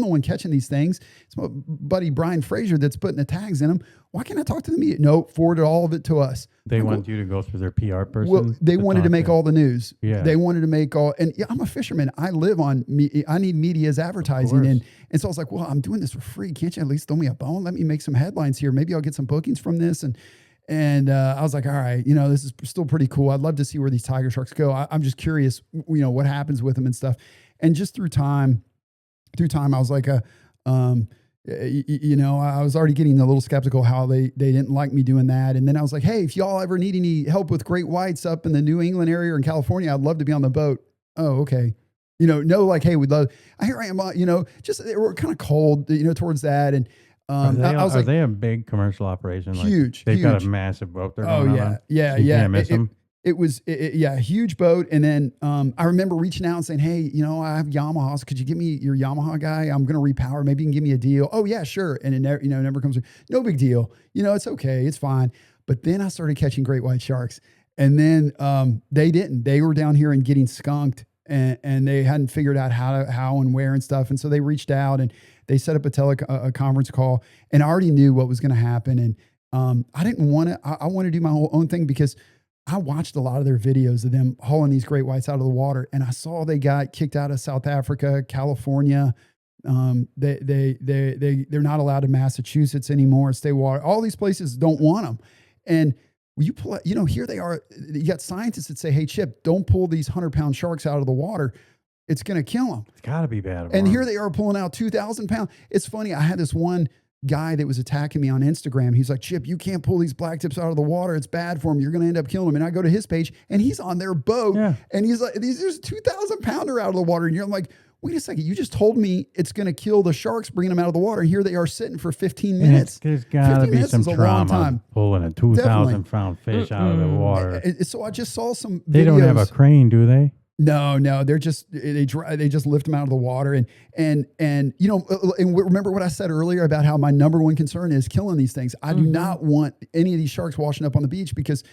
the one catching these things. It's my buddy Brian Fraser that's putting the tags in them. Why can't I talk to the media? No, forward all of it to us. They want you to go through their PR person? Well, they wanted to make all the news. Yeah. They wanted to make all, and yeah, I'm a fisherman. I live on me. I need media's advertising. And so I was like, well, I'm doing this for free. Can't you at least throw me a bone? Let me make some headlines here. Maybe I'll get some bookings from this. And I was like, all right, this is still pretty cool. I'd love to see where these tiger sharks go. I'm just curious, what happens with them and stuff. And just through time, I was like, I was already getting a little skeptical how they didn't like me doing that. And then I was like, hey, if y'all ever need any help with great whites up in the New England area or in California, I'd love to be on the boat. Oh, okay. Hey, we'd love, here I am, just, they were kind of cold, towards that. And I was are like, they a big commercial operation? Huge. They've got huge. a massive boat they're Oh, going on. yeah. So you can't miss them. It was a huge boat. And then I remember reaching out and saying, hey, I have Yamahas. Could you give me your Yamaha guy? I'm going to repower. Maybe you can give me a deal. Oh, yeah, sure. And it never comes. No big deal. It's okay. It's fine. But then I started catching great white sharks. And then they didn't. They were down here and getting skunked. And they hadn't figured out how and where and stuff. And so they reached out and they set up a conference call. And I already knew what was going to happen. And I didn't want to. I want to do my own thing because I watched a lot of their videos of them hauling these great whites out of the water, and I saw they got kicked out of South Africa, California. They're not allowed in Massachusetts anymore. Stay water. All these places don't want them, and here they are. You got scientists that say, "Hey, Chip, don't pull these 100-pound sharks out of the water. It's going to kill them." It's got to be bad. And here they are pulling out 2,000 pounds. It's funny. I had this one guy that was attacking me on Instagram. He's like, Chip, you can't pull these black tips out of the water. It's bad for him. You're going to end up killing them. And I go to his page and he's on their boat. Yeah. And he's like, there's 2,000 pounder out of the water. And you're like, wait a second, you just told me it's going to kill the sharks, bringing them out of the water, and here they are sitting for 15 minutes. There's got to be some trauma pulling a 2,000-pound fish out of the water. So I just saw some videos. They don't have a crane, do they? No, they're just they just lift them out of the water, and remember what I said earlier about how my number one concern is killing these things. I do not want any of these sharks washing up on the beach because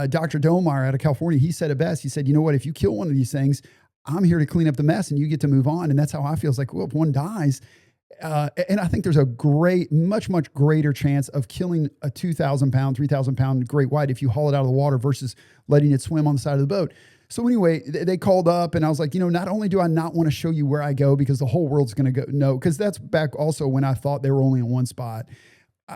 Dr. Domeyer out of California, he said it best. He said, you know what, if you kill one of these things, I'm here to clean up the mess and you get to move on. And that's how I feel. It's like, well, if one dies, and I think there's a much greater chance of killing a 2,000-pound, 3,000-pound great white if you haul it out of the water versus letting it swim on the side of the boat. So anyway, they called up and I was like, not only do I not want to show you where I go because the whole world's going to go, no, because that's back also when I thought they were only in one spot.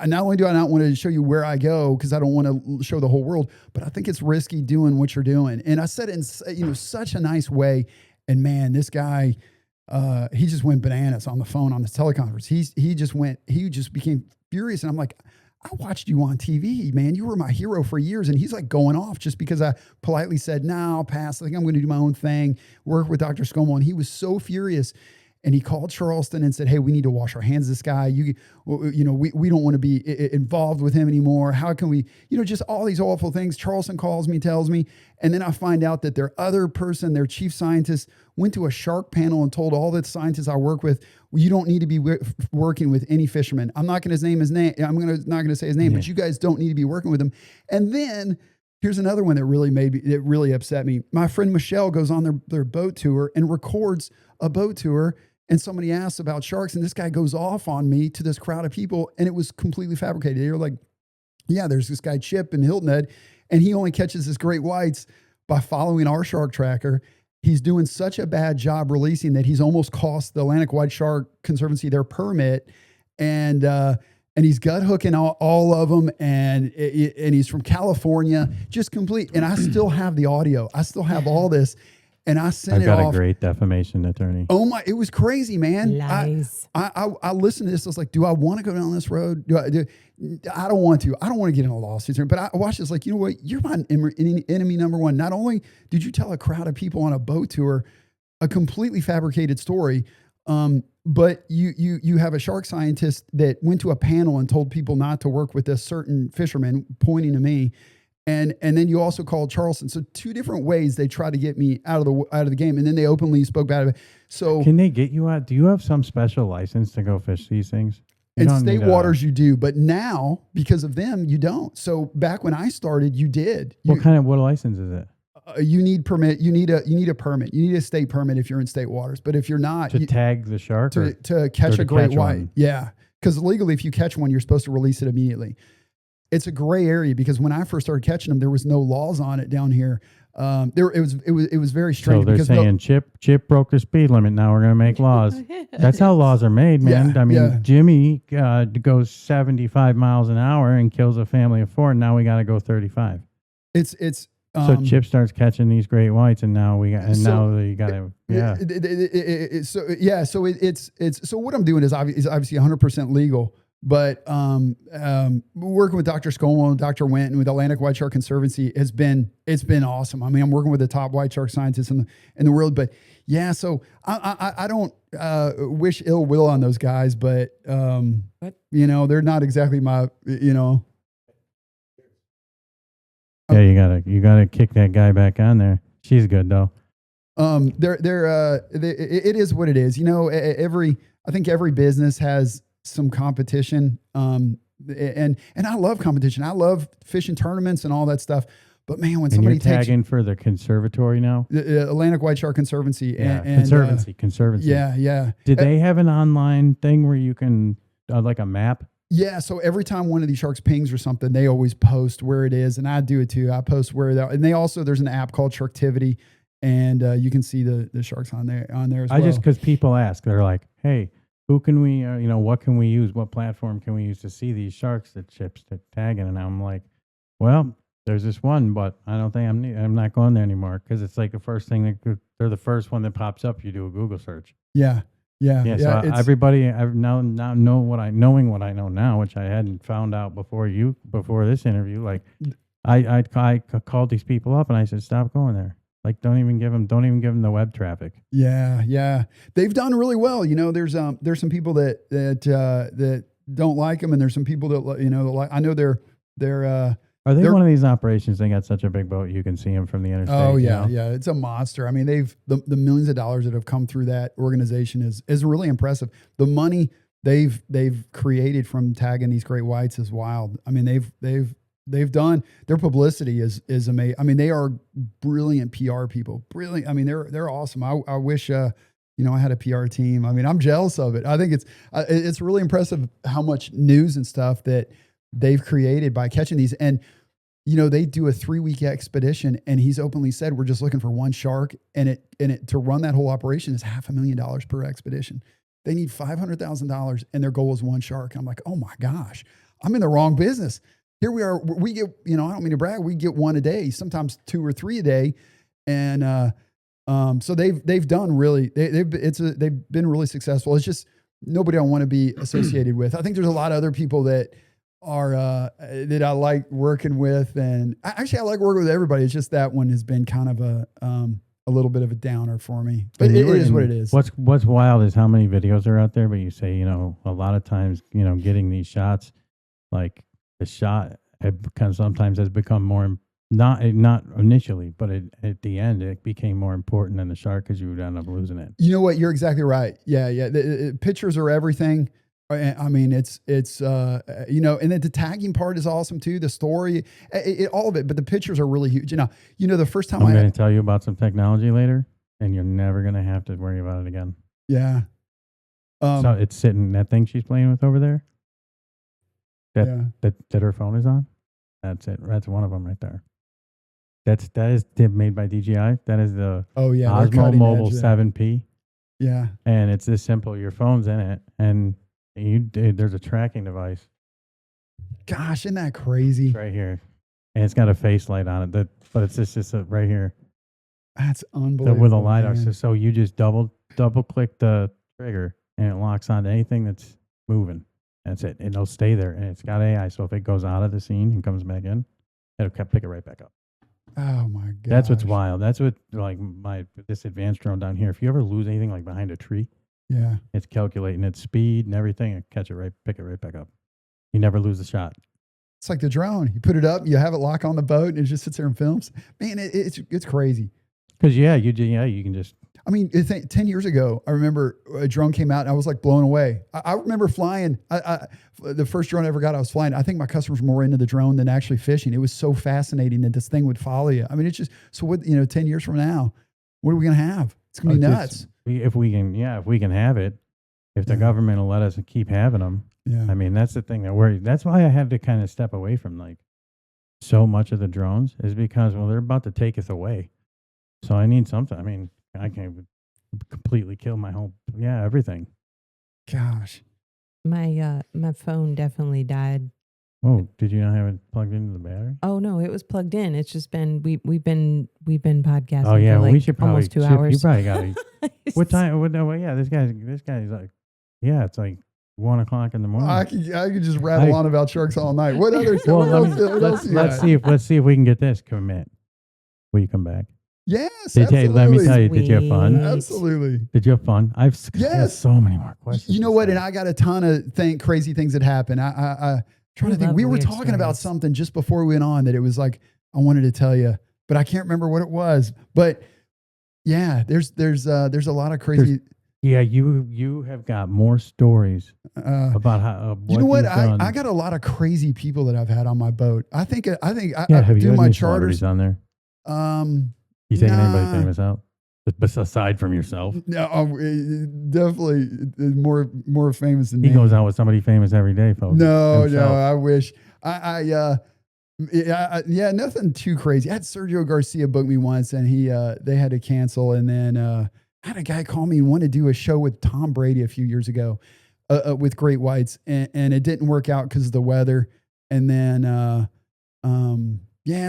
Not only do I not want to show you where I go because I don't want to show the whole world, but I think it's risky doing what you're doing. And I said it in such a nice way. And man, this guy, he just went bananas on the phone on this teleconference. He just became furious. And I'm like, I watched you on TV, man. You were my hero for years. And he's like going off just because I politely said, no, I'll pass. I think I'm going to do my own thing, work with Dr. Scomo. And he was so furious. And he called Charleston and said, hey, we need to wash our hands of this guy. We don't want to be involved with him anymore. How can we, just all these awful things. Charleston calls me, tells me. And then I find out that their other person, their chief scientist, went to a shark panel and told all the scientists I work with, well, you don't need to be working with any fisherman. I'm not going to name his name. I'm not going to say his name, but you guys don't need to be working with him. And then here's another one that really upset me. My friend Michelle goes on their boat tour and records a boat tour. And somebody asks about sharks, and this guy goes off on me to this crowd of people, and it was completely fabricated. They were like, yeah, there's this guy Chip in Hilton Head, and he only catches his great whites by following our shark tracker. He's doing such a bad job releasing that he's almost cost the Atlantic White Shark Conservancy their permit, and he's gut hooking all of them, and he's from California, just complete. And I still have the audio. I still have all this. And I sent it off. I've got a great defamation attorney. Oh my, it was crazy, man. Lies. I listened to this. I was like, do I want to go down this road? I don't want to. I don't want to get in a lawsuit. But I watched this like, you know what? You're my enemy number one. Not only did you tell a crowd of people on a boat tour a completely fabricated story, but you have a shark scientist that went to a panel and told people not to work with a certain fisherman, pointing to me. And then you also called Charleston. So two different ways they try to get me out of the game. And then they openly spoke bad about it. So can they get you out? Do you have some special license to go fish these things? In state waters you do, but now because of them you don't. So back when I started, you did. What license is it? You need permit. You need a permit. You need a state permit if you're in state waters. But if you're not, to tag the shark to catch a great white. Yeah, because legally, if you catch one, you're supposed to release it immediately. It's a gray area because when I first started catching them, there was no laws on it down here. It was very strange. So they're saying Chip broke the speed limit. Now we're going to make laws. That's how laws are made, man. Yeah, I mean, Jimmy goes 75 miles an hour and kills a family of 4. And now we got to go 35. So Chip starts catching these great whites, and now you got to So what I'm doing is obviously 100% legal. But working with Dr. Scomo and Dr. Winton with Atlantic White Shark Conservancy it's been awesome. I mean, I'm working with the top white shark scientists in the world. But yeah, so I don't wish ill will on those guys, but they're not exactly my Yeah, you gotta kick that guy back on there. She's good though. It is what it is. I think every business has some competition. And I love competition. I love fishing tournaments and all that stuff. But man, when somebody you're tagging for the conservatory now, the Atlantic White Shark Conservancy, Conservancy. Yeah. Did they have an online thing where you can like a map? Yeah. So every time one of these sharks pings or something, they always post where it is, and I do it too. I post where they're, and there's an app called Sharktivity, and you can see the sharks on there as well. Because people ask, they're like, hey, who can we, what can we use? What platform can we use to see these sharks that Chip's tagging? And I'm like, well, there's this one, but I don't think I'm not going there anymore because it's like the first thing they're the first one that pops up. You do a Google search. Yeah. So everybody, I've now know knowing what I know now, which I hadn't found out before this interview. Like, I called these people up and I said, stop going there. Like, don't even give them the web traffic. Yeah. They've done really well. You know, there's some people that don't like them, and there's some people that, you know, like, I know they're Are they one of these operations? They got such a big boat, you can see them from the interstate. Oh yeah, you know? yeah. It's a monster. I mean, the millions of dollars that have come through that organization is really impressive. The money they've created from tagging these great whites is wild. I mean, they've done, their publicity is amazing. I mean, they are brilliant PR people. Brilliant. I mean, they're awesome. I wish I had a PR team. I mean, I'm jealous of it. I think it's really impressive how much news and stuff that they've created by catching these. And you know, they do a 3-week expedition, and he's openly said, we're just looking for one shark. And it to run that whole operation is $500,000 per expedition. They need $500,000, and their goal is one shark. And I'm like, oh my gosh, I'm in the wrong business. Here we are. We get, you know, I don't mean to brag, we get one a day, sometimes 2 or 3 a day. And, so they've done really, they've been really successful. It's just nobody I want to be associated with. I think there's a lot of other people that are, that I like working with, and I like working with everybody. It's just that one has been kind of a little bit of a downer for me, but it is what it is. What's wild is how many videos are out there, but you say, you know, a lot of times, you know, getting these shots, like the shot sometimes has become more, not initially, but at the end, it became more important than the shark because you would end up losing it. You know what? You're exactly right. Yeah. The pictures are everything. I mean, it's you know, and then the tagging part is awesome too. The story, all of it, but the pictures are really huge. You know, the first time I'm going to tell you about some technology later, and you're never going to have to worry about it again. Yeah. So it's sitting, that thing she's playing with over there, that her phone is on. That's it. That's one of them right there. That is made by DJI. That is the Osmo Mobile 7P. Yeah. And it's this simple. Your phone's in it, and there's a tracking device. Gosh, isn't that crazy? It's right here, and it's got a face light on it. But it's just right here. That's unbelievable. With a LiDAR, so you just double click the trigger, and it locks onto anything that's moving. That's it. It'll stay there, and it's got AI. So if it goes out of the scene and comes back in, it'll pick it right back up. Oh my god! That's what's wild. That's what this advanced drone down here. If you ever lose anything like behind a tree. Yeah. It's calculating its speed and everything and pick it right back up. You never lose the shot. It's like the drone. You put it up, you have it lock on the boat, and it just sits there and films. Man, it's crazy. Because you can just. I mean, 10 years ago, I remember a drone came out and I was like blown away. I remember flying. The first drone I ever got, I was flying. I think my customers were more into the drone than actually fishing. It was so fascinating that this thing would follow you. I mean, it's just, so what, 10 years from now, what are we going to have? It's going to be nuts. If we can have it, if the government will let us keep having them. Yeah. I mean, that's the thing that worries. That's why I had to kind of step away from like so much of the drones is because, well, they're about to take us away. So I need something. I mean, I can't completely kill my whole, everything. Gosh. My phone definitely died. Oh, did you not have it plugged into the battery? Oh no, it was plugged in. It's just been we've been podcasting. Oh yeah, for like we should probably almost 2 hours. You probably got it. What time? This guy's like, it's like 1 o'clock in the morning. I could just rattle on about sharks all night. What other? Let's see if we can get this commit. Will you come back? Yes. Let me tell you, did you have fun? Absolutely. Did you have fun? I've so many more questions. You know what? And I got a ton of crazy things that happened. I trying to think. We were talking about something just before we went on that it was like I wanted to tell you, but I can't remember what it was. But yeah, there's a lot of crazy. You have got more stories about how. You know what? I got a lot of crazy people that I've had on my boat. I think I have do you my had charters on there. You taking anybody famous out? Aside from yourself? No, definitely more famous than me. He goes out with somebody famous every day, folks. No, I wish. Nothing too crazy. I had Sergio Garcia book me once, and they had to cancel. And then I had a guy call me and wanted to do a show with Tom Brady a few years ago with great whites, and it didn't work out because of the weather. And then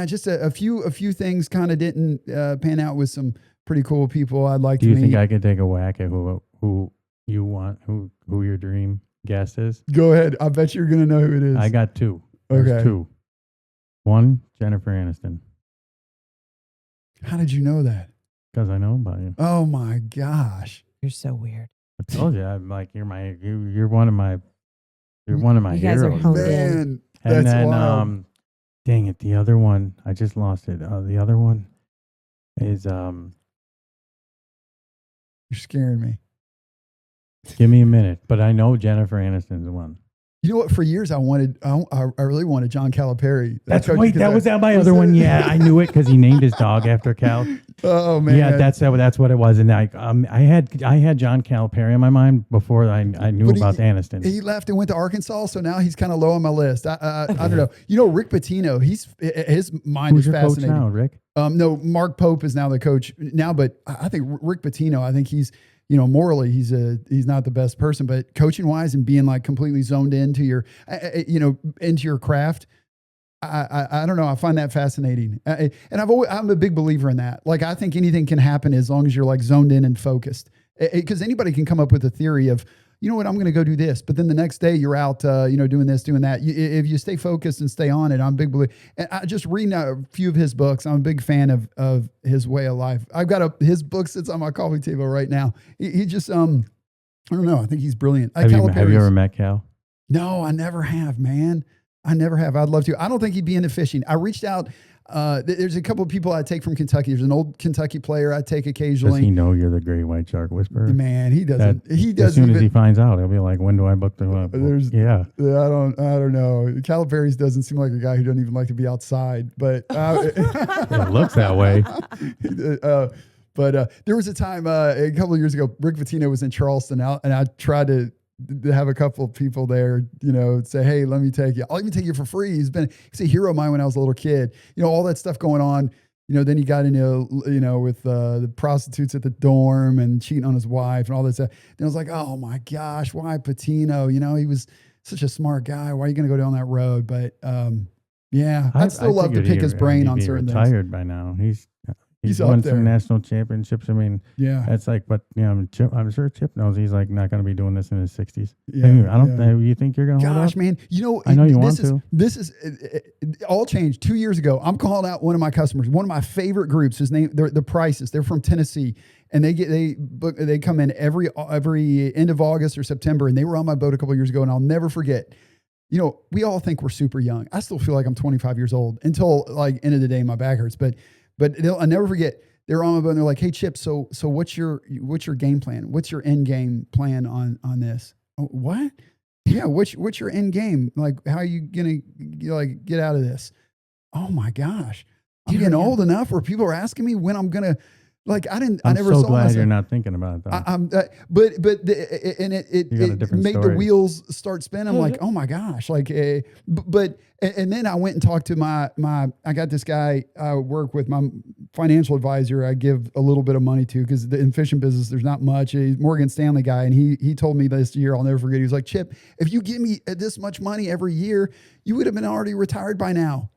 just a few things kind of didn't pan out with some pretty cool people I'd like to meet. Do you think I could take a whack at who you want, who your dream guest is? Go ahead. I bet you're going to know who it is. I got two. Okay. There's two. One, Jennifer Aniston. How did you know that? Because I know about you. Oh my gosh. You're so weird. I told you, I'm like, you're one of my You guys are heroes. honed in. Man, And that's then, wild. dang it, the other one, I just lost it. The other one is, You're scaring me. give me a minute, but I know Jennifer Aniston's the one. You know what? For years, I really wanted John Calipari. That was my other one. Yeah, I knew it because he named his dog after Cal. Oh man, Yeah, that's what it was. And I had John Calipari in my mind before I knew about Aniston. He left and went to Arkansas, so now he's kind of low on my list. I don't know. You know, Rick Pitino. His mind Who's is your coach fascinating. now, Rick? No, Mark Pope is now the coach now, but I think Rick Pitino. I think he's, you know, morally he's not the best person, but coaching wise and being like completely zoned into your, into your craft. I don't know. I find that fascinating. And I'm a big believer in that. Like, I think anything can happen as long as you're like zoned in and focused, because anybody can come up with a theory of, you know what, I'm going to go do this. But then the next day you're out, doing this, doing that. If you stay focused and stay on it, I'm a big believer. And I just reading a few of his books. I'm a big fan of his way of life. I've got his book sits on my coffee table right now. He just, I don't know. I think he's brilliant. Have you ever met Cal? No, I never have, man. I never have. I'd love to. I don't think he'd be into fishing. I reached out. There's a couple of people I take from Kentucky. There's an old Kentucky player I take occasionally. Does he know you're the great white shark whisperer? Man, he doesn't. He doesn't. As soon as he finds out, he'll be like, "When do I book the?" Yeah. I don't know. Calipari's doesn't seem like a guy who doesn't even like to be outside, but it looks that way. But there was a time a couple of years ago, Rick Pitino was in Charleston, and I tried to have a couple of people there, say, hey, let me take you. I'll even take you for free. He's a hero of mine when I was a little kid. All that stuff going on. Then he got into, with the prostitutes at the dorm and cheating on his wife and all that stuff. Then I was like, oh my gosh, why Patino? He was such a smart guy. Why are you going to go down that road? But yeah, I'd still love to pick his brain on certain things. He's retired by now. He's won some national championships. I mean, yeah, it's like, but Chip, I'm sure Chip knows he's like not going to be doing this in his 60s. Yeah, anyway, I don't. You think you're going to hold up? Gosh, man, I know you want to. This is all changed 2 years ago. I'm calling out one of my customers, one of my favorite groups. His name, the Prices. They're from Tennessee, and they come in every end of August or September, and they were on my boat a couple of years ago, and I'll never forget. We all think we're super young. I still feel like I'm 25 years old until like end of the day, my back hurts, but I'll never forget. They're on my boat and they're like, "Hey, Chip, so what's your game plan? What's your end game plan on this?" Oh, what? Yeah, what's your end game? Like, how are you gonna get out of this? Oh my gosh, I'm getting old enough where people are asking me when I'm gonna. I never saw glad you're not thinking about that. It made the wheels start spinning. I'm like, oh my gosh, and then I went and talked to I got this guy I work with, my financial advisor. I give a little bit of money to because in fishing business there's not much. He's a Morgan Stanley guy, and he told me this year, I'll never forget. He was like, Chip, if you give me this much money every year, you would have been already retired by now.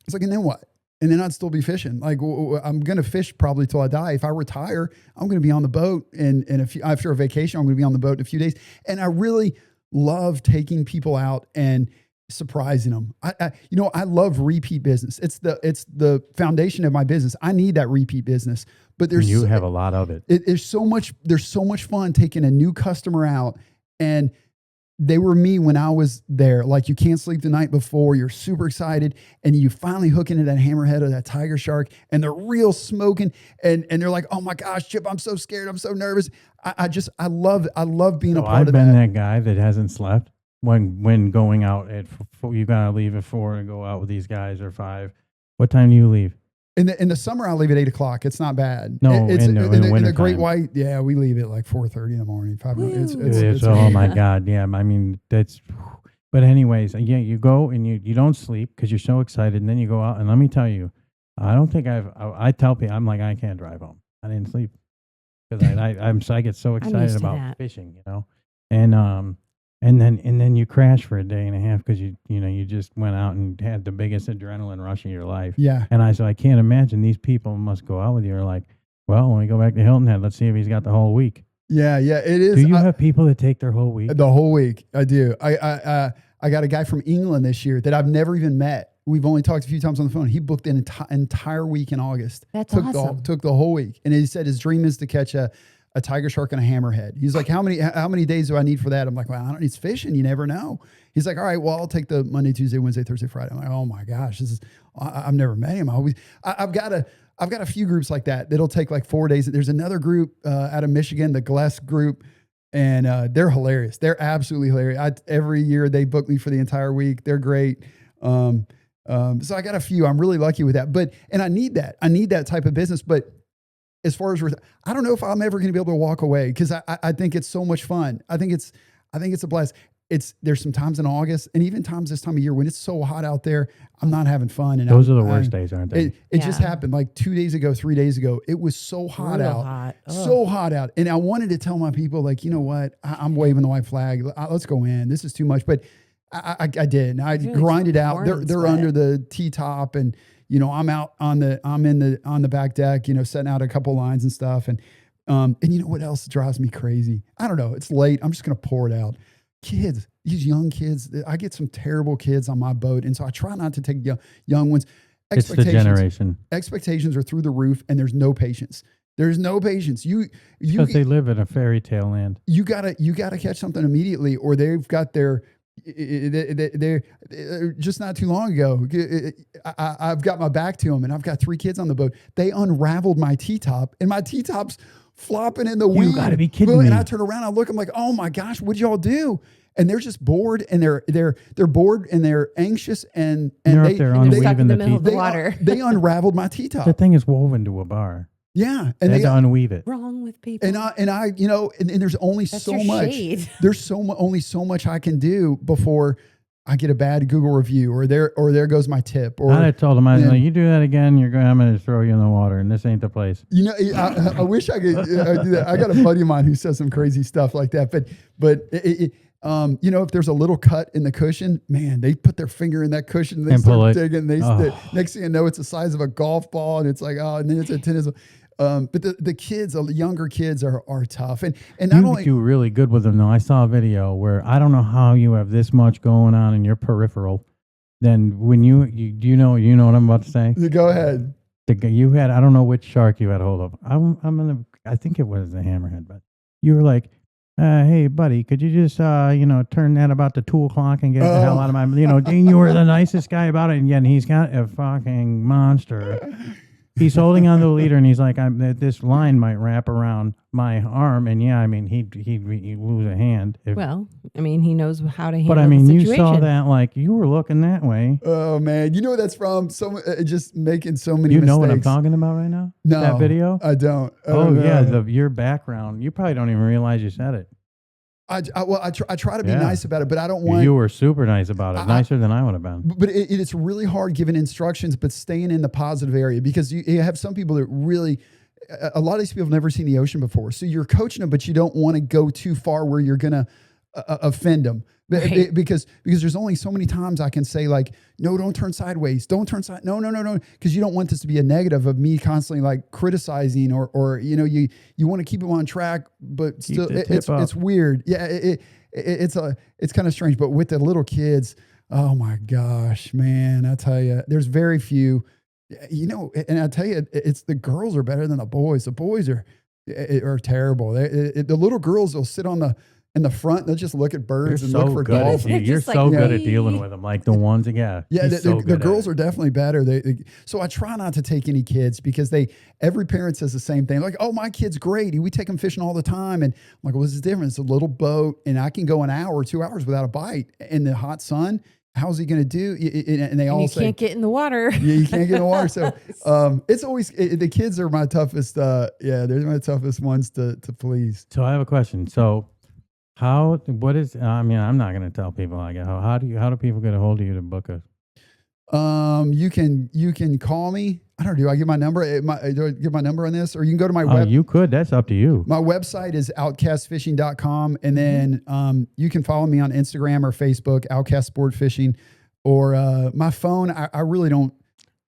It's like, and then what? And then I'd still be fishing. Like, I'm going to fish probably till I die. If I retire, I'm going to be on the boat. And after a vacation, I'm going to be on the boat in a few days. And I really love taking people out and surprising them. I love repeat business. It's the foundation of my business. I need that repeat business. But you have a lot of it. There's so much fun taking a new customer out, and they were me when I was there. Like, you can't sleep the night before. You're super excited, and you finally hook into that hammerhead or that tiger shark, and they're real smoking, and they're like, "Oh my gosh, Chip, I'm so scared. I'm so nervous." I love being a part of that. I've been that guy that hasn't slept when going out at 4. You gotta leave at 4 and go out with these guys, or 5. What time do you leave? In the summer, I leave at 8 o'clock. It's not bad. No, in the great time. white, yeah, we leave at like 4:30 in the morning. 5 minutes. It's oh my God, yeah. I mean, that's. But anyways, yeah, you go and you don't sleep because you're so excited, and then you go out. And let me tell you, I don't think I tell people, I'm like, I can't drive home. I didn't sleep because I get so excited about fishing, and then you crash for a day and a half because you just went out and had the biggest adrenaline rush of your life. Yeah. And I can't imagine these people must go out with you are like, well, when we go back to Hilton Head, let's see if he's got the whole week. Yeah, it is. Do you have people that take their whole week? The whole week, I do. I got a guy from England this year that I've never even met. we've only talked a few times on the phone. He booked an entire week in August. That's took awesome. Took the whole week. And he said his dream is to catch a tiger shark and a hammerhead. He's like, how many days do I need for that? I'm like, well, I don't need fishing. You never know. He's like, all right, well, I'll take the Monday, Tuesday, Wednesday, Thursday, Friday. I'm like, oh my gosh, I've never met him. I've got a few groups like that'll take like 4 days. There's another group out of Michigan, the Gless group, and they're hilarious. They're absolutely hilarious. Every year they book me for the entire week. They're great. So I got a few. I'm really lucky with that. And I need that. I need that type of business. But as far as I don't know if I'm ever going to be able to walk away because I think it's so much fun. I think it's a blast. There's some times in August and even times this time of year when it's so hot out there, I'm not having fun. And those are the worst days, aren't they? It just happened like 2 days ago, 3 days ago. It was so hot out, so hot out. And I wanted to tell my people, like, you know what? I'm waving the white flag. Let's go in. This is too much. But I did. I grinded out. They're under the T-top, and I'm out on the back deck, setting out a couple lines and stuff. And you know what else drives me crazy? I don't know. It's late. I'm just gonna pour it out. Kids, these young kids. I get some terrible kids on my boat, and so I try not to take young ones. It's the generation. Expectations are through the roof, and there's no patience. There's no patience. Because they live in a fairy tale land. You gotta catch something immediately, or they've got they're just not too long ago. I've got my back to them, and I've got 3 kids on the boat. They unraveled my T-top, and my T-top's flopping in the wind. You gotta be kidding me. And I turn around, I look, I'm like, oh my gosh, what'd y'all do? And they're just bored, and they're bored, and they're anxious, and they're up there unweaving the middle of the water. They unraveled my T-top. The thing is woven to a bar. Yeah, and they had to unweave it. Wrong with people. And I, and there's only That's so your much. shade. There's only so much I can do before I get a bad Google review, or there goes my tip. Or I told him, you do that again, I'm going to throw you in the water, and this ain't the place. I wish I could do that. I got a buddy of mine who says some crazy stuff like that, but if there's a little cut in the cushion, man, they put their finger in that cushion and they start digging. Next thing you know, it's the size of a golf ball, and it's like, and then it's a tennis. But the kids, the younger kids are tough, and not only do really good with them though. I saw a video where I don't know how you have this much going on in your peripheral. Then when you know what I'm about to say. Go ahead. You had, I don't know which shark you had hold of. I think it was the hammerhead, but you were like, hey buddy, could you just turn that about to 2:00 and get the hell out of my, you were the nicest guy about it, and yet he's got a fucking monster. He's holding on to the leader, and he's like, this line might wrap around my arm, and he'd lose a hand. He knows how to handle But the situation. you saw that, like, you were looking that way. Oh man, you know what that's from? Just making so many mistakes. You know what I'm talking about right now? No, that video? I don't. Your background. You probably don't even realize you said it. I try to be nice about it, but I don't want. You were super nice about it, nicer than I would have been. But it's really hard giving instructions, but staying in the positive area, because you have some people that really, a lot of these people have never seen the ocean before. So you're coaching them, but you don't want to go too far where you're going to offend them. Right. Because there's only so many times I can say, like, no, don't turn sideways. Don't turn side. No. Because you don't want this to be a negative of me constantly like criticizing or you want to keep them on track, but still it's weird. Yeah. It's kind of strange, but with the little kids, oh my gosh, man, I tell you, there's very few, and I tell you, it's the girls are better than the boys. The boys are terrible. The little girls will sit in the front, they'll just look at birds and look for dolphins. You're so good at dealing with them, like the ones, the girls are definitely better. So I try not to take any kids because every parent says the same thing. Like, oh, my kid's great. We take him fishing all the time. And I'm like, what's the difference? It's a little boat, and I can go an hour or 2 hours without a bite in the hot sun. How's he going to do? And they all say, you can't get in the water. Yeah, you can't get in the water. So it's always, the kids are my toughest. They're my toughest ones to please. So I have a question. So I'm not going to tell people like how do people get a hold of you to book us? You can call me. I don't know. Do I give my number? Do I give my number on this? Or you can go to my web. You could. That's up to you. My website is outcastfishing.com. And then you can follow me on Instagram or Facebook, Outcast Sport Fishing. Or my phone, I really don't.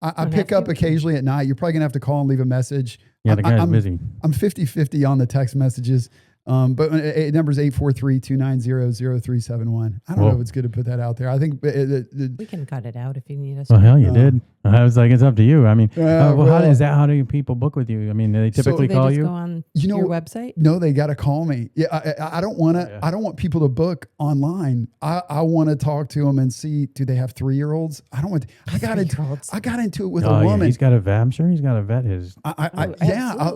I pick up occasionally at night. You're probably going to have to call and leave a message. Yeah, the guy's busy. I'm 50-50 on the text messages. But number is 843-290-0371. I don't know if it's good to put that out there. I think we can cut it out if you need us. Well, hell, you did. I was like, it's up to you. I mean, how do people book with you? I mean, do they typically call you? Go on your website? No, they got to call me. Yeah, I don't want to. I don't want people to book online. I want to talk to them and see, do they have 3-year-olds? I don't want. I got into it with a woman. Yeah, he's got a vet. I'm sure he's got to vet his. I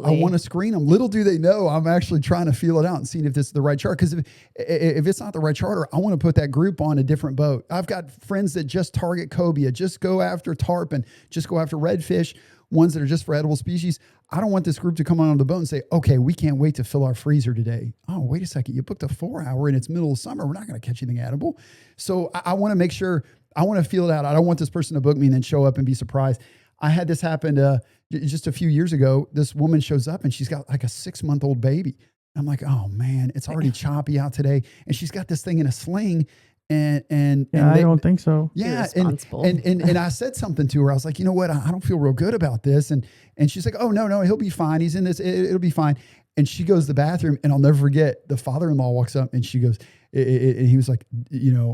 want to screen them. Little do they know, I'm actually trying to feel it out and seeing if this is the right charter. Because if it's not the right charter, I want to put that group on a different boat. I've got friends that just target cobia, just go after tarpon, just go after redfish, ones that are just for edible species. I don't want this group to come on the boat and say, okay, we can't wait to fill our freezer today. Oh, wait a second. You booked a 4-hour and it's middle of summer. We're not going to catch anything edible. So I want to make sure, I want to feel it out. I don't want this person to book me and then show up and be surprised. I had this happen just a few years ago. This woman shows up and she's got like a 6-month-old baby. I'm like, oh man, it's already choppy out today. And she's got this thing in a sling. I don't think so. Yeah. And I said something to her. I was like, you know what? I don't feel real good about this. And she's like, oh, no, he'll be fine. He's in this. It'll be fine. And she goes to the bathroom, and I'll never forget, the father-in-law walks up and she goes, and he was like,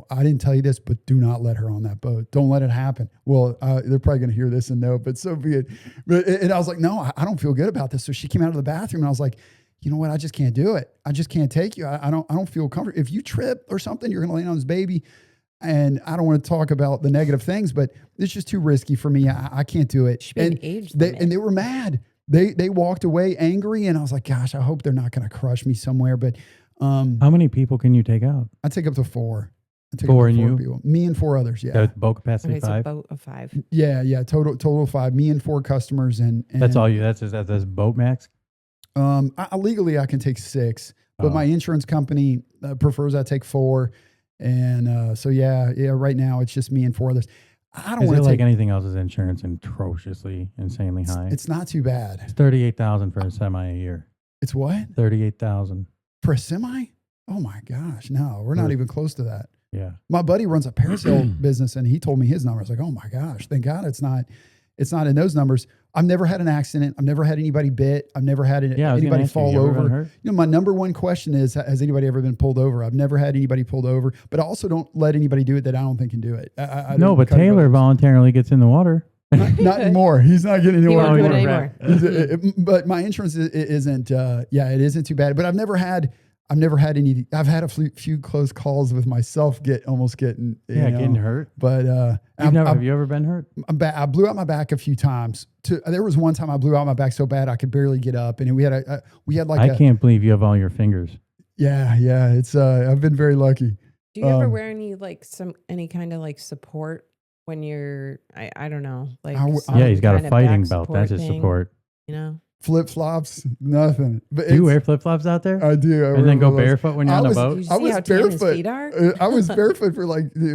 I didn't tell you this, but do not let her on that boat. Don't let it happen. Well, they're probably going to hear this and know, but so be it. And I was like, no, I don't feel good about this. So she came out of the bathroom and I was like, you know what? I just can't do it. I just can't take you. I don't feel comfortable. If you trip or something, you're going to land on this baby. And I don't want to talk about the negative things, but it's just too risky for me. I can't do it. And they were mad. They walked away angry, and I was like, gosh, I hope they're not going to crush me somewhere. But how many people can you take out? I take up to 4. Four and you? People. Me and 4 others. Yeah. That's boat capacity 5. So a boat of 5. Yeah. Total 5. Me and 4 customers, and that's all you. That's boat max. Legally I can take 6, but my insurance company prefers I take 4. And so right now it's just me and 4 others. I don't want to take anything else's insurance atrociously, insanely high. It's not too bad. It's $38,000 for a semi a year. It's what? $38,000 for a semi? Oh my gosh. No, we're not even close to that. Yeah. My buddy runs a parasail business and he told me his number. I was like, oh my gosh, thank God it's not in those numbers. I've never had an accident. I've never had anybody bit. I've never had anybody fall over. My number one question is, has anybody ever been pulled over? I've never had anybody pulled over, but I also don't let anybody do it that I don't think can do it. No, but Taylor voluntarily gets in the water. Not anymore. He's not getting in the water anymore. But my insurance isn't, it isn't too bad. But I've never had any. I've had a few close calls with myself getting hurt. But have you ever been hurt? I blew out my back a few times. There was one time I blew out my back so bad I could barely get up, and we had I can't believe you have all your fingers. Yeah. It's I've been very lucky. Do you ever wear any kind of support when you're I don't know he's got a fighting belt. That's his support. Flip-flops, nothing. But do you wear flip-flops out there? I do. And then go barefoot when you're on the boat? I was barefoot. I was barefoot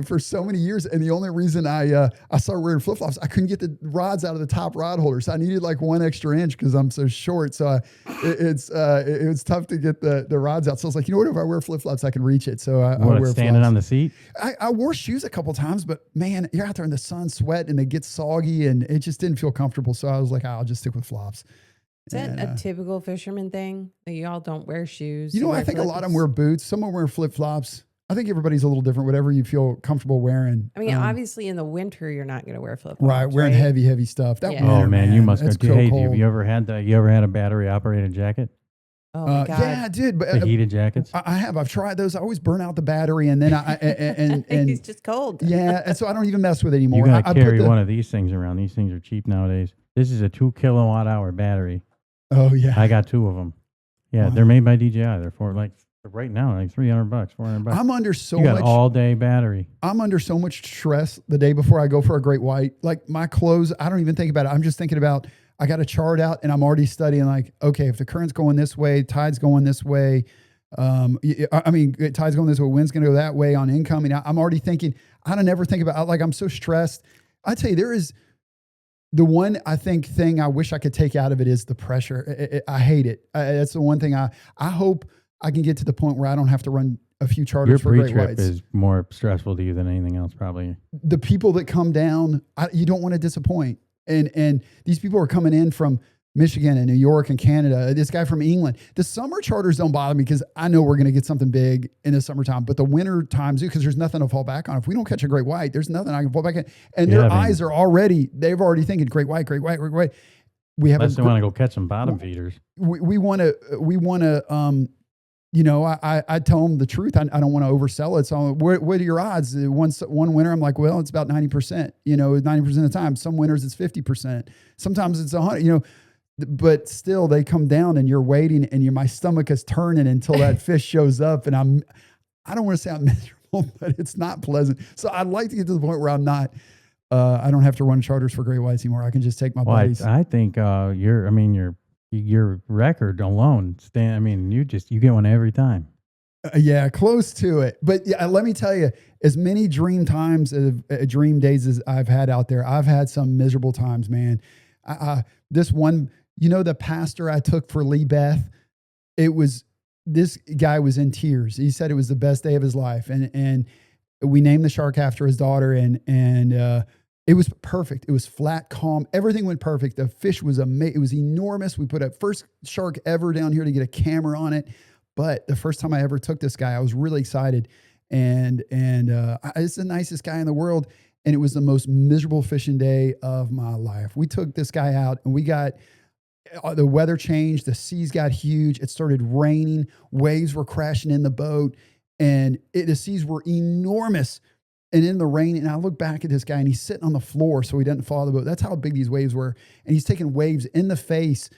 for so many years. And the only reason I started wearing flip-flops, I couldn't get the rods out of the top rod holder. So I needed 1 extra inch because I'm so short. So it was tough to get the rods out. So I was like, you know what? If I wear flip-flops, I can reach it. So I wear standing on the seat? I wore shoes a couple times, but man, you're out there in the sun, sweat, and it gets soggy, and it just didn't feel comfortable. So I was like, I'll just stick with flops. Is that a typical fisherman thing that y'all don't wear shoes? I think a lot of them wear boots. Some wear flip-flops. I think everybody's a little different, whatever you feel comfortable wearing. I mean, obviously in the winter, you're not going to wear flip-flops. Right, wearing heavy stuff. Oh, man, you must go. Hey, have you ever had a battery-operated jacket? Oh, my God. Yeah, I did. But, the heated jackets? I have. I've tried those. I always burn out the battery, and then and it's just cold. Yeah, and so I don't even mess with it anymore. You got to carry one of these things around. These things are cheap nowadays. This is a 2 kilowatt-hour battery. Oh yeah, I got 2 of them. Yeah, wow. They're made by DJI. They're for right now $300, $400. I'm under you got all day battery. I'm under so much stress the day before I go for a great white. Like my clothes, I don't even think about it. I'm just thinking about I got a chart out and I'm already studying. Okay, if the current's going this way, tide's going this way. Tide's going this way, wind's going to go that way on incoming. I'm already thinking. I don't ever think about. I'm so stressed. I tell you, there is. The one thing I wish I could take out of it is the pressure. I hate it. That's the one thing I hope I can get to the point where I don't have to run a few charters for great whites. Your pre-trip is more stressful to you than anything else, probably. The people that come down, you don't want to disappoint. And these people are coming in from Michigan and New York and Canada. This guy from England. The summer charters don't bother me because I know we're going to get something big in the summertime. But the winter times, because there's nothing to fall back on. If we don't catch a great white, there's nothing I can fall back in. And their eyes are already, they've already thinking great white, great white, great white. We have. Unless they want to go catch some bottom feeders. We want to. You know, I tell them the truth. I don't want to oversell it. So what are your odds? One winter, I'm like, well, it's about 90%, you know, 90% of the time. Some winters it's 50%. Sometimes it's 100, you know, but still they come down and you're waiting and my stomach is turning until that fish shows up. And I don't want to sound miserable, but it's not pleasant. So I'd like to get to the point where I'm not, I don't have to run charters for great whites anymore. I can just take my buddies. I think your record alone, you get one every time. Yeah, close to it. But yeah, let me tell you, as many dream times, dream days as I've had out there, I've had some miserable times, man. This one, you know, the pastor I took for Lee Beth, this guy was in tears. He said it was the best day of his life. And we named the shark after his daughter and it was perfect. It was flat, calm. Everything went perfect. The fish was amazing. It was enormous. We put a first shark ever down here to get a camera on it. But the first time I ever took this guy, I was really excited. And it's the nicest guy in the world. And it was the most miserable fishing day of my life. We took this guy out and the weather changed. The seas got huge. It started raining. Waves were crashing in the boat. And the seas were enormous. And in the rain, and I look back at this guy and he's sitting on the floor so he doesn't fall the boat. That's how big these waves were. And he's taking waves in the face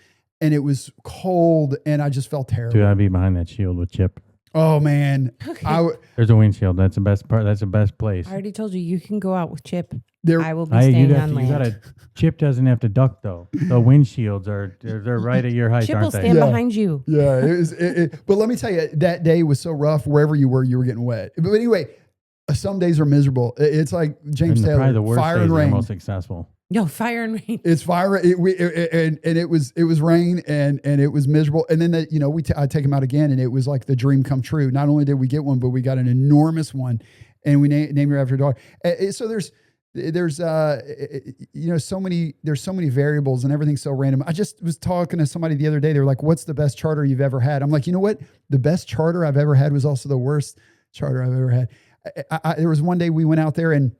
and it was cold and I just felt terrible. Dude, I'd be behind that shield with Chip. Oh, man. Okay. There's a windshield. That's the best part. That's the best place. I already told you can go out with Chip. I will be staying on land. Chip doesn't have to duck, though. The windshields they're right at your height, Chip aren't will they? stand behind you. Yeah. But let me tell you, that day was so rough. Wherever you were getting wet. But anyway, some days are miserable. It's like James Taylor, probably the worst fire days and are rain. The most successful. No, fire and rain. It's fire, and it was rain, and it was miserable. And then I take him out again, and it was like the dream come true. Not only did we get one, but we got an enormous one, and we named her after a dog. So there's so many variables, and everything's so random. I just was talking to somebody the other day. They were like, "What's the best charter you've ever had?" I'm like, you know what? The best charter I've ever had was also the worst charter I've ever had. There was one day we went out there and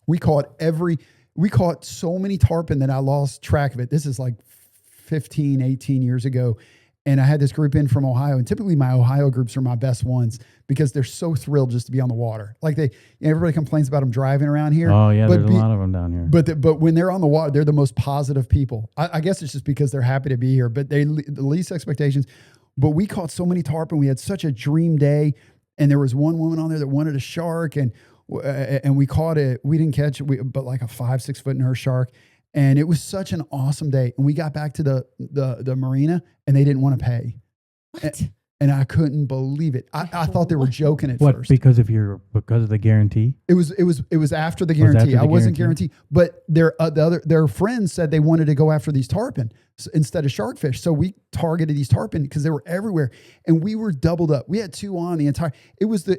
we caught so many tarpon that I lost track of it. This is like 15, 18 years ago. And I had this group in from Ohio, and typically my Ohio groups are my best ones because they're so thrilled just to be on the water. Like everybody complains about them driving around here. Oh yeah, there's a lot of them down here. But when they're on the water, they're the most positive people. I guess it's just because they're happy to be here, but the least expectations. But we caught so many tarpon. We had such a dream day. And there was one woman on there that wanted a shark, and we caught it. We didn't catch it, but like a 5-6 foot in her shark. And it was such an awesome day. And we got back to the marina, and they didn't want to pay. What? And I couldn't believe it. I thought they were joking at first. Because of the guarantee? It was after the guarantee. I wasn't guaranteed, but their friends said they wanted to go after these tarpon instead of sharkfish. So we targeted these tarpon because they were everywhere, and we were doubled up. We had two on the entire.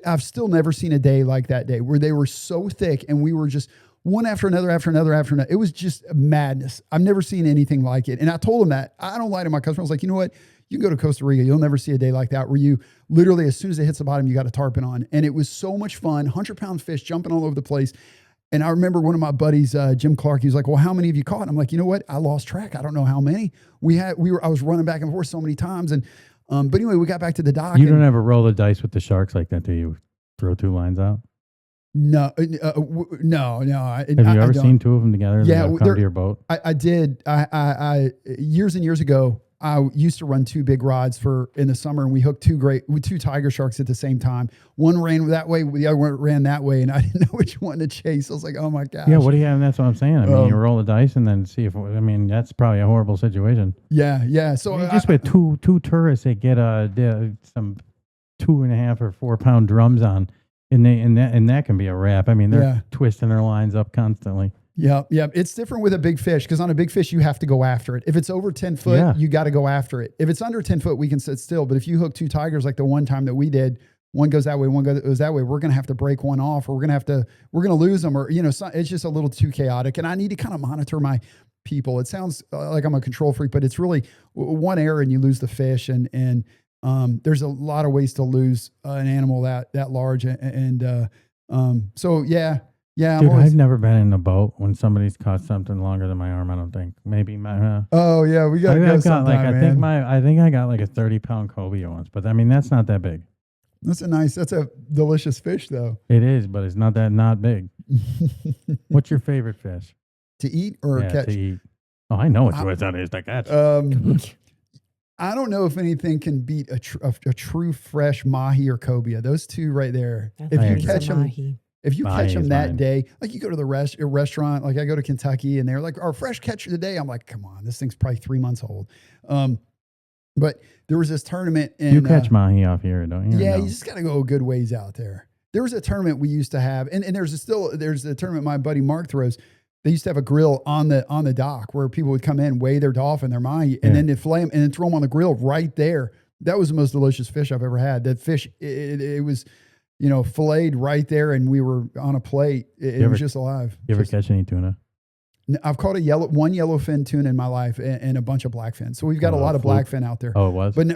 I've still never seen a day like that day where they were so thick, and we were just one after another. It was just madness. I've never seen anything like it. And I told them that. I don't lie to my customers. I was like, you know what? You can go to Costa Rica. You'll never see a day like that where you literally, as soon as it hits the bottom, you got a tarpon on. And it was so much fun, 100-pound fish jumping all over the place. And I remember one of my buddies, Jim Clark, he was like, well, how many have you caught? I'm like, you know what? I lost track. I don't know how many. I was running back and forth so many times. And, but anyway, we got back to the dock. You don't ever roll the dice with the sharks like that, do you? Throw two lines out? No. Have you ever seen two of them together? Yeah. Come to your boat? I did. I years and years ago, I used to run two big rods in the summer, and we hooked two tiger sharks at the same time. One ran that way, the other one ran that way, and I didn't know which one to chase. I was like, oh my gosh. Yeah, what do you have? That's what I'm saying. I mean, you roll the dice and then see that's probably a horrible situation. Yeah. So just with two tourists that get some 2.5 or 4 pound drums on, and that can be a wrap. I mean, they're twisting their lines up constantly. Yeah. It's different with a big fish because on a big fish, you have to go after it. If it's over 10 foot, you got to go after it. If it's under 10 foot, we can sit still. But if you hook two tigers like the one time that we did, one goes that way, one goes that way, we're going to have to break one off, or we're going to lose them, or, it's just a little too chaotic. And I need to kind of monitor my people. It sounds like I'm a control freak, but it's really one error and you lose the fish. And there's a lot of ways to lose an animal that large. So yeah. Dude, I've never been in a boat when somebody's caught something longer than my arm. I don't think. Maybe my. Oh yeah, we got to go sometime, man. I think I got like a 30-pound cobia once, but I mean that's not that big. That's a delicious fish though. It is, but it's not big. What's your favorite fish? To eat or catch? To eat. Oh, I know which that is to catch. I don't know if anything can beat a true fresh mahi or cobia. Those two right there. If you catch them that day, like you go to the restaurant, like I go to Kentucky and they're like, our fresh catch of the day. I'm like, come on, this thing's probably 3 months old. But there was this tournament. You catch mahi off here, don't you? Yeah, you just got to go a good ways out there. There was a tournament we used to have, and there's a tournament my buddy Mark throws. They used to have a grill on the dock where people would come in, weigh their dolphin, their mahi, and then they'd fillet them and then throw them on the grill right there. That was the most delicious fish I've ever had. That fish, it was, filleted right there, and we were on a plate. It was just alive. You ever catch any tuna? I've caught one yellowfin tuna in my life and a bunch of blackfin. So we've got a lot of blackfin out there. Oh, it was? But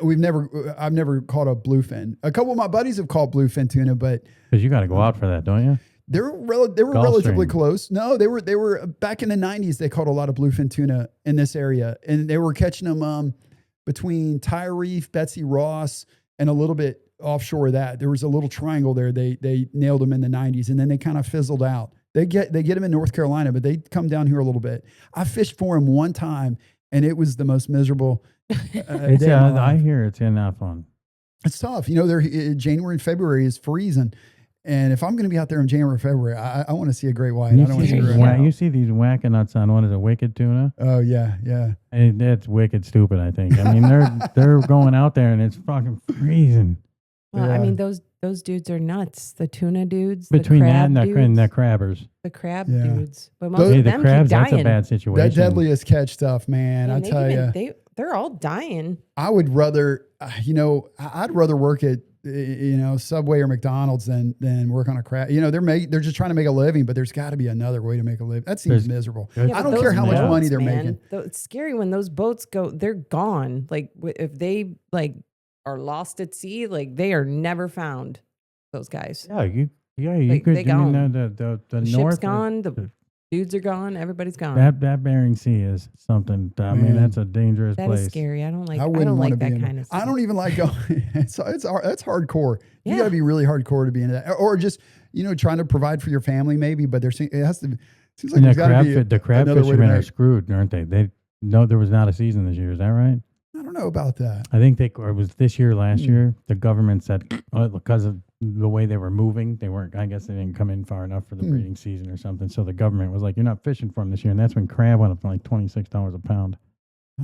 I've never caught a bluefin. A couple of my buddies have caught bluefin tuna, but because you got to go out for that, don't you? They were relatively close. No, they were back in the 90s. They caught a lot of bluefin tuna in this area, and they were catching them between Tyre Reef, Betsy Ross, and a little bit offshore of that. There was a little triangle there. They nailed them in the 90s, and then they kind of fizzled out. They get them in North Carolina, but they come down here a little bit. I fished for them one time, and it was the most miserable. I hear it's not fun. It's tough. January and February is freezing. And if I'm going to be out there in January or February, I want to see a great white. I don't want to see you see these wackanuts on, what is it, wicked tuna? Oh, yeah. And that's wicked stupid, I think. I mean, they're going out there and it's fucking freezing. Well, I mean, those dudes are nuts. The tuna dudes. Between that and the crabbers. The crab dudes. But most of them crabs, keep dying. That's a bad situation. That deadliest catch stuff, man. I tell you. They're all dying. I would rather, I'd rather work at, Subway or McDonald's than work on a crab. They're just trying to make a living, but there's got to be another way to make a living. That seems miserable. I don't care how much money they're making. It's scary when those boats go, they're gone. Like if they are lost at sea, like they are never found. Those guys. You could. They gone. The ship's north gone. The dudes are gone. Everybody's gone. That Bering Sea is something. I mean, that's a dangerous place. That is scary. I don't like that kind of stuff. I don't even like going. That's hardcore. You got to be really hardcore to be into that, or just trying to provide for your family, maybe. But it has to. Seems like there's got to be the crab fishermen are screwed, aren't they? There was not a season this year. Is that right? I don't know about that. I think it was this year, last year. The government said because of the way they were moving, I guess they didn't come in far enough for the breeding season or something. So the government was like, you're not fishing for them this year. And that's when crab went up to like $26 a pound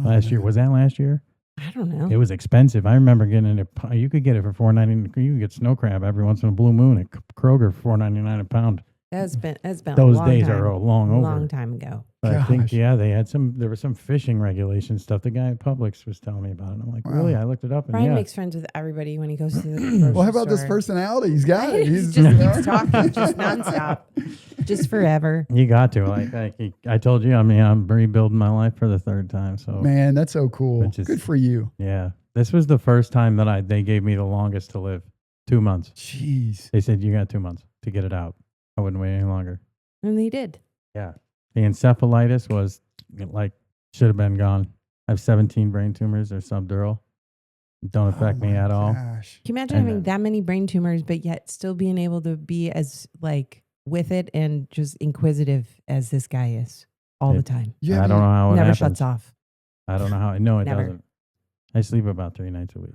last year. Was that last year? I don't know. It was expensive. I remember getting it. You could get it for $4.99. You could get snow crab every once in a blue moon at Kroger for $4.99 a pound. That's been those days are long over. A long time ago. But I think they had there was some fishing regulation stuff. The guy at Publix was telling me about it. I'm like, really? I looked it up. And Brian makes friends with everybody when he goes to the grocery Well, how about store. this personality? He's got it. He's just keeps talking, just nonstop, just forever. You got to I told you. I mean, I'm rebuilding my life for the third time. So man, that's so cool. Good for you. Yeah, this was the first time that they gave me the longest to live. 2 months. Jeez. They said you got 2 months to get it out. I wouldn't wait any longer. And they did. Yeah. The encephalitis was should have been gone. I have 17 brain tumors. They're subdural. Don't affect me at all. Gosh. Can you imagine having that many brain tumors, but yet still being able to be as with it and just inquisitive as this guy is all the time? Yeah, I don't know how it never happens. shuts off. I don't know how. No, it Never. doesn't. I sleep about 3 nights a week.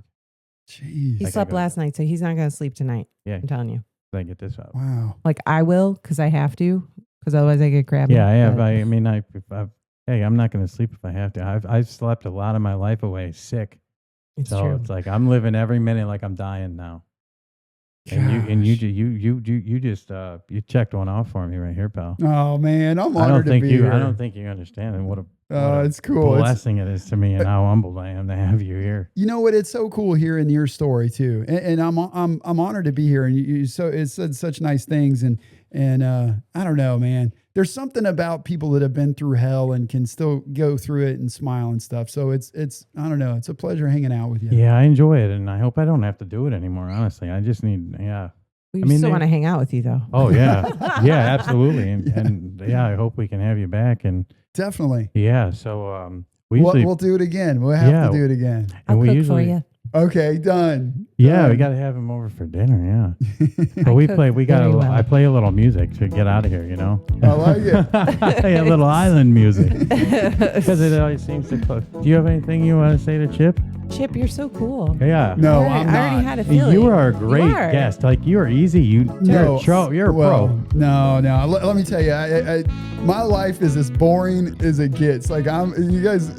Jeez. He slept last night, so he's not going to sleep tonight. Yeah. I'm telling you. I get this out. Wow. I will, because I have to, because otherwise I get crabby. Yeah, I have. I'm not going to sleep if I have to. I've slept a lot of my life away sick. It's true. It's like I'm living every minute like I'm dying now. And you just checked one off for me right here, pal. Oh man, I'm honored to be here. I don't think you understand what It's cool. Blessing it is to me, and how humbled I am to have you here. You know what? It's so cool hearing your story too, and I'm honored to be here. And you so it's said such nice things, and I don't know, man. There's something about people that have been through hell and can still go through it and smile and stuff. So it's I don't know. It's a pleasure hanging out with you. Yeah, I enjoy it, and I hope I don't have to do it anymore. Honestly, I just need We still want to hang out with you though. Oh yeah, yeah, absolutely, and I hope we can have you back. And definitely. Yeah. So we'll do it again. We'll have to do it again. I'll cook for you. Okay, done. Yeah, we got to have him over for dinner. Yeah, but I play a little music to get out of here. You know, I like it. Play a little island music because it always seems to cook. Do you have anything you want to say to Chip? Chip, you're so cool. Yeah. No, I'm not. I already had a feeling. You are a great guest. Like, you are easy. You're a pro. No. Let me tell you, my life is as boring as it gets. Like you guys,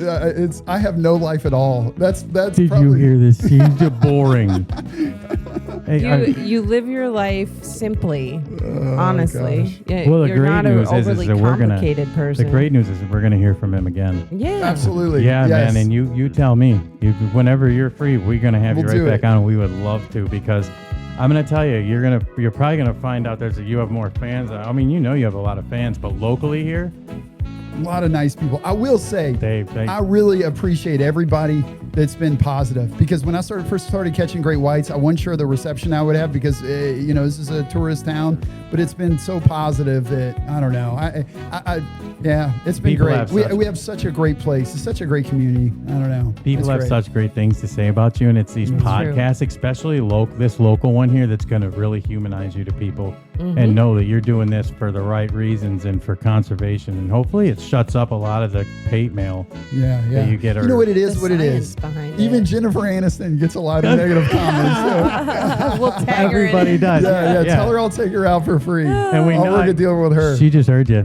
I have no life at all. That's. Did you hear this? She's boring. Hey, you live your life simply, honestly. Yeah, well, the you're great not news an is overly that complicated person. The great news is we're gonna hear from him again. Yeah, absolutely. Yeah, yes. man. And you tell me whenever you're free, we're gonna have you right back on. We would love to, because I'm gonna tell you, you're probably gonna find out you have more fans. I mean, you have a lot of fans, but locally here, a lot of nice people. I will say, I really appreciate everybody that's been positive, because when I first started catching great whites, I wasn't sure the reception I would have, because this is a tourist town, but it's been so positive that I don't know. It's been great. We have such a great place. It's such a great community. I don't know. People have such great things to say about you, and it's these podcasts, especially this local one here, that's going to really humanize you to people and know that you're doing this for the right reasons and for conservation, and hopefully it shuts up a lot of the hate mail that you get. You know what it is? What it is? Even Jennifer Aniston gets a lot of negative comments. We'll tag Everybody her does. Yeah. Tell her I'll take her out for free. And I'll work a deal with her. She just heard you.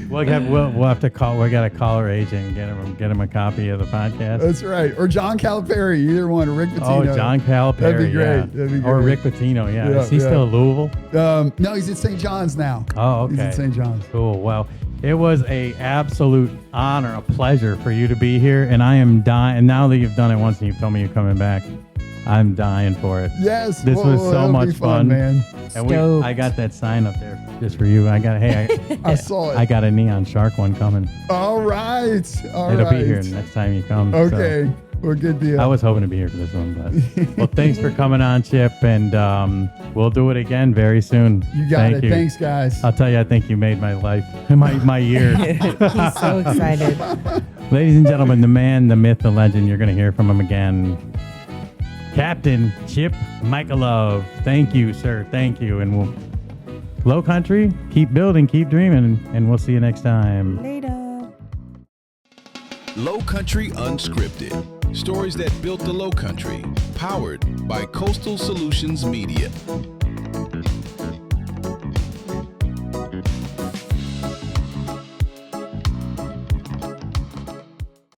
We'll have to call. We got to call her agent and get him a copy of the podcast. That's right. Or John Calipari, either one. Or Rick Pitino. Oh, John Calipari. That'd be great. That'd be great. Or Rick Pitino. Yeah. Is he still at Louisville? No, he's at St. John's now. Oh, okay. He's at St. John's. Cool. Well, it was a absolute honor, a pleasure for you to be here, and I am dying. And now that you've done it once and you've told me you're coming back, I'm dying for it. Yes. This was so much fun, man. And I got that sign up there just for you. I saw it. I got a neon shark one coming. All right. It'll be here next time you come. Okay. So. Well, good deal. I was hoping to be here for this one, but well, thanks for coming on, Chip, and we'll do it again very soon. You got it. Thanks, guys. I'll tell you, I think you made my life, my year. He's so excited. Ladies and gentlemen, the man, the myth, the legend. You're going to hear from him again. Captain Chip Michalove. Thank you, sir. Thank you. And Lowcountry, keep building, keep dreaming, and we'll see you next time. Later. Lowcountry Unscripted. Stories that built the Lowcountry. Powered by Coastal Solutions Media.